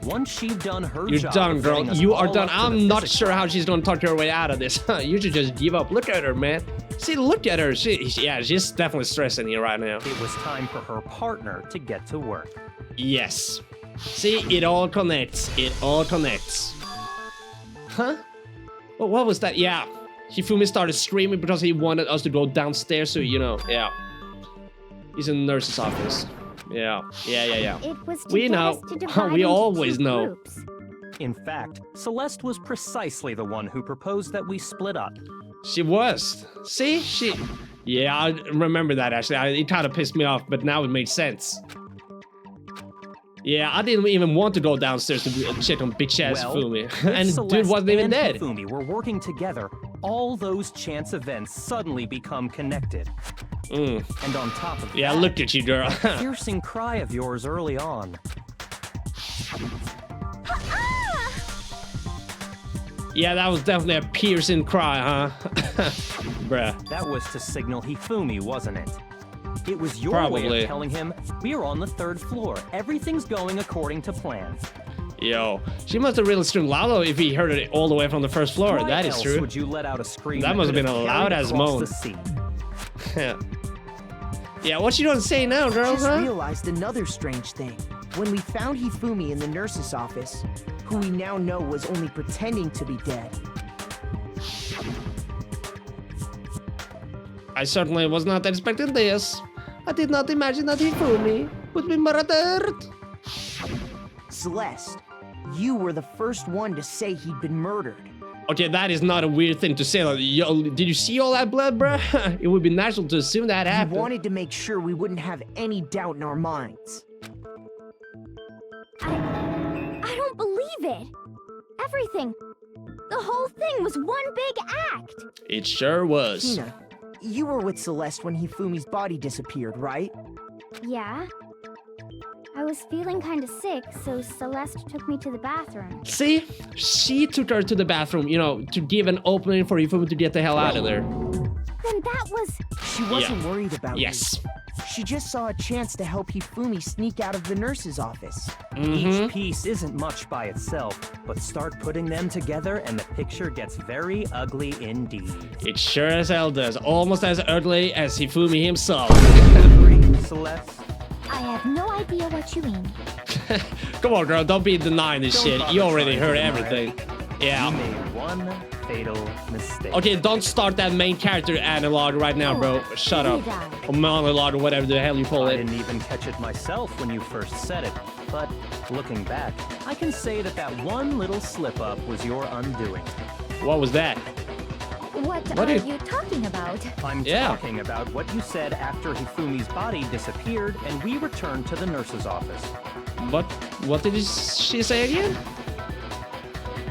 Once she'd done her You're job, done, girl. You are done. up to the I'm not physics sure lab, how she's gonna talk her way out of this. You should just give up. Look at her, man. See, look at her. She's definitely stressing here right now. it was time for her partner to get to work. Yes. See, it all connects. It all connects. Huh? Well, what was that? Yeah. Hifumi started screaming because he wanted us to go downstairs, so you know, yeah. He's in the nurse's office. Yeah. It was to We get know. us to divide We into always two know. groups. In fact, Celeste was precisely the one who proposed that we split up. She was. See? Yeah, I remember that actually. It kind of pissed me off, but now it makes sense. Yeah, I didn't even want to go downstairs to check on bitch ass Hifumi. And if dude Celeste wasn't even and dead. Hifumi were working together, all those chance events suddenly become connected. And on top of Yeah, that, look at you, girl. that piercing cry of yours early on. Yeah, that was definitely a piercing cry, huh? Bruh. That was to signal Hifumi, wasn't it? It was your way Probably. of telling him, we're on the 3rd floor. Everything's going according to plan. Yo, she must have really screamed loud if he heard it all the way from the 1st floor. Why That is else true. would you let out a scream That must have could been a carried loud-ass across moan. the sea? Yeah, what you gonna say now, girl, Just huh? realized another strange thing. When we found Hifumi in the nurse's office, who we now know was only pretending to be dead, I certainly was not expecting this. I did not imagine that Hifumi would be murdered. Celeste, you were the first one to say he'd been murdered. Okay, that is not a weird thing to say. Like, yo, did you see all that blood, bruh? It would be natural to assume that We happened. wanted to make sure we wouldn't have any doubt in our minds. I don't believe it. Everything. The whole thing was one big act. It sure was. Tina, you were with Celeste when Hifumi's body disappeared, right? Yeah. I was feeling kind of sick, so Celeste took me to the bathroom. See? She took her to the bathroom, you know, to give an opening for Hifumi to get the hell out of there. Then that was... She wasn't worried about Yes. you. She just saw a chance to help Hifumi sneak out of the nurse's office. Each piece isn't much by itself, but start putting them together and the picture gets very ugly indeed. It sure as hell does. Almost as ugly as Hifumi himself. Agree, Celeste? I have no idea what you mean. Come on, girl, don't be denying this Don't shit. bother You already trying heard to deny everything. You Yeah. made one fatal mistake. Okay, don't start that main character analog right now, bro. Shut up. Did I? Or monologue or whatever the hell you call I it. didn't even catch it myself when you first said it, but looking back, I can say that that one little slip-up was your undoing. What was that? What What are is- you talking about? I'm Yeah. talking about what you said after Hifumi's body disappeared and we returned to the nurse's office. What did she say again?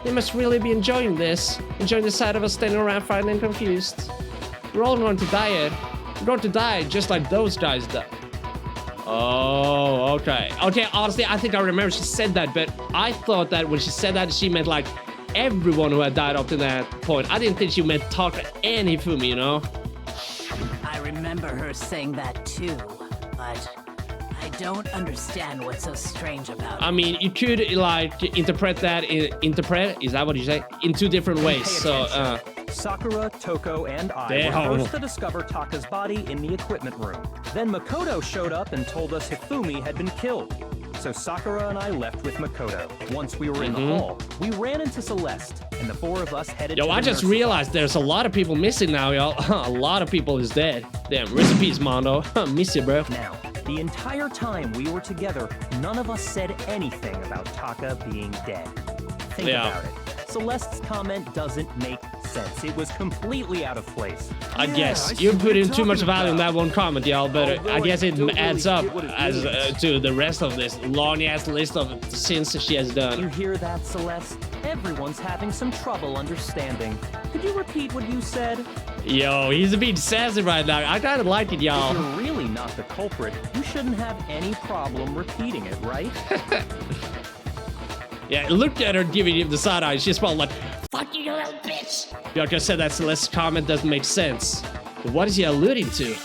They must really be enjoying this. Enjoying the sight of us standing around frightened and confused. We're all going to die yet. We're going to die just like those guys died. Oh, okay. Okay, honestly, I think I remember she said that, but I thought that when she said that, she meant like everyone who had died up to that point. I didn't think she meant Taka and Hifumi, you know? I remember her saying that too, but I don't understand what's so strange about it. I mean, you could like interpret that is that what you say? In two different ways. Pay So, attention. Sakura, Toko, and I Damn. were first to discover Taka's body in the equipment room. Then Makoto showed up and told us Hifumi had been killed. So Sakura and I left with Makoto. Once we were in the hall, we ran into Celeste, and the four of us headed to yo, the I just nurse's realized there's a lot of people missing now, y'all. A lot of people is dead. Damn, rest in peace, Mondo. Miss you, bro. Now, The entire time we were together, none of us said anything about Taka being dead. Think about it. Celeste's comment doesn't make sense. It was completely out of place. I guess you put in too much value in that one comment, y'all, but I guess it adds up as to the rest of this long-ass list of sins she has done. You hear that, Celeste? Everyone's having some trouble understanding. Could you repeat what you said? Yo, he's a bit sassy right now. I kind of like it, y'all. If you're really not the culprit, you shouldn't have any problem repeating it, right? Yeah, look at her giving him the side eye. She's probably like, Fuck you, little bitch! like I said, that Celeste's comment doesn't make sense. But what is he alluding to?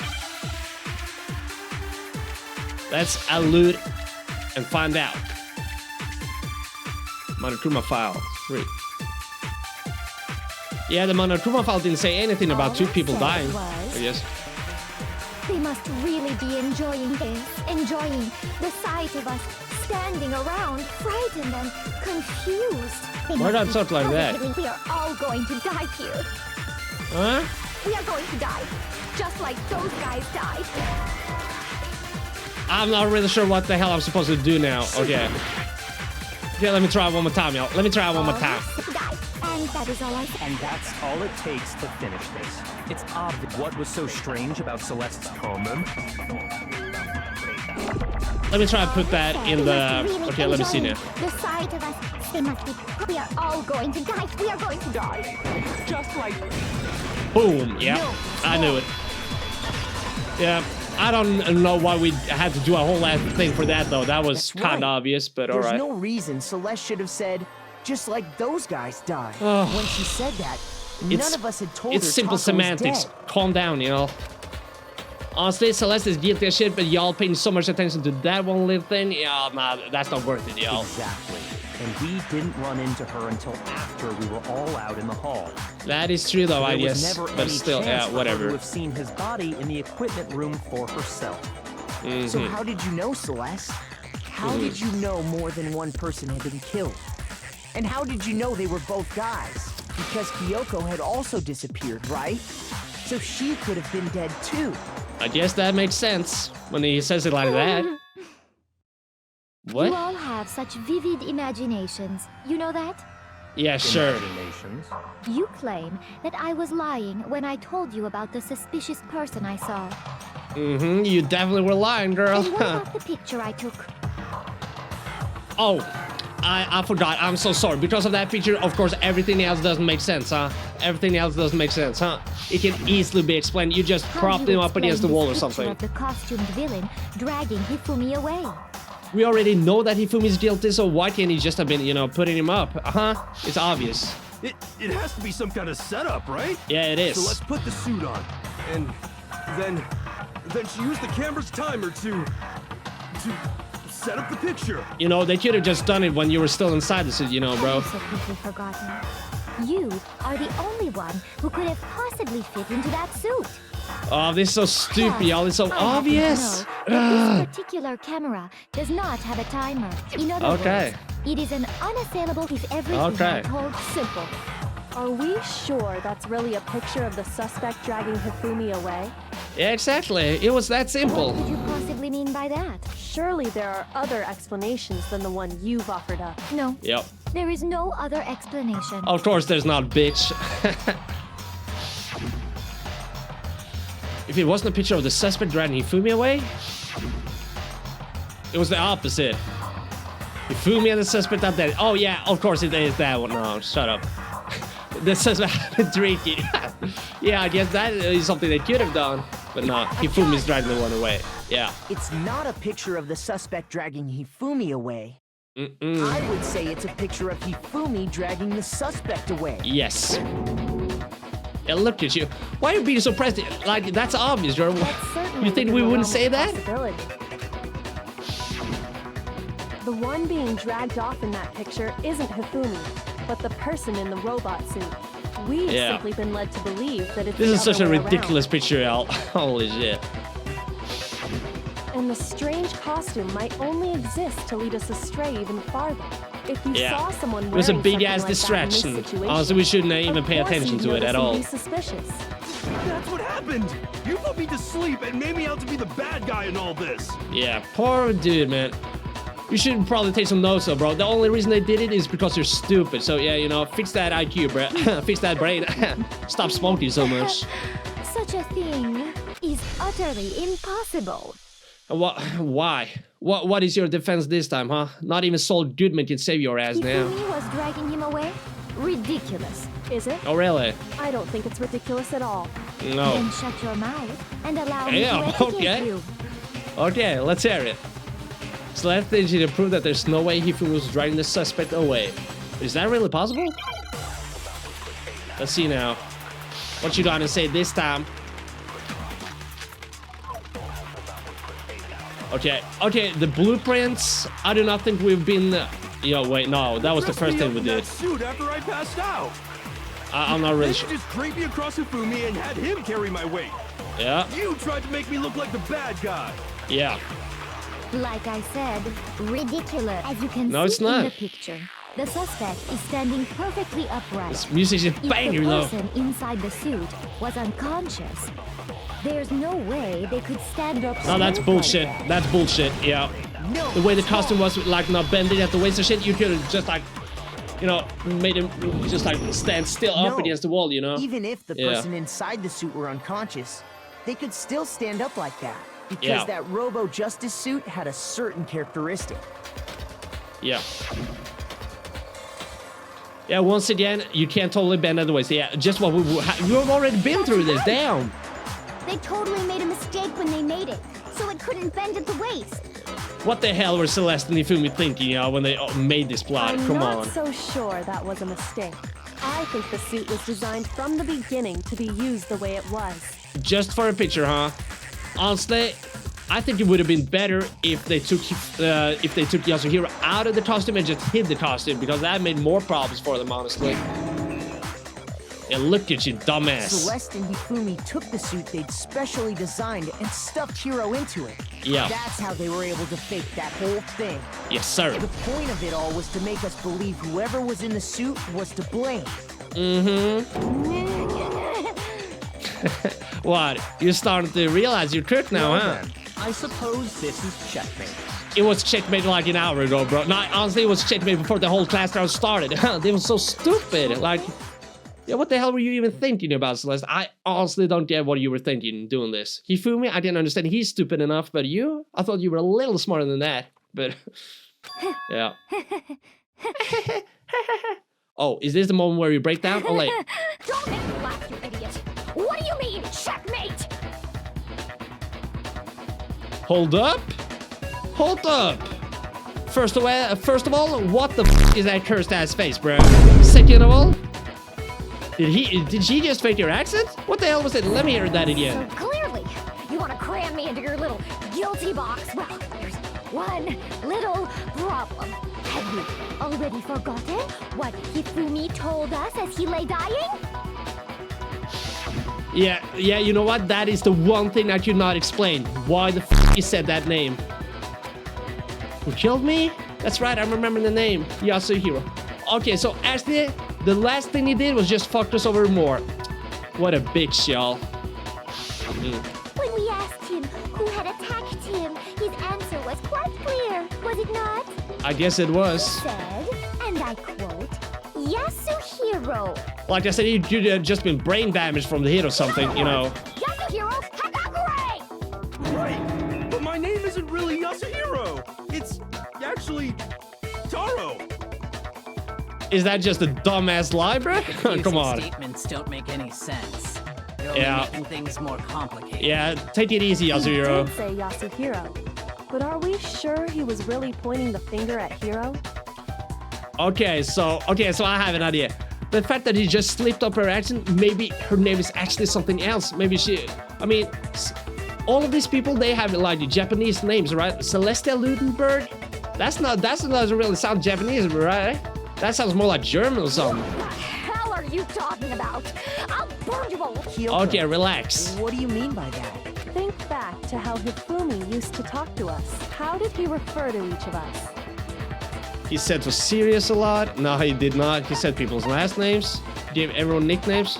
Let's allude and find out. Monokuma file 3. Yeah, the Monokuma file didn't say anything about two people dying. I guess. They must really be enjoying this, enjoying the sight of us standing around, frightened and confused. Why not talk like that? We are all going to die here. Huh? We are going to die, just like those guys died. I'm not really sure what the hell I'm supposed to do now. Okay. Okay, let me try one more time, y'all. Let me try one more time. And that is all I said. And that's all it takes to finish this. It's obvious. What was so strange about Celeste's comment? Let me try and put that in the... Okay, let me see now. The sight of us, they must be... We are all going to die. We are going to die. Just like... Boom. Yeah, I knew it. Yeah, I don't know why we had to do a whole ass thing for that, though. That was kind of obvious, but all right. There's no reason Celeste should have said, just like those guys died. Ugh. When she said that, none of us had told her It's simple Taka was semantics. dead. Calm down, you know. Honestly, Celeste is guilty as shit, but y'all paying so much attention to that one little thing, yeah, nah, that's not worth it, y'all. Exactly. And we didn't run into her until after we were all out in the hall. That is true, though, I There was guess. never But any still, chance yeah, for her to whatever. have seen his body in the equipment room for herself. So how did you know, Celeste? How did you know more than one person had been killed? And how did you know they were both guys? Because Kyoko had also disappeared, right? So she could have been dead too. I guess that makes sense when he says it like that. What? You all have such vivid imaginations. You know that? Yeah, sure. Imaginations. You claim that I was lying when I told you about the suspicious person I saw. Mm-hmm, you definitely were lying, girl. And what about the picture I took? Oh, I forgot. I'm so sorry. Because of that picture, of course, everything else doesn't make sense, huh? Everything else doesn't make sense, huh? It can easily be explained. You just propped him up against the wall or something. Of the costumed villain dragging Hifumi away. We already know that Hifumi's guilty, so why can't he just have been, you know, putting him up? Huh? It's obvious. It has to be some kind of setup, right? Yeah, it is. So let's put the suit on, and then she used the camera's timer to set up the picture. You know, they could have just done it when you were still inside the suit, you know, bro. I'm so quickly forgotten. You are the only one who could have possibly fit into that suit. Oh, this is so stupid, y'all. It's so I happen to obvious. know that this particular camera does not have a timer. In other Okay. words, it is an unassailable if everything Okay. I told simple. Are we sure that's really a picture of the suspect dragging Hifumi away? Yeah, exactly. It was that simple. What could you possibly mean by that? Surely there are other explanations than the one you've offered up. No, Yep. there is no other explanation. Of course there's not, bitch. If it wasn't a picture of the suspect dragging Hifumi away, it was the opposite. Hifumi and the suspect are dead. Oh yeah, of course it is that one. No, shut up. The suspect drinking. Yeah, I guess that is something they could have done. But no, Hifumi's dragging the one away. Yeah. It's not a picture of the suspect dragging Hifumi away. Mm-mm. I would say it's a picture of Hifumi dragging the suspect away. Yes. Yeah, look at you. Why are you being so pressed? Like, that's obvious, girl. That's certainly You think within we the wouldn't realm say of that? possibility. The one being dragged off in that picture isn't Hifumi, but the person in the robot suit. We've Yeah. simply been led to believe that it's This the is such a other way ridiculous picture, Al. Holy shit. around. And the strange costume might only exist to lead us astray even farther. If you Yeah. saw someone It wearing was a big something ass like that in this distraction. situation, Honestly, we shouldn't even of pay course attention you'd to it notice at and all. be suspicious. That's what happened! You put me to sleep and made me out to be the bad guy in all this! Yeah, poor dude, man. You should probably take some notes, though, bro. The only reason they did it is because you're stupid. So, yeah, you know, fix that IQ, bro. Fix that brain. Stop smoking so much. Such a thing is utterly impossible. What? Why? What is your defense this time, huh? Not even Saul Goodman can save your ass now. Hifumi was dragging him away? Ridiculous. Is it? Oh, really? I don't think it's ridiculous at all. No. Then shut your mouth and allow me to Yeah, educate okay. you. Okay, let's hear it. Celeste needs you to prove that there's no way Hifumi was dragging the suspect away. Is that really possible? Let's see now. What you gonna say this time? Okay, the blueprints. I do not think we've been. Yo, wait, no, that was the first thing we did. Suit after I passed out. I'm not really Then sure. you just draped me across Hifumi and had him carry my weight. Yeah, You tried to make me look like the bad guy. yeah. Like I said, ridiculous. As you can No, it's see in not. the picture, the suspect is standing perfectly upright. This music is If the banger though. person inside the suit was unconscious, there's no way they could stand up. No, that's straight bullshit. like that. That's bullshit. Yeah. No. The way the costume was like not bending at the waist and shit, you could have just like, you know, made him just like stand still up No. against the wall, you know? Even if the Yeah. person inside the suit were unconscious, they could still stand up like that. Because Yeah. that Robo Justice suit had a certain characteristic. Yeah. Yeah, once again, you can't totally bend at the waist. Yeah, just what we've already been through this. Damn. They totally made a mistake when they made it, so it couldn't bend at the waist. What the hell were Celeste and Hifumi thinking, you know, when they made this plot? I'm Come not on. so sure that was a mistake. I think the suit was designed from the beginning to be used the way it was. Just for a picture, huh? Honestly, I think it would have been better if they took Yasuhiro out of the costume and just hid the costume, because that made more problems for them, honestly. Yeah, look at you, dumbass. Celeste and Hifumi took the suit they'd specially designed and stuffed Hiro into it. Yeah. That's how they were able to fake that whole thing. Yes, sir. The point of it all was to make us believe whoever was in the suit was to blame. What? You're starting to realize you're cooked now, huh? I suppose this is checkmate. It was checkmate like an hour ago, bro. No, honestly, it was checkmate before the whole class round started. They were so stupid. Like, yeah, what the hell were you even thinking about, Celeste? I honestly don't get what you were thinking doing this. Hifumi, I didn't understand. He's stupid enough, but you? I thought you were a little smarter than that. But, yeah. Oh, is this the moment where you break down? Oh, wait. Don't make me laugh, you idiot. What do you mean, checkmate? Hold up. Hold up. First of all, what the f is that cursed ass face, bro? Second of all, did she just fake your accent? What the hell was it? Let me hear that again. So clearly, you want to cram me into your little guilty box. Well, there's one little problem. Have you already forgotten what Hifumi told us as he lay dying? Yeah, you know what? That is the one thing I could not explain. Why the f he said that name. Who killed me? That's right, I remember the name. Yasuhiro. Okay, so actually, the last thing he did was just fuck us over more. What a bitch, y'all. When we asked him who had attacked him, his answer was quite clear, was it not? I guess it was. Said, and I quote, Yasuhiro. Like I said, you'd just been brain damaged from the hit or something, you know. Yasuhiro Hakakure! Right, but my name isn't really Yasuhiro. It's actually Taro. Is that just a dumbass lie, bro? Come on. Statements don't make any sense. You're only Yeah. making things more complicated. Yeah, take it easy, He Yasuhiro. did say Yasuhiro, but are we sure he was really pointing the finger at Hiro? Okay, so I have an idea. The fact that he just slipped up her accent, maybe her name is actually something else. Maybe all of these people, they have like Japanese names, right? Celeste Ludenberg? That doesn't really sound Japanese, right? That sounds more like German or something. What the hell are you talking about? I'll burn you all. Kyoko, Okay, relax. what do you mean by that? Think back to how Hifumi used to talk to us. How did he refer to each of us? He said was serious a lot. No, he did not. He said people's last names. Gave everyone nicknames.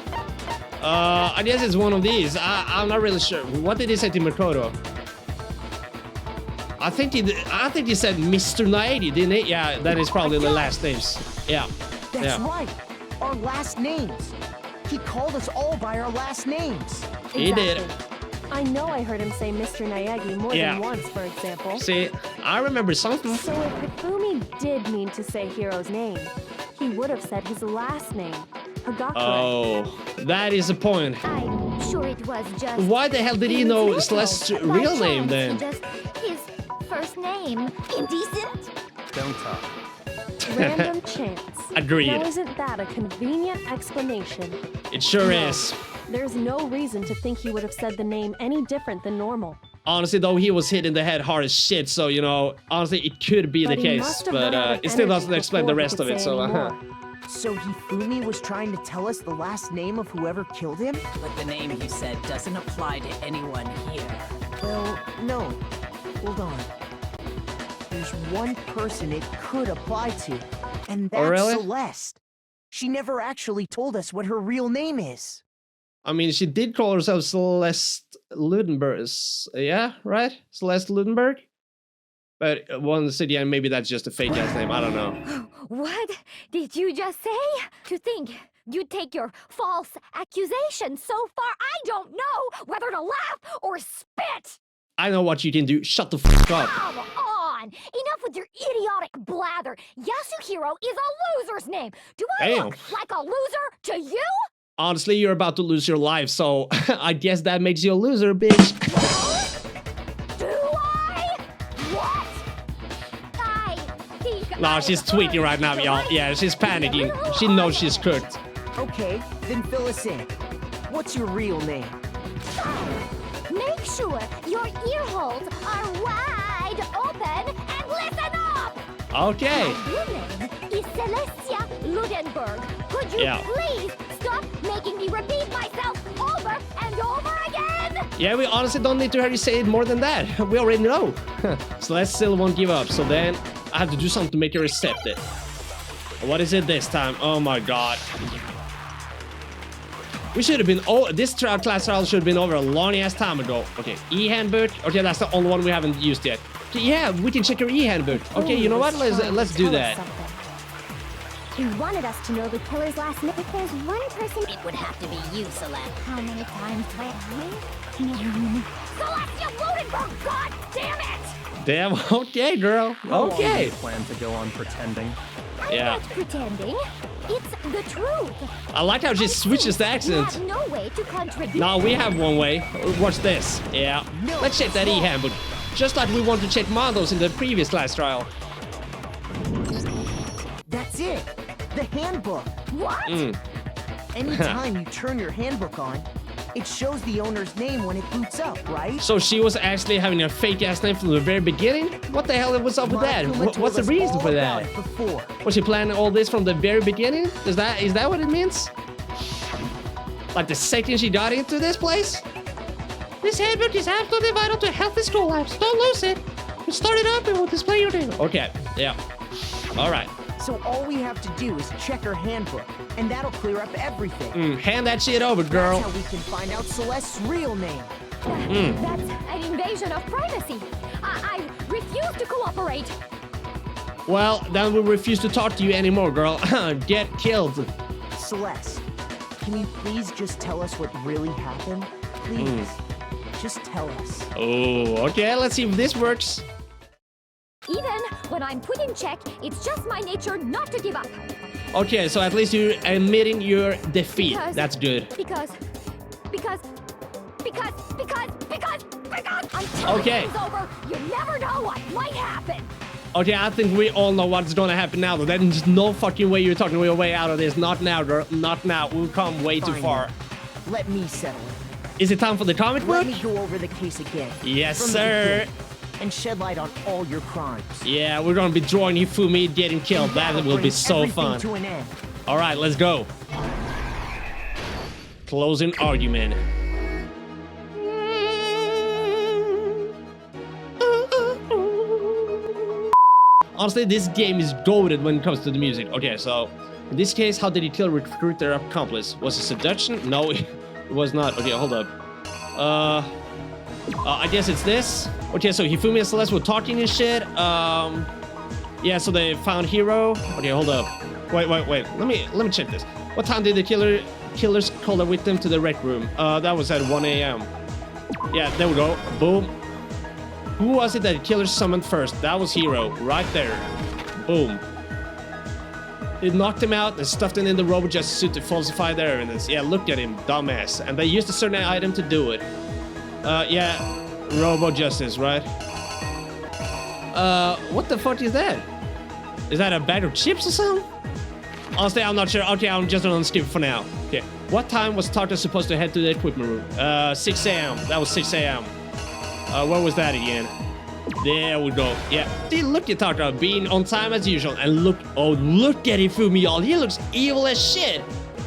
I guess it's one of these. I'm not really sure. What did he say to Makoto? I think he said Mr. Naegi, didn't he? Yeah, that is probably the last names. Yeah. That's right. Our last names. He called us all by our last names. He did. I know I heard him say Mr. Naegi more than once, for example. See, I remember something. So if Hifumi did mean to say Hiro's name, he would have said his last name, Hagakure. Oh, that is the point. I'm sure it was just... Why the hell did he know Celeste's real name then? Just his first name. Indecent? Don't talk. Random chance. Agreed. Now isn't that a convenient explanation? It sure is. There's no reason to think he would have said the name any different than normal. Honestly, though, he was hit in the head hard as shit, so, you know, honestly, it could be the case, but it still doesn't explain the rest of it, so... So Hifumi was trying to tell us the last name of whoever killed him? But the name you said doesn't apply to anyone here. Well, no. Hold on. There's one person it could apply to, and that's Celeste. She never actually told us what her real name is. I mean, she did call herself Celeste Ludenberg. Yeah, right? Celeste Ludenberg? But one said, yeah, maybe that's just a fake-ass name. I don't know. What did you just say? To think you'd take your false accusation so far, I don't know whether to laugh or spit! I know what you can do. Shut the fuck up. Come on! Enough with your idiotic blather. Yasuhiro is a loser's name. Do I look like a loser to you? Honestly, you're about to lose your life, so I guess that makes you a loser, bitch. Do I? What? I think No, she's tweaking right now, y'all. Yeah, she's panicking. She knows she's cooked. Okay, then fill us in. What's your real name? Make sure your ear holes are wide open and listen up! Okay. My real name is Celeste Ludenberg. Could you please stop making me repeat myself over and over again? Yeah, we honestly don't need to hear you say it more than that. We already know. Celeste still won't give up, so then I have to do something to make her accept it. What is it this time? Oh my god. We should have been... Oh, this class trial should have been over a long-ass time ago. Okay, e-handbook. Okay, that's the only one we haven't used yet. Okay, yeah, we can check your e-handbook. Okay, you know what? Let's do that. He wanted us to know the killer's last name. If there's one person... It would have to be you, Celeste. How many times do I Celeste Ludenberg, god damn it! Damn, okay, girl. How long do Okay. you plan to go on pretending? I'm not pretending. It's the truth. I like how she switches the You accent. have no way to contradict. No, we have one way. Watch this. Yeah. Let's check that e-handbook. Just like we want to check models in the previous class trial. That's it. The handbook. What? Anytime you turn your handbook on, it shows the owner's name when it boots up, right? So she was actually having a fake-ass name from the very beginning? What the hell was up with that? What's the reason for that? Was she planning all this from the very beginning? Is that what it means? Like the second she got into this place? This handbook is absolutely vital to healthy school life. Don't lose it. You start it up and we'll display your name. Okay, yeah. All right. So all we have to do is check her handbook, and that'll clear up everything. Hand that shit over, girl. That's how we can find out Celeste's real name. That's an invasion of privacy. I refuse to cooperate. Well, then we refuse to talk to you anymore, girl. Get killed. Celeste, can you please just tell us what really happened? Please, just tell us. Oh, okay. Let's see if this works. Even when I'm put in check, it's just my nature not to give up. Okay, so at least you're admitting your defeat. That's good. Because until Okay. the game's over, you never know what might happen. Okay, I think we all know what's gonna happen now, though. There's no fucking way you're talking your way out of this. Not now, girl. Not now. We've come way too far. Let me settle it. Is it time for the comic book? Let me go over the case again. Yes, from the sir. beginning, and shed light on all your crimes. Yeah, we're gonna be drawing Hifumi getting killed. That will be so fun. To an end. All right, let's go. Closing argument. Honestly, this game is goated when it comes to the music. Okay, so In this case, how did the killer recruit their accomplice? Was it seduction? No, it was not. Okay, hold up. I guess it's this. Okay, so Hifumi and Celeste were talking and shit. Yeah, so they found Hiro. Okay, hold up. Wait. Let me check this. What time did the killers call the victim to the rec room? That was at 1 a.m. Yeah, there we go. Boom. Who was it that the killers summoned first? That was Hiro, right there. Boom. They knocked him out and stuffed him in the Robo Justice suit to falsify their evidence. Yeah, look at him, dumbass. And they used a certain item to do it. Yeah, Robo Justice, right? What the fuck is that? Is that a bag of chips or something? Honestly, I'm not sure. Okay, I'm just gonna skip for now. Okay, what time was Taka supposed to head to the equipment room? 6 a.m. That was 6 a.m. What was that again? There we go. Yeah, see, look at Taka being on time as usual. And look at Hifumi, y'all. He looks evil as shit.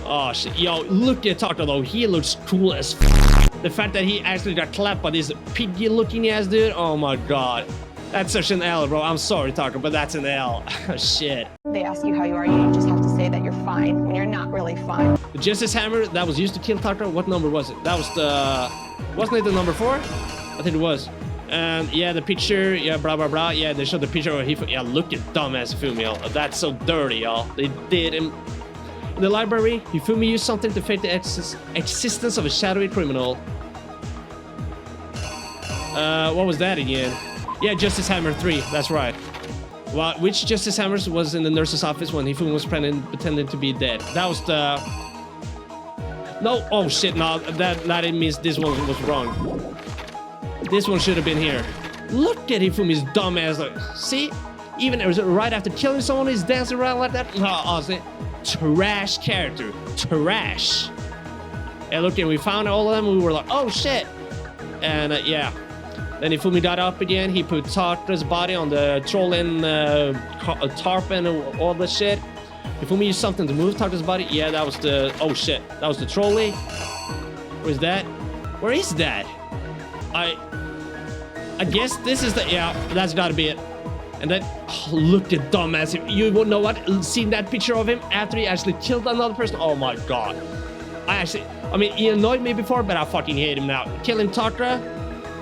Oh shit, yo, look at Taka though. He looks cool as f. The fact that he actually got clapped by this piggy-looking ass dude. Oh my god. That's such an L, bro. I'm sorry, Taka, but that's an L. Shit. They ask you how you are, you just have to say that you're fine when you're not really fine. The Justice Hammer that was used to kill Taka, what number was it? That was the... Wasn't it the number 4? I think it was. And yeah, the picture, yeah, blah, blah, blah. Yeah, they showed the picture of Hifumi. Yeah, look at dumbass Hifumi, y'all. That's so dirty, y'all. They did him. In the library, Hifumi used something to fake the existence of a shadowy criminal. What was that again? Yeah, Justice Hammer 3, that's right. Well, which Justice Hammers was in the nurse's office when Hifumi was pretending to be dead? That was the... No, oh shit, no, that means this one was wrong. This one should have been here. Look at Hifumi's dumb ass, like, see? Even right after killing someone, he's dancing around like that. Honestly, trash character, trash. And look, we found all of them, we were like, oh shit. And yeah. Then Hifumi got up again, he put Taka's body on the troll-in tarp and all the shit. Hifumi used something to move Taka's body. Yeah, that was the... Oh shit, that was the trolley. Where's that? Where is that? I guess this is the... Yeah, that's gotta be it. And then, oh, look at dumbass. You know what? Seeing that picture of him after he actually killed another person. Oh my god. I mean, he annoyed me before, but I fucking hate him now. Killing Taka,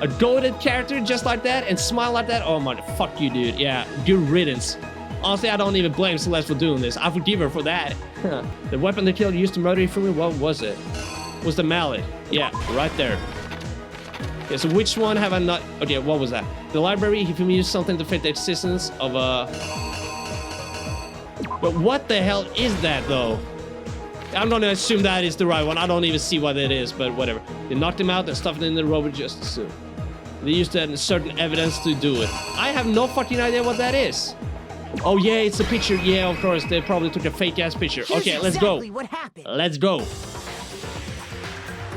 a goated character just like that, and smile like that. Oh my, fuck you, dude. Yeah, good riddance. Honestly, I don't even blame Celeste for doing this. I forgive her for that. The weapon the killer used to murder Hifumi, what was it? It was the mallet. Yeah, right there. Okay, so which one have I not... Okay, what was that? The library, Hifumi used something to fit the existence of a... But what the hell is that, though? I'm gonna assume that is the right one. I don't even see what it is, but whatever. They knocked him out and stuffed it in the Robo Justice suit. They used certain evidence to do it. I have no fucking idea what that is. Oh yeah, it's a picture. Yeah, of course. They probably took a fake-ass picture. Okay, let's go. What happened. Let's go.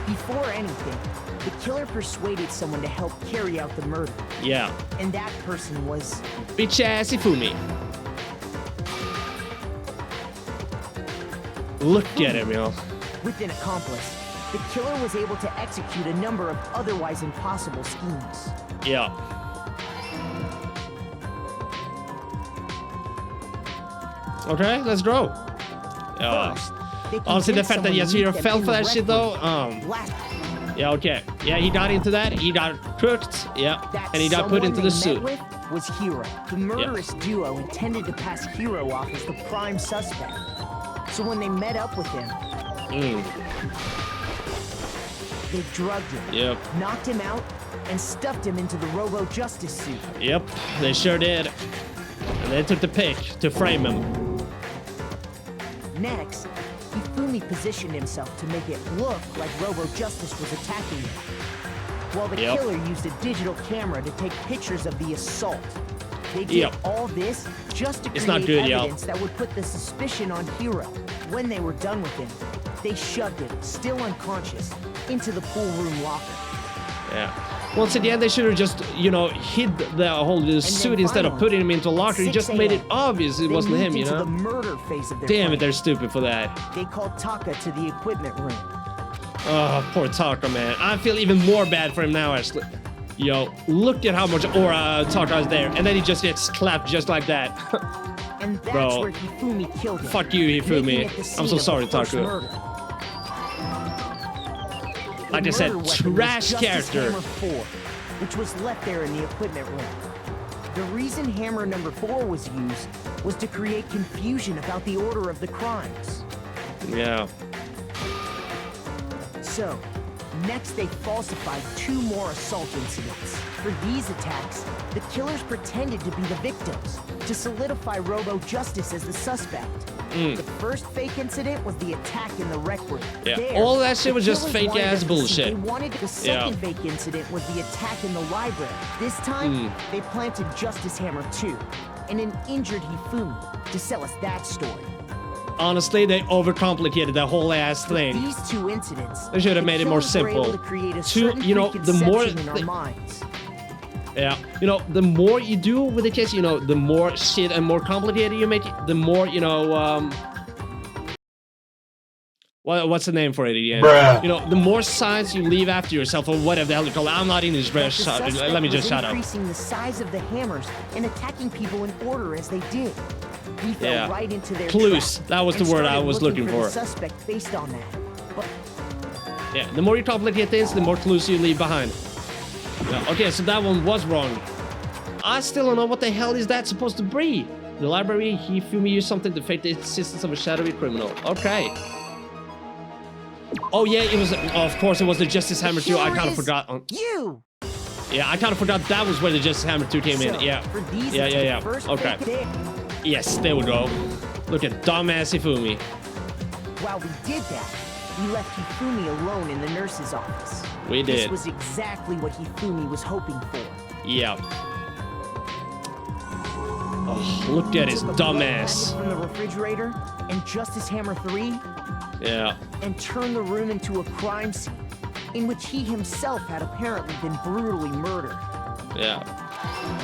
Before anything, the killer persuaded someone to help carry out the murder. Yeah. And that person was... Bitch-ass Hifumi. Look at him, yo. With an accomplice, the killer was able to execute a number of otherwise impossible schemes. Yeah. Okay, let's go. First, honestly, the fact that Yasuhiro fell for that shit, though, yeah, okay. Yeah, he got into that. He got cooked. Yeah, and he got put into the suit. Was Hiro. The murderous duo intended to pass Hiro off as the prime suspect. So when they met up with him, they drugged him, knocked him out, and stuffed him into the Robo Justice suit. Yep, they sure did. And they took the pick to frame him. Next, Hifumi positioned himself to make it look like Robo Justice was attacking him, while the killer used a digital camera to take pictures of the assault. They did all this just to create evidence that would put the suspicion on Hiro. When they were done with him, they shoved him, still unconscious, into the pool room locker. Yeah. Once again, they should have just, you know, hid the whole suit instead of putting him into a locker. He just made it obvious it wasn't him, you know? The murder phase of their Damn it, they're stupid for that. They called Taka to the equipment room. Oh, poor Taka, man. I feel even more bad for him now, actually. Yo, look at how much aura Taka is there. And then he just gets clapped just like that. And that's Bro. where Hifumi killed him. Fuck you, Hifumi. making it the scene I'm so of sorry, the first Taka. murder. Like I The said, murder weapon was trash Justice character. Hammer 4, which was left there in the equipment room. The reason Hammer number 4 was used was to create confusion about the order of the crimes. Yeah. So, next they falsified 2 more assault incidents. For these attacks, the killers pretended to be the victims to solidify Robo Justice as the suspect. The first fake incident was the attack in the rec room. Yeah, There, all that shit the was just killers fake wanted ass us to see bullshit. They wanted the second fake incident was the attack in the library. This time, they planted Justice Hammer 2 and an injured Hifumi to sell us that story. Honestly, they overcomplicated the whole ass thing. These 2 incidents, They should have the made it more killers were able simple. to create a 2, certain you know, the more preconception in our minds. Yeah, you know, the more you do with the case, you know, the more shit and more complicated you make it, the more, you know, what's the name for it again? Bruh. You know, the more signs you leave after yourself, or whatever the hell you call it. I'm not English, bro. But the suspect Let me just was shut up. increasing the size of the hammers and attacking people in order as they did. We fell Yeah. right into their Clues. trap That was the and word I started was looking looking for. for. The suspect based on that. But Yeah, the more you complicate things, the more clues you leave behind. Yeah, okay, so that one was wrong. I still don't know what the hell is that supposed to be. The library, Hifumi used something to fake the existence of a shadowy criminal. Okay. Oh yeah, it was. Of course, it was the Justice Hammer 2. I here kind of is forgot. you. Yeah, I kind of forgot that was where the Justice Hammer 2 came in. So, Yeah. for these, Yeah, it's yeah, the yeah. first Okay. fake day. Yes, there we go. Look at dumbass Hifumi. While we did that, we left Hifumi alone in the nurse's office. We This did. was exactly what Hifumi was hoping for. Yeah. Oh, look at his Took a blood packet dumbass. from the refrigerator and Justice Hammer 3 Yeah. and turned the room into a crime scene in which he himself had apparently been brutally murdered. Yeah.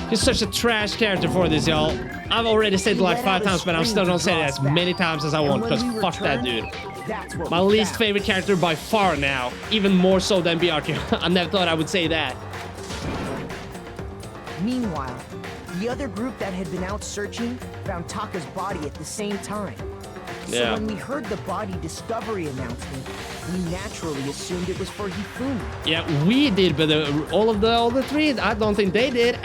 He's such a trash character for this, y'all. I've already said it like 5 times, but I'm still gonna say it as many times as I want, because fuck that dude. That's what My we least found. favorite character by far now. Even more so than Byakuya. I never thought I would say that. Meanwhile, the other group that had been out searching found Taka's body at the same time. So Yeah. when we heard the body discovery announcement, we naturally assumed it was for Hifumi. Yeah, we did, but all the 3, I don't think they did.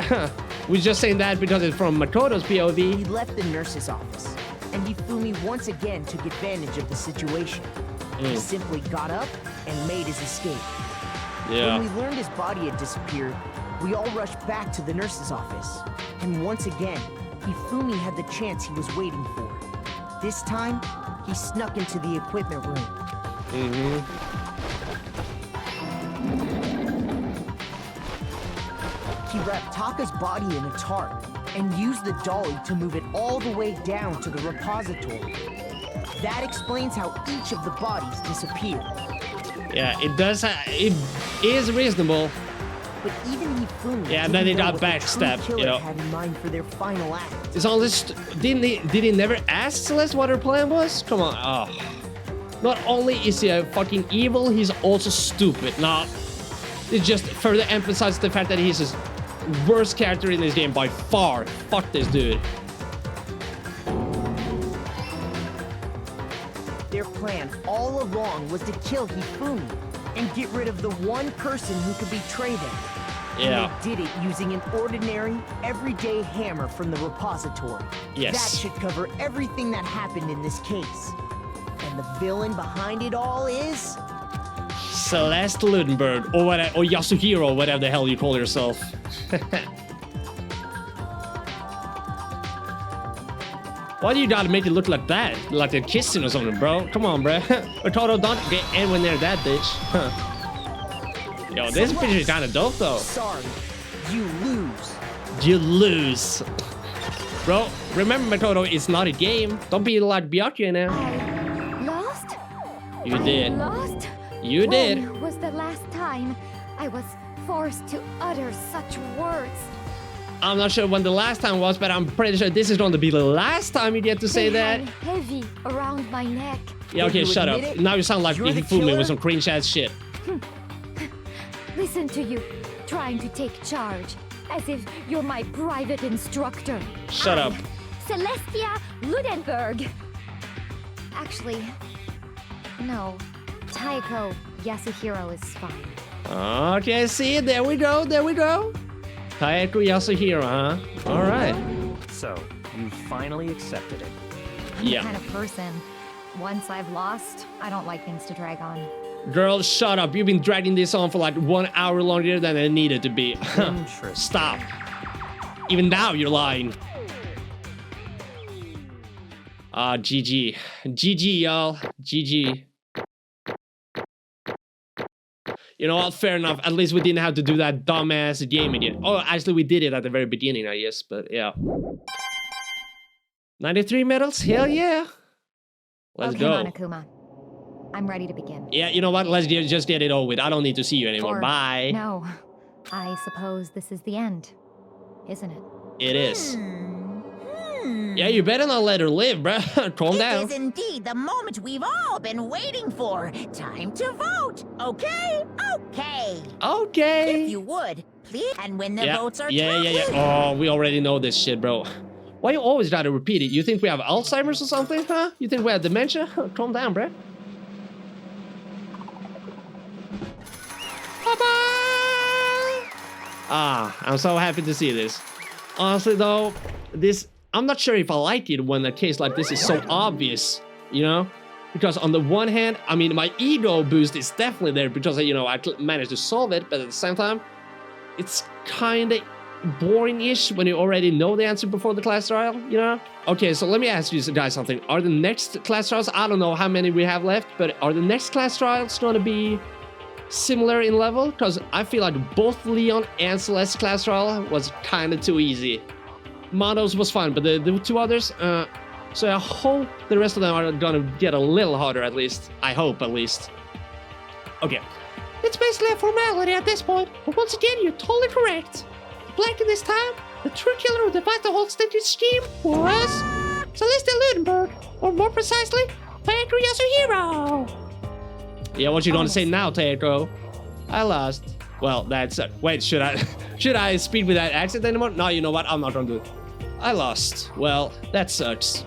We're just saying that because it's from Makoto's He POV. left the nurse's office, and Hifumi once again took advantage of the situation. He simply got up and made his escape. Yeah. When we learned his body had disappeared, we all rushed back to the nurse's office. And once again, Hifumi had the chance he was waiting for. This time, he snuck into the equipment room. He wrapped Taka's body in a tarp and used the dolly to move it all the way down to the repository. That explains how each of the bodies disappeared. Yeah, it does. It is reasonable. But even Hifumi Yeah, and then didn't they know got what the backstabbed, true you killer know. had in mind for their final act. It's all this. Did he never ask Celeste what her plan was? Come on. Oh. Not only is he a fucking evil, he's also stupid. Nah. It just further emphasizes the fact that he's his worst character in this game by far. Fuck this dude. Their plan all along was to kill Hifumi and get rid of the one person who could betray them. Yeah. And they did it using an ordinary, everyday hammer from the repository. Yes. That should cover everything that happened in this case. And the villain behind it all is... Celeste Ludenberg, or whatever, or Yasuhiro, whatever the hell you call yourself. Why do you gotta make it look like that? Like they're kissing or something, bro? Come on, bro. Makoto, don't get anywhere near that bitch. Yo, this picture is kind of dope, though. Sorry, you lose. You lose. Bro, remember, Makoto, it's not a game. Don't be like Byakuya now. Lost? You did. Lost? You did. When was the last time I was forced to utter such words? I'm not sure when the last time was, but I'm pretty sure this is going to be the last time you get to say They that. hung heavy around my neck. Yeah, okay, You shut up. admit it? Now you sound like You're the Hifumi killer? with some cringe ass shit. Listen to you. trying to take charge, as if you're my private instructor. Shut up. Celeste Ludenberg. Actually, no. Taiko Yasuhiro is fine. Okay, see, there we go. Taiko Yasuhiro, huh? Alright. So, you finally accepted it. I'm the kind of person, once I've lost, I don't like things to drag on. Girl, shut up. You've been dragging this on for like 1 hour longer than it needed to be. Interesting. Stop. Even now, you're lying. GG. GG, y'all. GG. You know what? Fair enough. At least we didn't have to do that dumbass game again. Oh, actually, we did it at the very beginning, I guess. But yeah. 93 medals? Hell yeah. Let's go. Okay, Monokuma. I'm ready to begin. Yeah, you know what? Let's just get it over with. I don't need to see you anymore. Bye. No. I suppose this is the end, isn't it? It is. Yeah, you better not let her live, bruh. Calm down. It is indeed the moment we've all been waiting for. Time to vote. Okay? Okay. Okay. If you would, please. And when the votes are yeah. Oh, we already know this shit, bro. Why you always gotta repeat it? You think we have Alzheimer's or something, huh? You think we have dementia? Calm down, bruh. Bye-bye! Ah, I'm so happy to see this. Honestly, though, I'm not sure if I like it when a case like this is so obvious, you know? Because on the one hand, I mean, my ego boost is definitely there because, you know, I managed to solve it, but at the same time, it's kind of boring-ish when you already know the answer before the class trial, you know? Okay, so let me ask you guys something. Are the next class trials, I don't know how many we have left, but are the next class trials going to be similar in level? Because I feel like both Leon and Celeste class trial was kind of too easy. Monos was fun, but the two others, so I hope the rest of them are gonna get a little harder at least. I hope at least. Okay. It's basically a formality at this point, but once again, you're totally correct. Blanking this time, the true killer who devised the whole staging scheme was Celeste Ludenberg, or more precisely, Taiko Yasuhiro. Yeah, what you gonna say now, Taiko? I lost. Well, that's wait, should I speak with that accent anymore? No, you know what? I'm not gonna do it. I lost. Well, that sucks.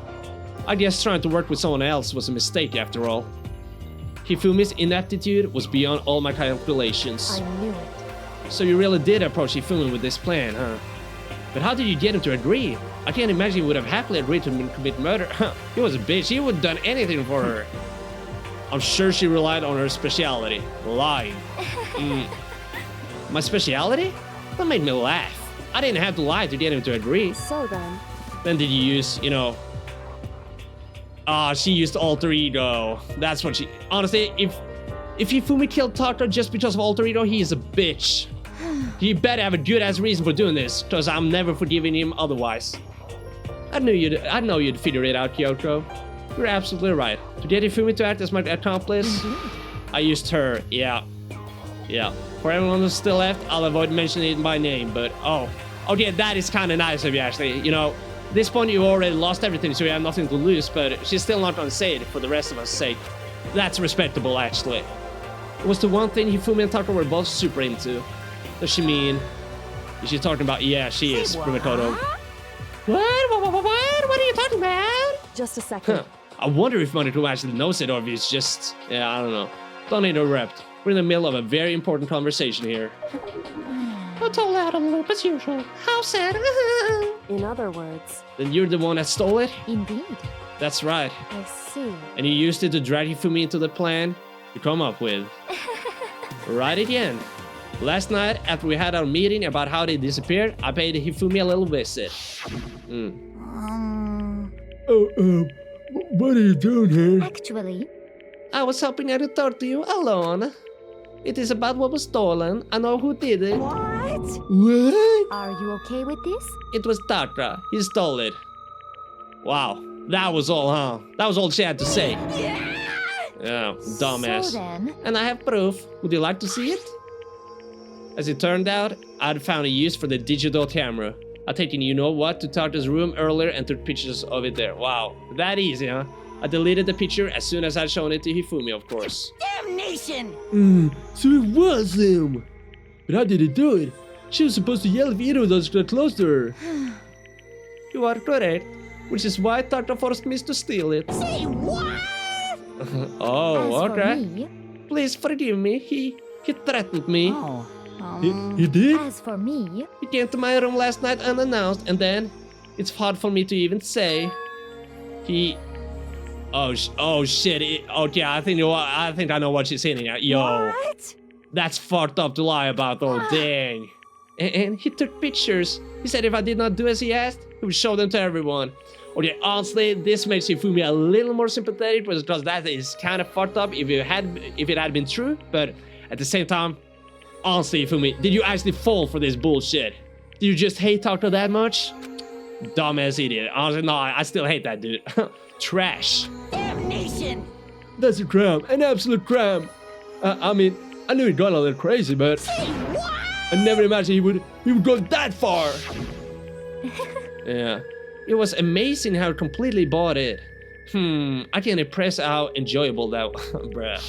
I guess trying to work with someone else was a mistake after all. Hifumi's ineptitude was beyond all my calculations. I knew it. So you really did approach Hifumi with this plan, huh? But how did you get him to agree? I can't imagine he would have happily agreed to commit murder. He was a bitch. He would have done anything for her. I'm sure she relied on her speciality. Lying. My speciality? That made me laugh. I didn't have to lie to get him to agree. So then? Then did you use, you know... she used alter ego. That's what she... Honestly, if Hifumi killed Taka just because of alter ego, he is a bitch. He better have a good-ass reason for doing this, because I'm never forgiving him otherwise. I know you'd figure it out, Kyoko. You're absolutely right. To get Hifumi to act as my accomplice, I used her, yeah. For everyone who's still left, I'll avoid mentioning it by name, but okay, that is kind of nice of you, actually. You know, at this point you already lost everything, so you have nothing to lose, but she's still not gonna say it for the rest of us' sake. That's respectable, actually. It was the one thing Hifumi and Taka were both super into. Does she mean... Is she talking about... Yeah, she is, Makoto. What are you talking about? Just a second. I wonder if Makoto actually knows it, or if it's just... Yeah, I don't know. Don't interrupt. We're in the middle of a very important conversation here. I'm totally out of the loop as usual. How sad. In other words... Then you're the one that stole it? Indeed. That's right. I see. And you used it to drag Hifumi into the plan you come up with. Right again. Last night, after we had our meeting about how they disappeared, I paid Hifumi a little visit. What are you doing here? Actually... I was hoping I could talk to you alone. It is about what was stolen. I know who did it. What? What? Are you okay with this? It was Taka. He stole it. Wow. That was all, huh? That was all she had to say. Yeah, dumbass. So then... And I have proof. Would you like to see it? As it turned out, I'd found a use for the digital camera. I'd taken you-know-what to Taka's room earlier and took pictures of it there. Wow. That easy, huh? I deleted the picture as soon as I'd shown it to Hifumi, of course. Damnation! So it was him. But how did he do it? She was supposed to yell if Hiro doesn't get close to her. You are correct, which is why Taka forced me to steal it. Say what? Oh, As okay. for me, Please forgive me. He threatened me. Oh. He did? as for me, He came to my room last night unannounced, and then it's hard for me to even say. He. Oh shit! Okay, I think I know what she's hitting at. Yo, What? that's fucked up to lie about. Oh dang! And he took pictures. He said if I did not do as he asked, he would show them to everyone. Okay, honestly, this makes Hifumi a little more sympathetic because that is kind of fucked up if it had been true. But at the same time, honestly, Hifumi, did you actually fall for this bullshit? Did you just hate Taka that much? Dumbass idiot. Honestly, no, I still hate that dude. Trash. Damnation! That's a crime, an absolute crime. I mean, I knew he got a little crazy, but Say what? I never imagined he would go that far. Yeah. It was amazing how completely bought it. I can't impress how enjoyable that was, bruh.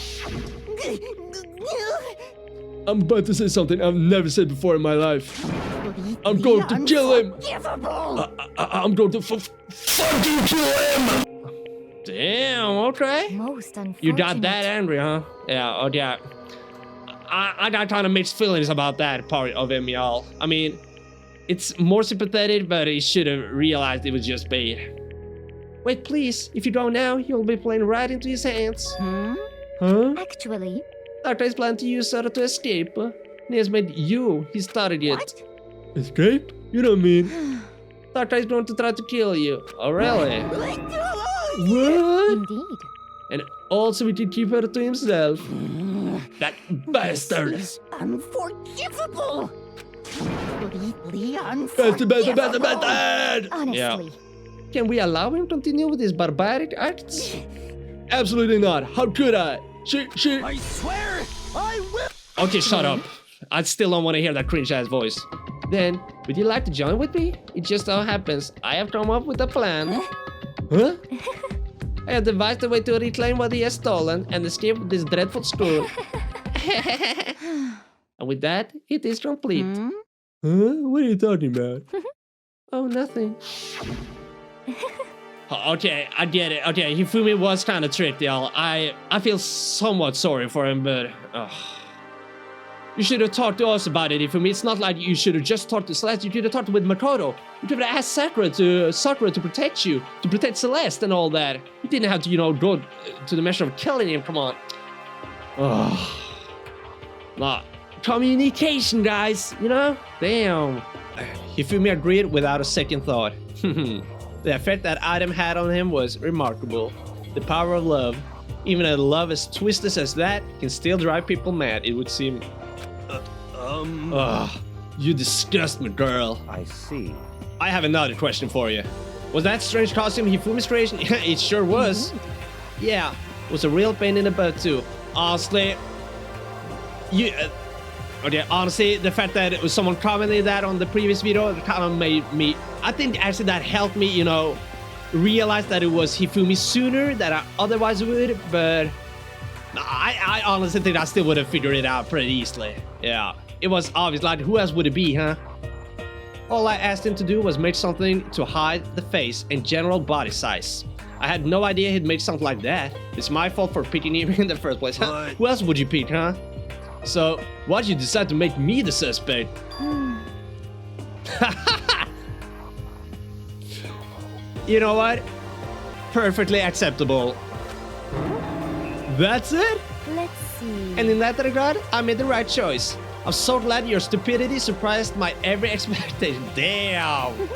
I'm about to say something I've never said before in my life. I'm going to kill him. I'm going to fucking kill him. Damn, okay. most unfortunate. You got that angry, huh? Yeah, okay. I got kind of mixed feelings about that part of him, y'all. I mean, it's more sympathetic, but he should have realized it was just bait. Wait, please. If you go now, you'll be playing right into his hands. Huh? Actually, Taka is planning to use her to escape. He has made you his target. Escape? You don't mean? Taka is going to try to kill you. Oh, really? What? indeed. And also, he can keep her to himself. That bastard! This is unforgivable! Completely Bastard, unforgivable! bastard! Honestly, Can we allow him to continue with his barbaric acts? Absolutely not. How could I? She. I swear, I will. Okay, shut up. I still don't want to hear that cringe-ass voice. Then, would you like to join with me? It just so happens I have come up with a plan. Huh? I have devised a way to reclaim what he has stolen and escape this dreadful school. And with that, it is complete. Huh? What are you talking about? Oh, nothing. Okay, I get it. Okay, Hifumi was kind of tricked, y'all. I feel somewhat sorry for him, but... You should have talked to us about it, Hifumi. It's not like you should have just talked to Celeste. You could have talked with Makoto. You could have asked Sakura to protect you, to protect Celeste and all that. You didn't have to, you know, go to the measure of killing him. Come on. Nah. Communication, guys, you know? Damn. Hifumi agreed without a second thought. The effect that item had on him was remarkable. The power of love. Even a love as twisted as that can still drive people mad, it would seem. You disgust me, girl. I see. I have another question for you. Was that strange costume Hifumi's creation? It sure was. Yeah, it was a real pain in the butt too. Honestly, honestly, the fact that it was someone commented that on the previous video, it kind of made me... I think actually that helped me, you know, realize that it was Hifumi sooner than I otherwise would, but... I honestly think I still would have figured it out pretty easily. Yeah, it was obvious, like, who else would it be, huh? All I asked him to do was make something to hide the face and general body size. I had no idea he'd make something like that. It's my fault for picking him in the first place. Who else would you pick, huh? So, why'd you decide to make me the suspect? You know what? Perfectly acceptable. That's it? let's see. And in that regard, I made the right choice. I'm so glad your stupidity surprised my every expectation. Damn!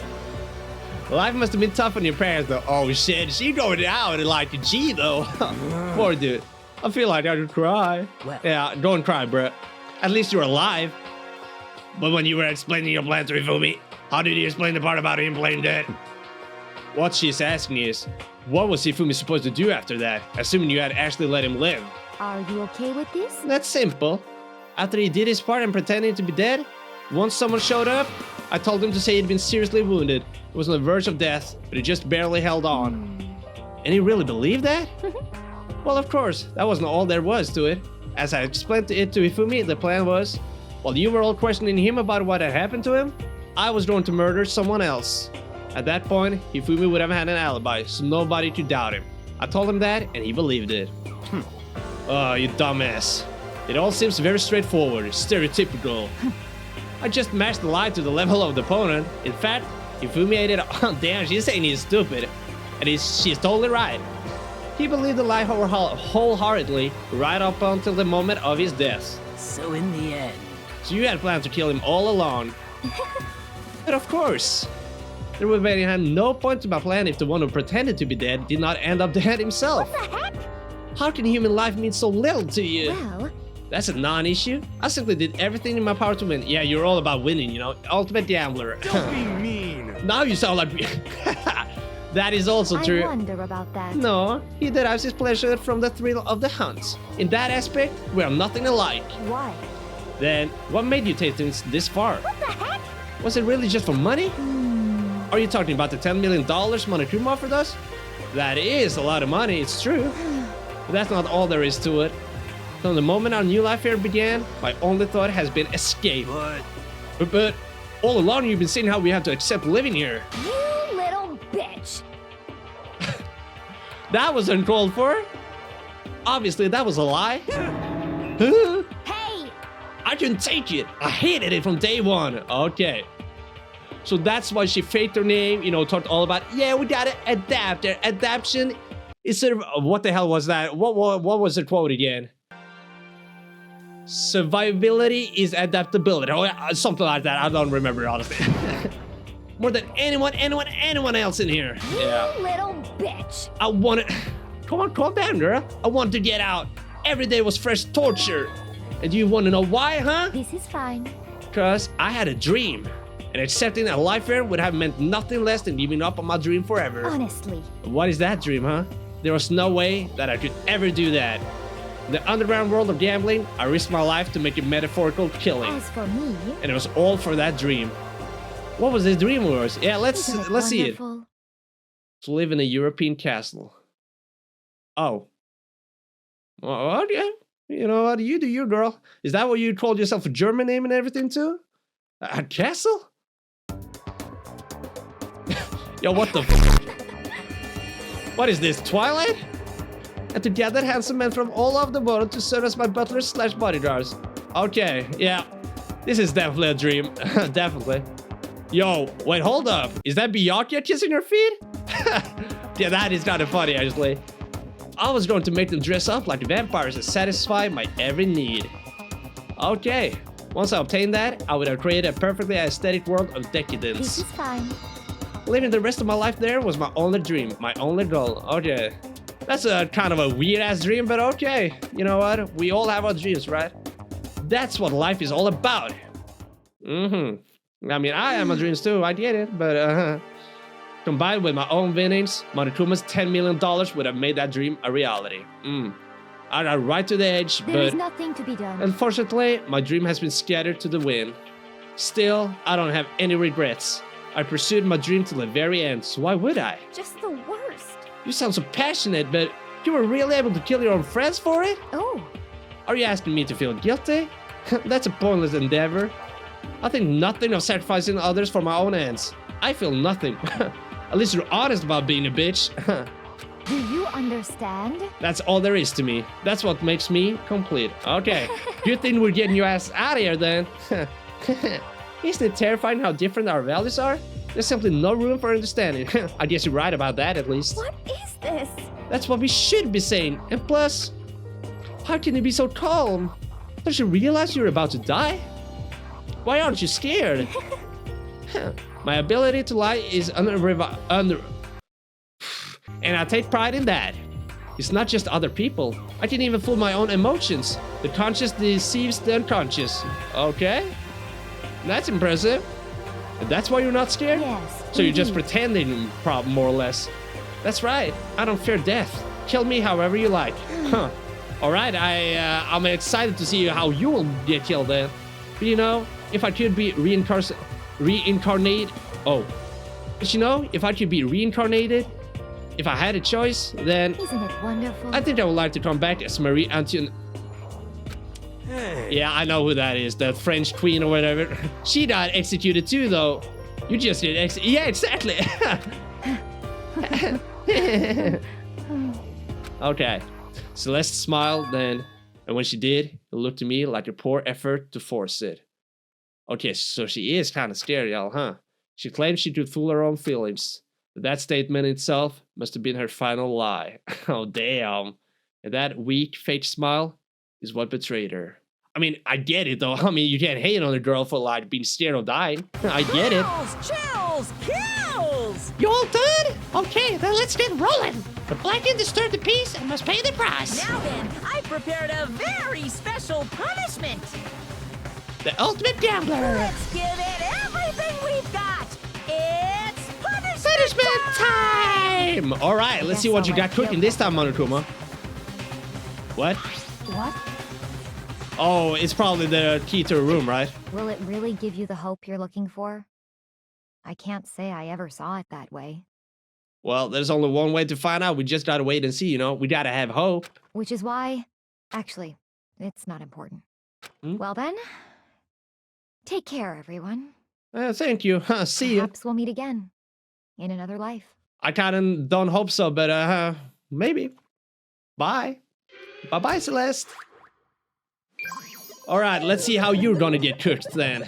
Life must have been tough on your parents though. Oh shit, she going out like a G though. Poor dude. I feel like I could cry. Well. Yeah, don't cry, bro. At least you're alive. But when you were explaining your plan to Hifumi, how did you explain the part about him playing dead? What she's asking is, what was Hifumi supposed to do after that, assuming you had actually let him live? Are you okay with this? That's simple. After he did his part and pretending to be dead, once someone showed up, I told him to say he'd been seriously wounded. He was on the verge of death, but he just barely held on. And he really believed that? Well, of course, that wasn't all there was to it. As I explained it to Hifumi, the plan was, While you were all questioning him about what had happened to him, I was going to murder someone else. At that point, Hifumi would have had an alibi, so nobody could doubt him. I told him that, and he believed it. Oh, you dumbass. It all seems very straightforward, stereotypical. I just matched the lie to the level of the opponent. In fact, Hifumi ate it. Oh, damn, she's saying he's stupid. And she's totally right. He believed the lie wholeheartedly, right up until the moment of his death. So in the end... So you had planned to kill him all along. But of course. There would have been no point to my plan if the one who pretended to be dead did not end up dead himself. What the heck? How can human life mean so little to you? Well, That's a non-issue. I simply did everything in my power to win. Yeah, you're all about winning, you know. Ultimate gambler. Don't be mean. Now you sound like... That is also true. I wonder about that. No, he derives his pleasure from the thrill of the hunt. In that aspect, we are nothing alike. Why? Then, what made you take things this far? What the heck? Was it really just for money? Are you talking about the $10 million Monokuma offered us? That is a lot of money, it's true. But that's not all there is to it. From the moment our new life here began, my only thought has been escape. But all along you've been saying how we have to accept living here. You little bitch. That was uncalled for. Obviously, that was a lie. Hey! I couldn't take it. I hated it from day one. Okay. So that's why she faked her name, you know, talked all about, yeah, we gotta adapt. Adaption is sort of, what the hell was that? What was the quote again? Survivability is adaptability. Oh, yeah, something like that. I don't remember, honestly. More than anyone else in here. Yeah. You little bitch. I wanted... Come on, calm down, girl. I wanted to get out. Every day was fresh torture. And you want to know why, huh? This is fine. Because I had a dream. And accepting a life here would have meant nothing less than giving up on my dream forever. Honestly. What is that dream, huh? There was no way that I could ever do that. In the underground world of gambling, I risked my life to make a metaphorical killing. As for me... And it was all for that dream. What was this dream of yours? Yeah, let's see it. wonderful? To live in a European castle. Oh. Well, yeah. You know what? You do you, girl. Is that what you called yourself a German name and everything too? A castle? Yo, what the f? What is this, Twilight? And to gather handsome men from all over the world to serve as my butlers / bodyguards. Okay, yeah. This is definitely a dream. Definitely. Yo, wait, hold up. Is that Byakuya kissing her feet? Yeah, that is kind of funny, actually. I was going to make them dress up like vampires and satisfy my every need. Okay. Once I obtained that, I would have created a perfectly aesthetic world of decadence. This is fine. Living the rest of my life there was my only dream, my only goal. Okay. That's a kind of a weird-ass dream, but okay. You know what? We all have our dreams, right? That's what life is all about. I mean, I have my dreams too, I get it, but combined with my own winnings, Monokuma's $10 million would have made that dream a reality. I got right to the edge, There is nothing to be done. Unfortunately, my dream has been scattered to the wind. Still, I don't have any regrets. I pursued my dream to the very end, so why would I? Just the worst. You sound so passionate, but you were really able to kill your own friends for it? Oh. Are you asking me to feel guilty? That's a pointless endeavor. I think nothing of sacrificing others for my own ends. I feel nothing. At least you're honest about being a bitch. Do you understand? That's all there is to me. That's what makes me complete. Okay. Good thing we're getting your ass out of here then. Isn't it terrifying how different our values are? There's simply no room for understanding. I guess you're right about that at least. What is this? That's what we should be saying. And plus, how can you be so calm? Don't you realize you're about to die? Why aren't you scared? My ability to lie is and I take pride in that. It's not just other people. I can even fool my own emotions. The conscious deceives the unconscious. Okay? That's impressive. And that's why you're not scared? Yes. So you're just pretending, more or less. That's right. I don't fear death. Kill me however you like. Huh. Alright, I'm excited to see how you will get killed then. But you know, if I could be reincarnated... Oh. But you know, if I could be reincarnated, if I had a choice, then... Isn't it wonderful? I think I would like to come back as Marie Antoinette. Hey. Yeah, I know who that is. The French queen or whatever. She got executed too, though. You just did yeah, exactly. Okay. Celeste smiled then, and when she did, it looked to me like a poor effort to force it. Okay, so she is kind of scared, y'all, huh? She claimed she could fool her own feelings. But that statement itself must have been her final lie. Oh, damn. And that weak, fake smile is what betrayed her. I mean, I get it, though. I mean, you can't hate on a girl for, like, being scared of dying. I get it. Chills! Kills! You all done? Okay, then let's get rolling. The Blackened disturbed the peace and must pay the price. Now then, I prepared a very special punishment. The ultimate gambler. Let's give it everything we've got. It's Punishment time! All right, let's see what you got cooking this time, Monokuma. What? What? Oh, it's probably the key to a room, right? Will it really give you the hope you're looking for? I can't say I ever saw it that way. Well, there's only one way to find out. We just gotta wait and see, you know? We gotta have hope. Which is why... Actually, it's not important. Well then... Take care, everyone. Thank you. See you. Perhaps we'll meet again. In another life. I kinda don't hope so, but maybe. Bye. Bye-bye, Celeste. All right, let's see how you're gonna get cooked then.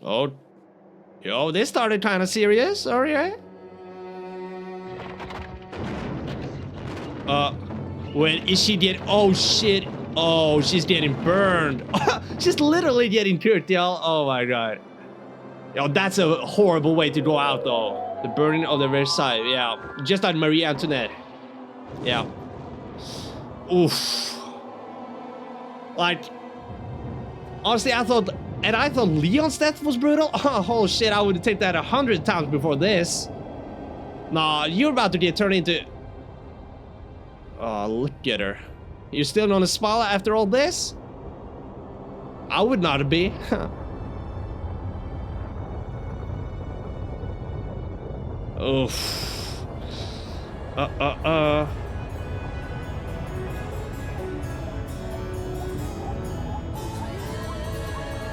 Oh. Yo, this started kind of serious. All right. Wait, is she getting... Oh, shit. Oh, she's getting burned. She's literally getting cooked, y'all. Oh, my God. Yo, that's a horrible way to go out, though. The burning of the Versailles. Yeah. Just like Marie Antoinette. Yeah. Oof. Like... Honestly, I thought... And I thought Leon's death was brutal. Oh, shit. I would take that 100 times before this. Nah, you're about to get turned into... Oh, look at her. You're still on a smile after all this? I would not be. Oof.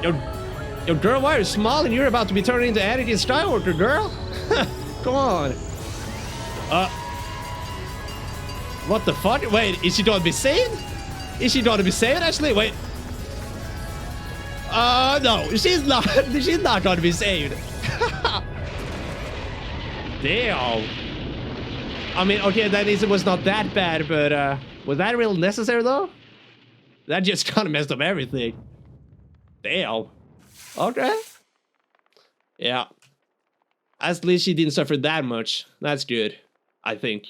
Yo, girl, why are you smiling? You're about to be turning into Anakin Skywalker, girl. Come on. What the fuck? Wait, is she gonna be saved? Is she gonna be saved, actually? Wait. No, she's not. She's not gonna be saved. Damn. I mean, okay, that is, it was not that bad, but was that really necessary, though? That just kind of messed up everything. Damn. Okay. Yeah. At least she didn't suffer that much. That's good, I think.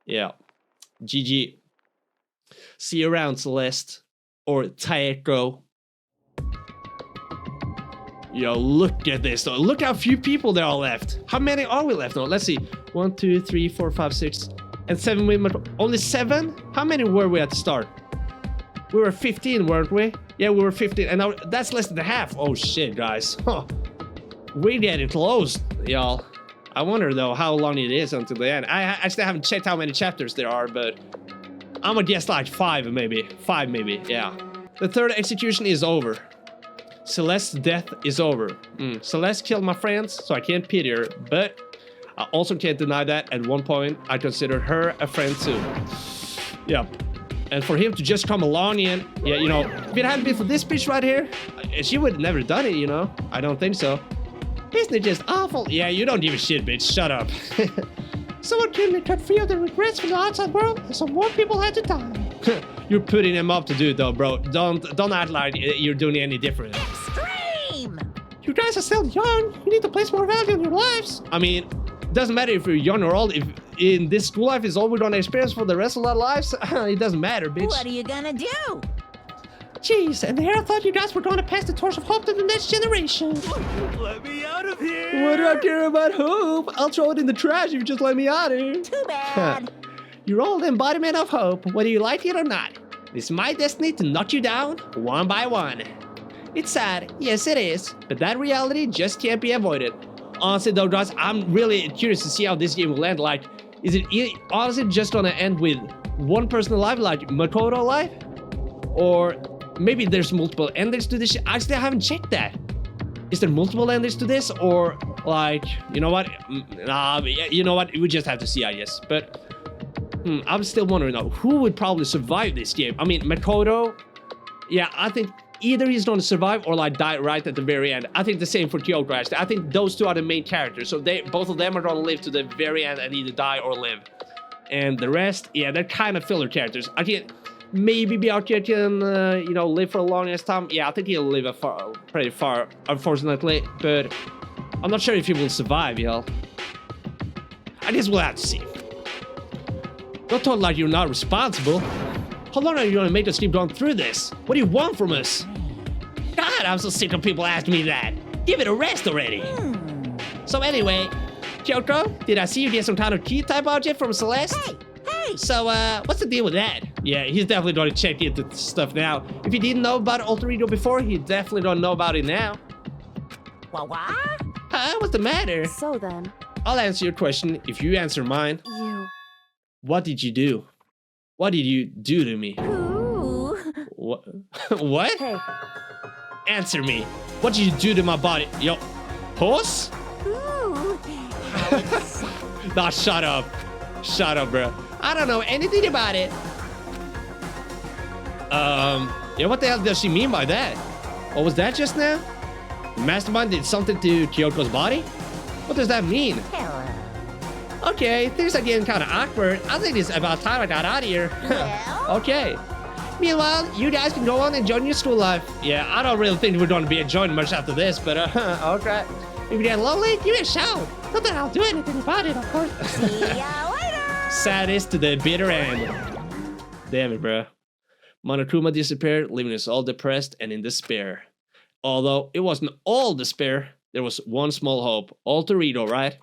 Yeah. GG. See you around, Celeste. Or Taeko. Yo, look at this though. Look how few people there are left. How many are we left now? Let's see. 1, 2, 3, 4, 5, 6, and 7 women. Only 7? How many were we at the start? We were 15, weren't we? Yeah, we were 15, and now that's less than half. Oh shit, guys. Huh. We're getting close, y'all. I wonder though how long it is until the end. I actually haven't checked how many chapters there are, but I'm gonna guess like 5 maybe. 5 maybe, yeah. The third execution is over. Celeste's death is over. Celeste killed my friends, so I can't pity her, but I also can't deny that at one point I considered her a friend too. Yeah. And for him to just come along and, yeah, you know, if it hadn't been for this bitch right here, she would have never done it, you know? I don't think so. Isn't it just awful? Yeah, you don't give a shit, bitch. Shut up. Someone couldn't cut free of the regrets from the outside world, and some more people had to die. You're putting him up to do it, though, bro. Don't act like you're doing any different. Extreme! You guys are still young. You need to place more value in your lives. I mean, it doesn't matter if you're young or old. If in this school life is all we're gonna experience for the rest of our lives, it doesn't matter, bitch. What are you gonna do? Jeez, and here I thought you guys were going to pass the torch of hope to the next generation. Let me out of here! What do I care about hope? I'll throw it in the trash if you just let me out of here. Too bad. You're all the embodiment of hope, whether you like it or not. It's my destiny to knock you down, one by one. It's sad, yes it is, but that reality just can't be avoided. honestly though, guys, I'm really curious to see how this game will end. Like, is it honestly just gonna end with one person alive, like Makoto alive? Or maybe there's multiple endings to this? I still haven't checked that. Is there multiple endings to this? Or like, you know what? You know what? We just have to see, I guess. But I'm still wondering though, who would probably survive this game? I mean, Makoto, yeah, I think either he's going to survive or like die right at the very end. I think the same for Kyoko, actually. I think those two are the main characters. So both of them are going to live to the very end and either die or live. And the rest, yeah, they're kind of filler characters. I can't, maybe Byakuya can, you know, live for a longest time. Yeah, I think he'll live pretty far, unfortunately. But I'm not sure if he will survive, y'all. I guess we'll have to see. Don't talk like you're not responsible. How long are you gonna make us keep going through this? What do you want from us? God, I'm so sick of people asking me that. Give it a rest already. So anyway, Kyoko, did I see you get some kind of key type object from Celeste? Hey! So, what's the deal with that? Yeah, he's definitely gonna check into stuff now. If he didn't know about Alter Ego before, he definitely don't know about it now. What? Huh? What's the matter? So then... I'll answer your question if you answer mine. You... What did you do? What did you do to me? Ooh. What? What? Hey. Answer me. What did you do to my body? Yo, horse? Ooh. Nah, shut up. Shut up, bro. I don't know anything about it. Yeah, what the hell does she mean by that? What was that just now? Mastermind did something to Kyoko's body? What does that mean? Okay, things are getting kind of awkward. I think it's about time I got out of here. Well? Okay. Meanwhile, you guys can go on and join your school life. Yeah, I don't really think we're going to be enjoying much after this, but okay. If you get lonely, give me a shout. Not that I'll do anything about it, of course. See ya later. Saddest to the bitter end. Damn it, bro. Monokuma disappeared, leaving us all depressed and in despair. Although it wasn't all despair, there was one small hope. Alter Ego, right?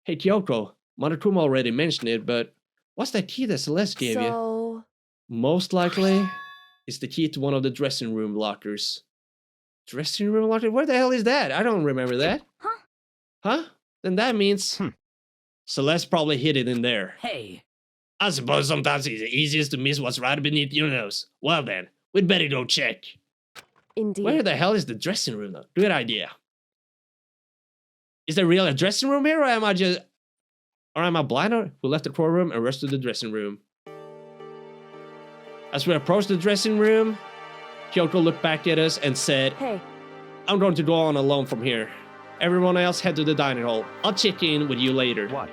Hey, Kyoko, Monokuma already mentioned it, but what's that key that Celeste gave you? Most likely, it's the key to one of the dressing room lockers. Dressing room locker? Where the hell is that? I don't remember that. Huh? Then that means Celeste probably hid it in there. Hey. I suppose sometimes it's easiest to miss what's right beneath your nose. Well then, we'd better go check. Indeed. Where the hell is the dressing room though? Good idea. Is there really a dressing room here, or am I blind? We left the core room and rushed to the dressing room. As we approached the dressing room, Kyoko looked back at us and said, Hey. I'm going to go on alone from here. Everyone else head to the dining hall. I'll check in with you later. What?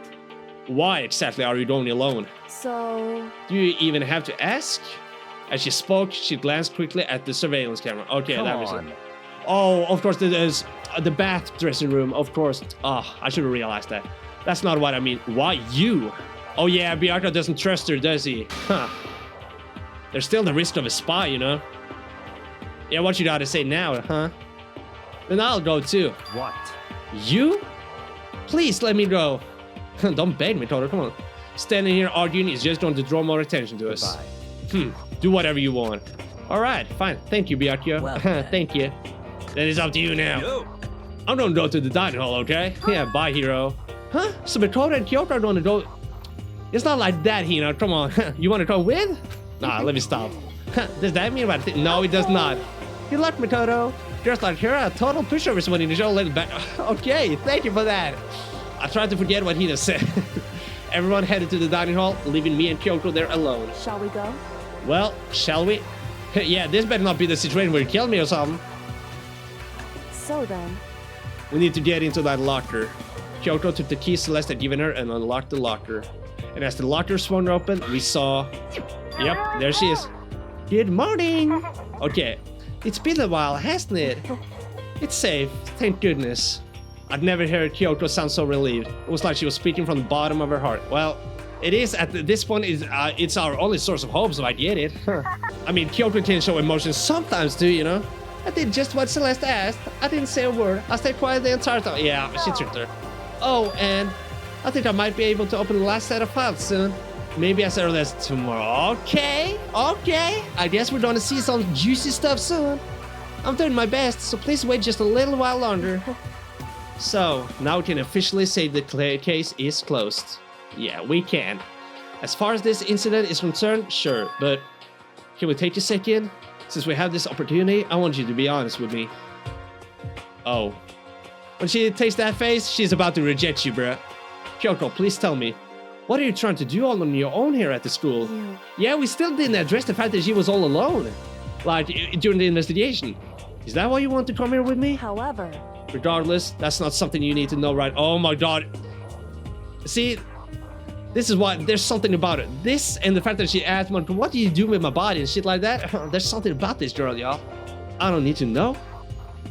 Why exactly are you going alone? So... Do you even have to ask? As she spoke, she glanced quickly at the surveillance camera. Okay, that was it. Oh, of course, there's the bath dressing room, of course. Oh, I should have realized that. That's not what I mean. Why you? Oh yeah, Byakuya doesn't trust her, does he? Huh. There's still the risk of a spy, you know? Yeah, what you gotta say now, huh? Then I'll go too. What? You? Please let me go. Don't beg me, Toto, come on. Standing here arguing is just going to draw more attention to us. Goodbye. Do whatever you want. Alright, fine. Thank you, Byakuya. Well, thank you. Then it's up to you now. I'm gonna go to the dining hall, okay? Yeah, bye, Hiro. Huh? So Makoto and Kyoko are gonna go... It's not like that, Hiro. Come on. You wanna go with? Nah, let me stop. Does that mean what? No, it does not. Good luck, Makoto. Just like her, a total pushover is winning the show. Let it back. Okay, thank you for that. I tried to forget what Hiro said. Everyone headed to the dining hall, leaving me and Kyoko there alone. Shall we go? Well, shall we? Yeah, this better not be the situation where you kill me or something. So then... We need to get into that locker. Kyoko took the key Celeste had given her and unlocked the locker. And as the locker swung open, we saw... Yep, there she is. Good morning! Okay, it's been a while, hasn't it? It's safe, thank goodness. I'd never heard Kyoko sound so relieved. It was like she was speaking from the bottom of her heart. Well, it is at this point. It's our only source of hope, so I get it. I mean, Kyoko can show emotions sometimes too, you know. I did just what Celeste asked. I didn't say a word. I stayed quiet the entire time. Yeah, she tricked her. Oh, and I think I might be able to open the last set of files soon. Maybe as early as tomorrow. Okay. I guess we're gonna see some juicy stuff soon. I'm doing my best, so please wait just a little while longer. So, now we can officially say the case is closed. Yeah, we can. As far as this incident is concerned, sure, but can we take a second? Since we have this opportunity, I want you to be honest with me. Oh. When she takes that face, she's about to reject you, bruh. Kyoko, please tell me. What are you trying to do all on your own here at the school? Yeah, we still didn't address the fact that she was all alone. Like, during the investigation. Is that why you want to come here with me? However... Regardless, that's not something you need to know, right? Oh my god. See, this is why there's something about it. This and the fact that she asked me, what do you do with my body and shit like that? There's something about this girl, y'all. I don't need to know.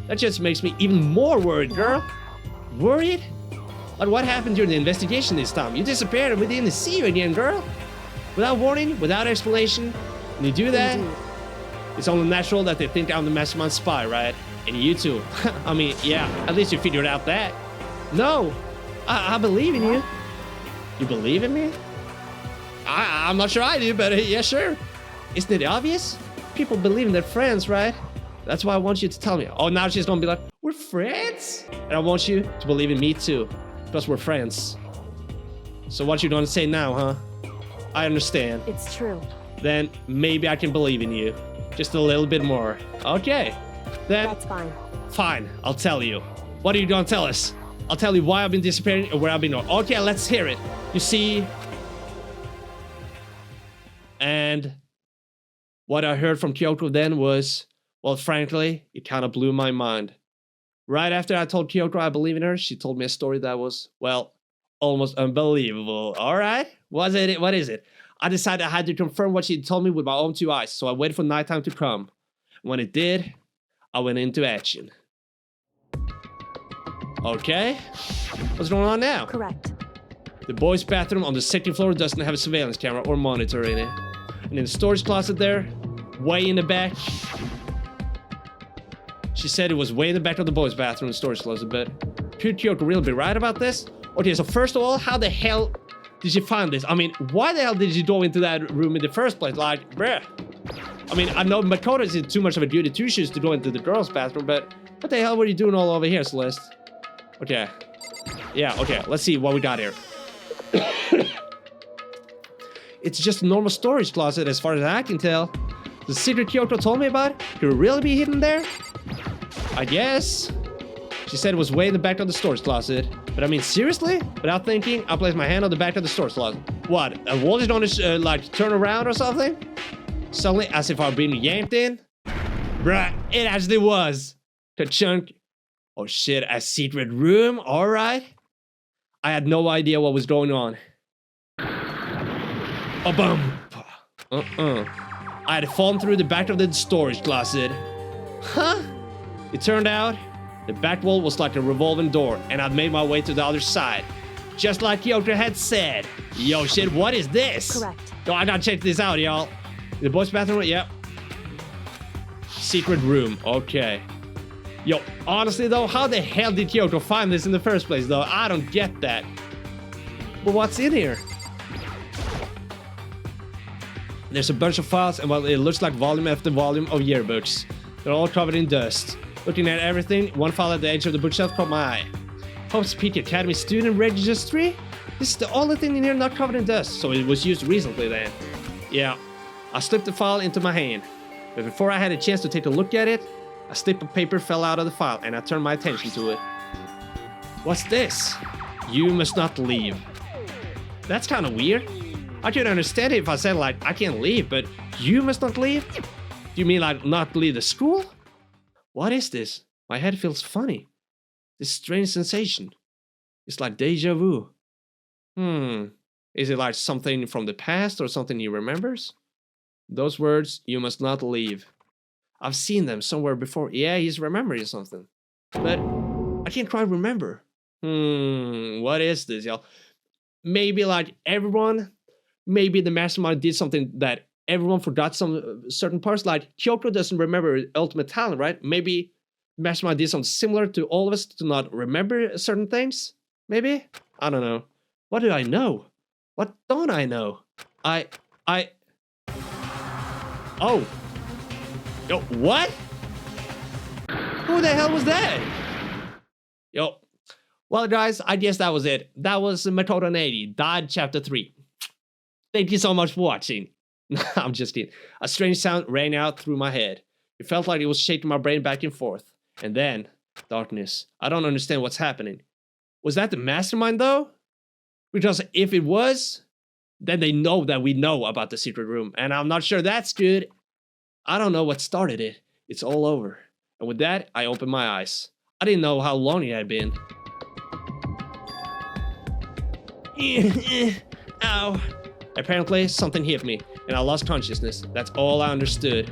That just makes me even more worried, girl. Worried? Like, what happened during the investigation this time? You disappeared and we didn't see you again, girl. Without warning, without explanation. When you do that, it's only natural that they think I'm the mastermind spy, right? And you too. I mean, yeah, at least you figured out that. No, I believe in you. You believe in me? I'm not sure I do, but yeah, sure. Isn't it obvious? People believe in their friends, right? That's why I want you to tell me. Oh, now she's gonna be like, we're friends? And I want you to believe in me too, because we're friends. So what you gonna say now, huh? I understand. It's true. Then maybe I can believe in you. Just a little bit more. Okay. Then, that's fine. Fine, I'll tell you. What are you gonna tell us? I'll tell you why I've been disappearing and where I've been going. Okay, let's hear it. You see... And... what I heard from Kyoko then was... well, frankly, it kind of blew my mind. Right after I told Kyoko I believe in her, she told me a story that was, well, almost unbelievable. Alright, what is it? I decided I had to confirm what she told me with my own two eyes, so I waited for nighttime to come. When it did... I went into action. Okay. What's going on now? Correct. The boys' bathroom on the second floor doesn't have a surveillance camera or monitor in it. And in the storage closet there, way in the back. She said it was way in the back of the boys' bathroom storage closet, but could Kyoko really be right about this? Okay, so first of all, how the hell did she find this? I mean, why the hell did she go into that room in the first place? Like, bruh. I mean, I know Makoto is too much of a goody two-shoes to go into the girls' bathroom, but what the hell were you doing all over here, Celeste? Okay. Yeah, okay, let's see what we got here. It's just a normal storage closet as far as I can tell. The secret Kyoko told me about could really be hidden there? I guess. She said it was way in the back of the storage closet. But I mean, seriously? Without thinking, I placed my hand on the back of the storage closet. What, a wall is gonna, like, turn around or something? Suddenly, as if I'd been yanked in? Bruh, it actually was. Ka-chunk. Oh shit, a secret room? Alright. I had no idea what was going on. Ba-bum. I had fallen through the back of the storage closet. Huh? It turned out, the back wall was like a revolving door, and I'd made my way to the other side. Just like Kyoko had said. Yo, shit, what is this? Correct. Yo, I gotta check this out, y'all. The boys' bathroom, yep. Secret room, okay. Yo, honestly though, how the hell did Kyoko find this in the first place though? I don't get that. But what's in here? There's a bunch of files and well, it looks like volume after volume of yearbooks. They're all covered in dust. Looking at everything, one file at the edge of the bookshelf caught my eye. Hope's Peak Academy Student Registry? This is the only thing in here not covered in dust, so it was used recently then. Yeah, I slipped the file into my hand. But before I had a chance to take a look at it, a slip of paper fell out of the file and I turned my attention to it. What's this? You must not leave. That's kind of weird. I could understand it if I said like, I can't leave, but you must not leave? Do you mean like not leave the school? What is this? My head feels funny. This strange sensation. It's like deja vu. Is it like something from the past or something he remembers? Those words, you must not leave. I've seen them somewhere before. Yeah, he's remembering something. But I can't quite remember. What is this, y'all? Maybe like everyone, maybe the mastermind did something that everyone forgot some certain parts. Like Kyoko doesn't remember ultimate talent, right? Maybe mastermind did something similar to all of us to not remember certain things. Maybe? I don't know. What do I know? What don't I know? Oh. Yo, what? Who the hell was that? Yo, Well, guys, I guess that was it. That was Makoto Naegi, Died Chapter 3. Thank you so much for watching. I'm just kidding. A strange sound rang out through my head. It felt like it was shaking my brain back and forth. And then, darkness. I don't understand what's happening. Was that the mastermind, though? Because if it was, then they know that we know about the secret room. And I'm not sure that's good. I don't know what started it. It's all over. And with that, I opened my eyes. I didn't know how long it had been. Ow. Apparently, something hit me, and I lost consciousness. That's all I understood.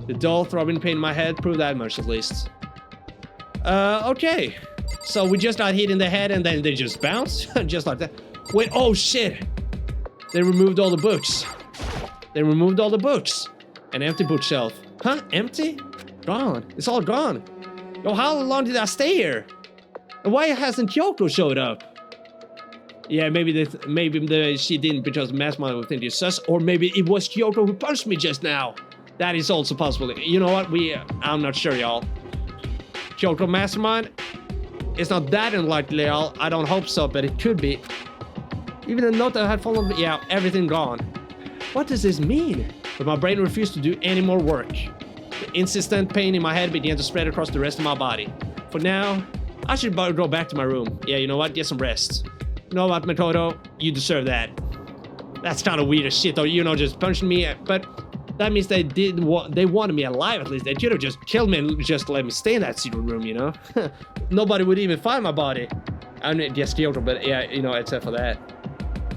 The dull, throbbing pain in my head proved that much, at least. Okay. So we just got hit in the head, and then they just bounced? Just like that. Wait, oh shit! They removed all the books. They removed all the books. An empty bookshelf. Huh? Empty? Gone. It's all gone. Yo, how long did I stay here? And why hasn't Kyoko showed up? Yeah, maybe she didn't because Mastermind would think it's sus, or maybe it was Kyoko who punched me just now. That is also possible. You know what? I'm not sure, y'all. Kyoko Mastermind? It's not that unlikely, y'all. I don't hope so, but it could be. Even the note that I had followed, yeah, everything gone. What does this mean? But my brain refused to do any more work. The insistent pain in my head began to spread across the rest of my body. For now, I should go back to my room. Yeah, you know what? Get some rest. You know what, Makoto? You deserve that. That's kind of weird as shit, though. You know, just punching me. But that means they wanted me alive, at least. They could have just killed me and just let me stay in that secret room, you know? Nobody would even find my body. I mean, yes, Kyoko, but yeah, you know, except for that.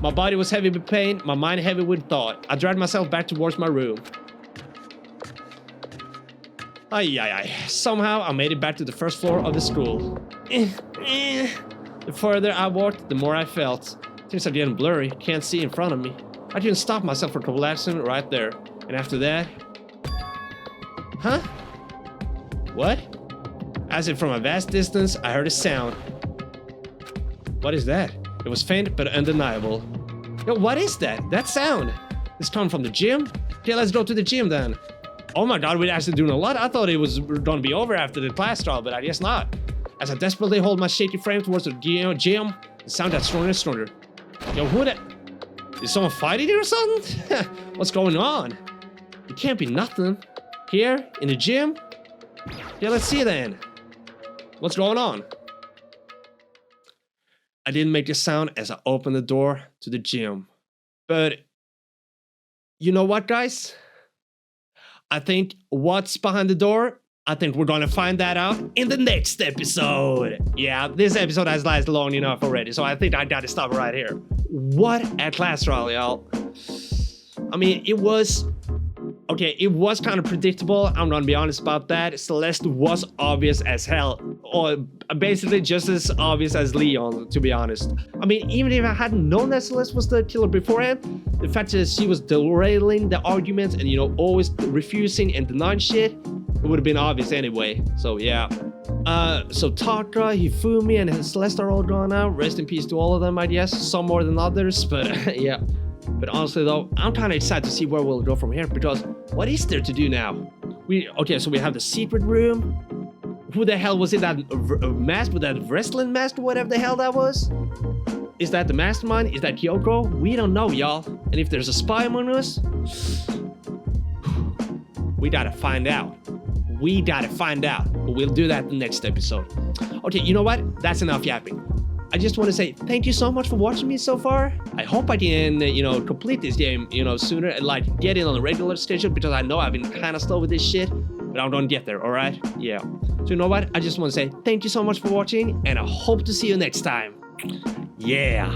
My body was heavy with pain, my mind heavy with thought. I dragged myself back towards my room. Somehow, I made it back to the first floor of the school. The further I walked, the more I felt. Things are getting blurry, can't see in front of me. I couldn't stop myself from collapsing right there. And after that... Huh? What? As if from a vast distance, I heard a sound. What is that? It was faint but undeniable. Yo, what is that? That sound? It's coming from the gym? Okay, let's go to the gym then. Oh my god, we're actually doing a lot. I thought it was gonna be over after the class trial, but I guess not. As I desperately hold my shaky frame towards the gym, the sound got stronger and stronger. Yo, who the... Is someone fighting here or something? What's going on? It can't be nothing. Here, in the gym? Yeah, let's see then. What's going on? I didn't make a sound as I opened the door to the gym. But, you know what, guys? I think what's behind the door, I think we're gonna find that out in the next episode. Yeah, this episode has lasted long enough already, so I think I gotta stop right here. What a class trial, y'all. I mean, it was... Okay, it was kind of predictable, I'm gonna be honest about that. Celeste was obvious as hell. Or basically just as obvious as Leon, to be honest. I mean, even if I hadn't known that Celeste was the killer beforehand, the fact that she was derailing the arguments and, you know, always refusing and denying shit, it would have been obvious anyway. So, yeah. So Taka, Hifumi, and Celeste are all gone now. Rest in peace to all of them, I guess. Some more than others, but yeah. But honestly though, I'm kind of excited to see where we'll go from here, because what is there to do now? Okay, so we have the secret room. Who the hell was it, that mask with that wrestling mask or whatever the hell that was? Is that the mastermind? Is that Kyoko? We don't know, y'all. And if there's a spy among us, we gotta find out. We gotta find out. But we'll do that in the next episode. Okay, you know what? That's enough yapping. I just want to say thank you so much for watching me so far. I hope I can, you know, complete this game, you know, sooner and like get in on a regular schedule, because I know I've been kind of slow with this shit, but I'm gonna get there, all right? Yeah. So you know what? I just want to say thank you so much for watching, and I hope to see you next time. Yeah.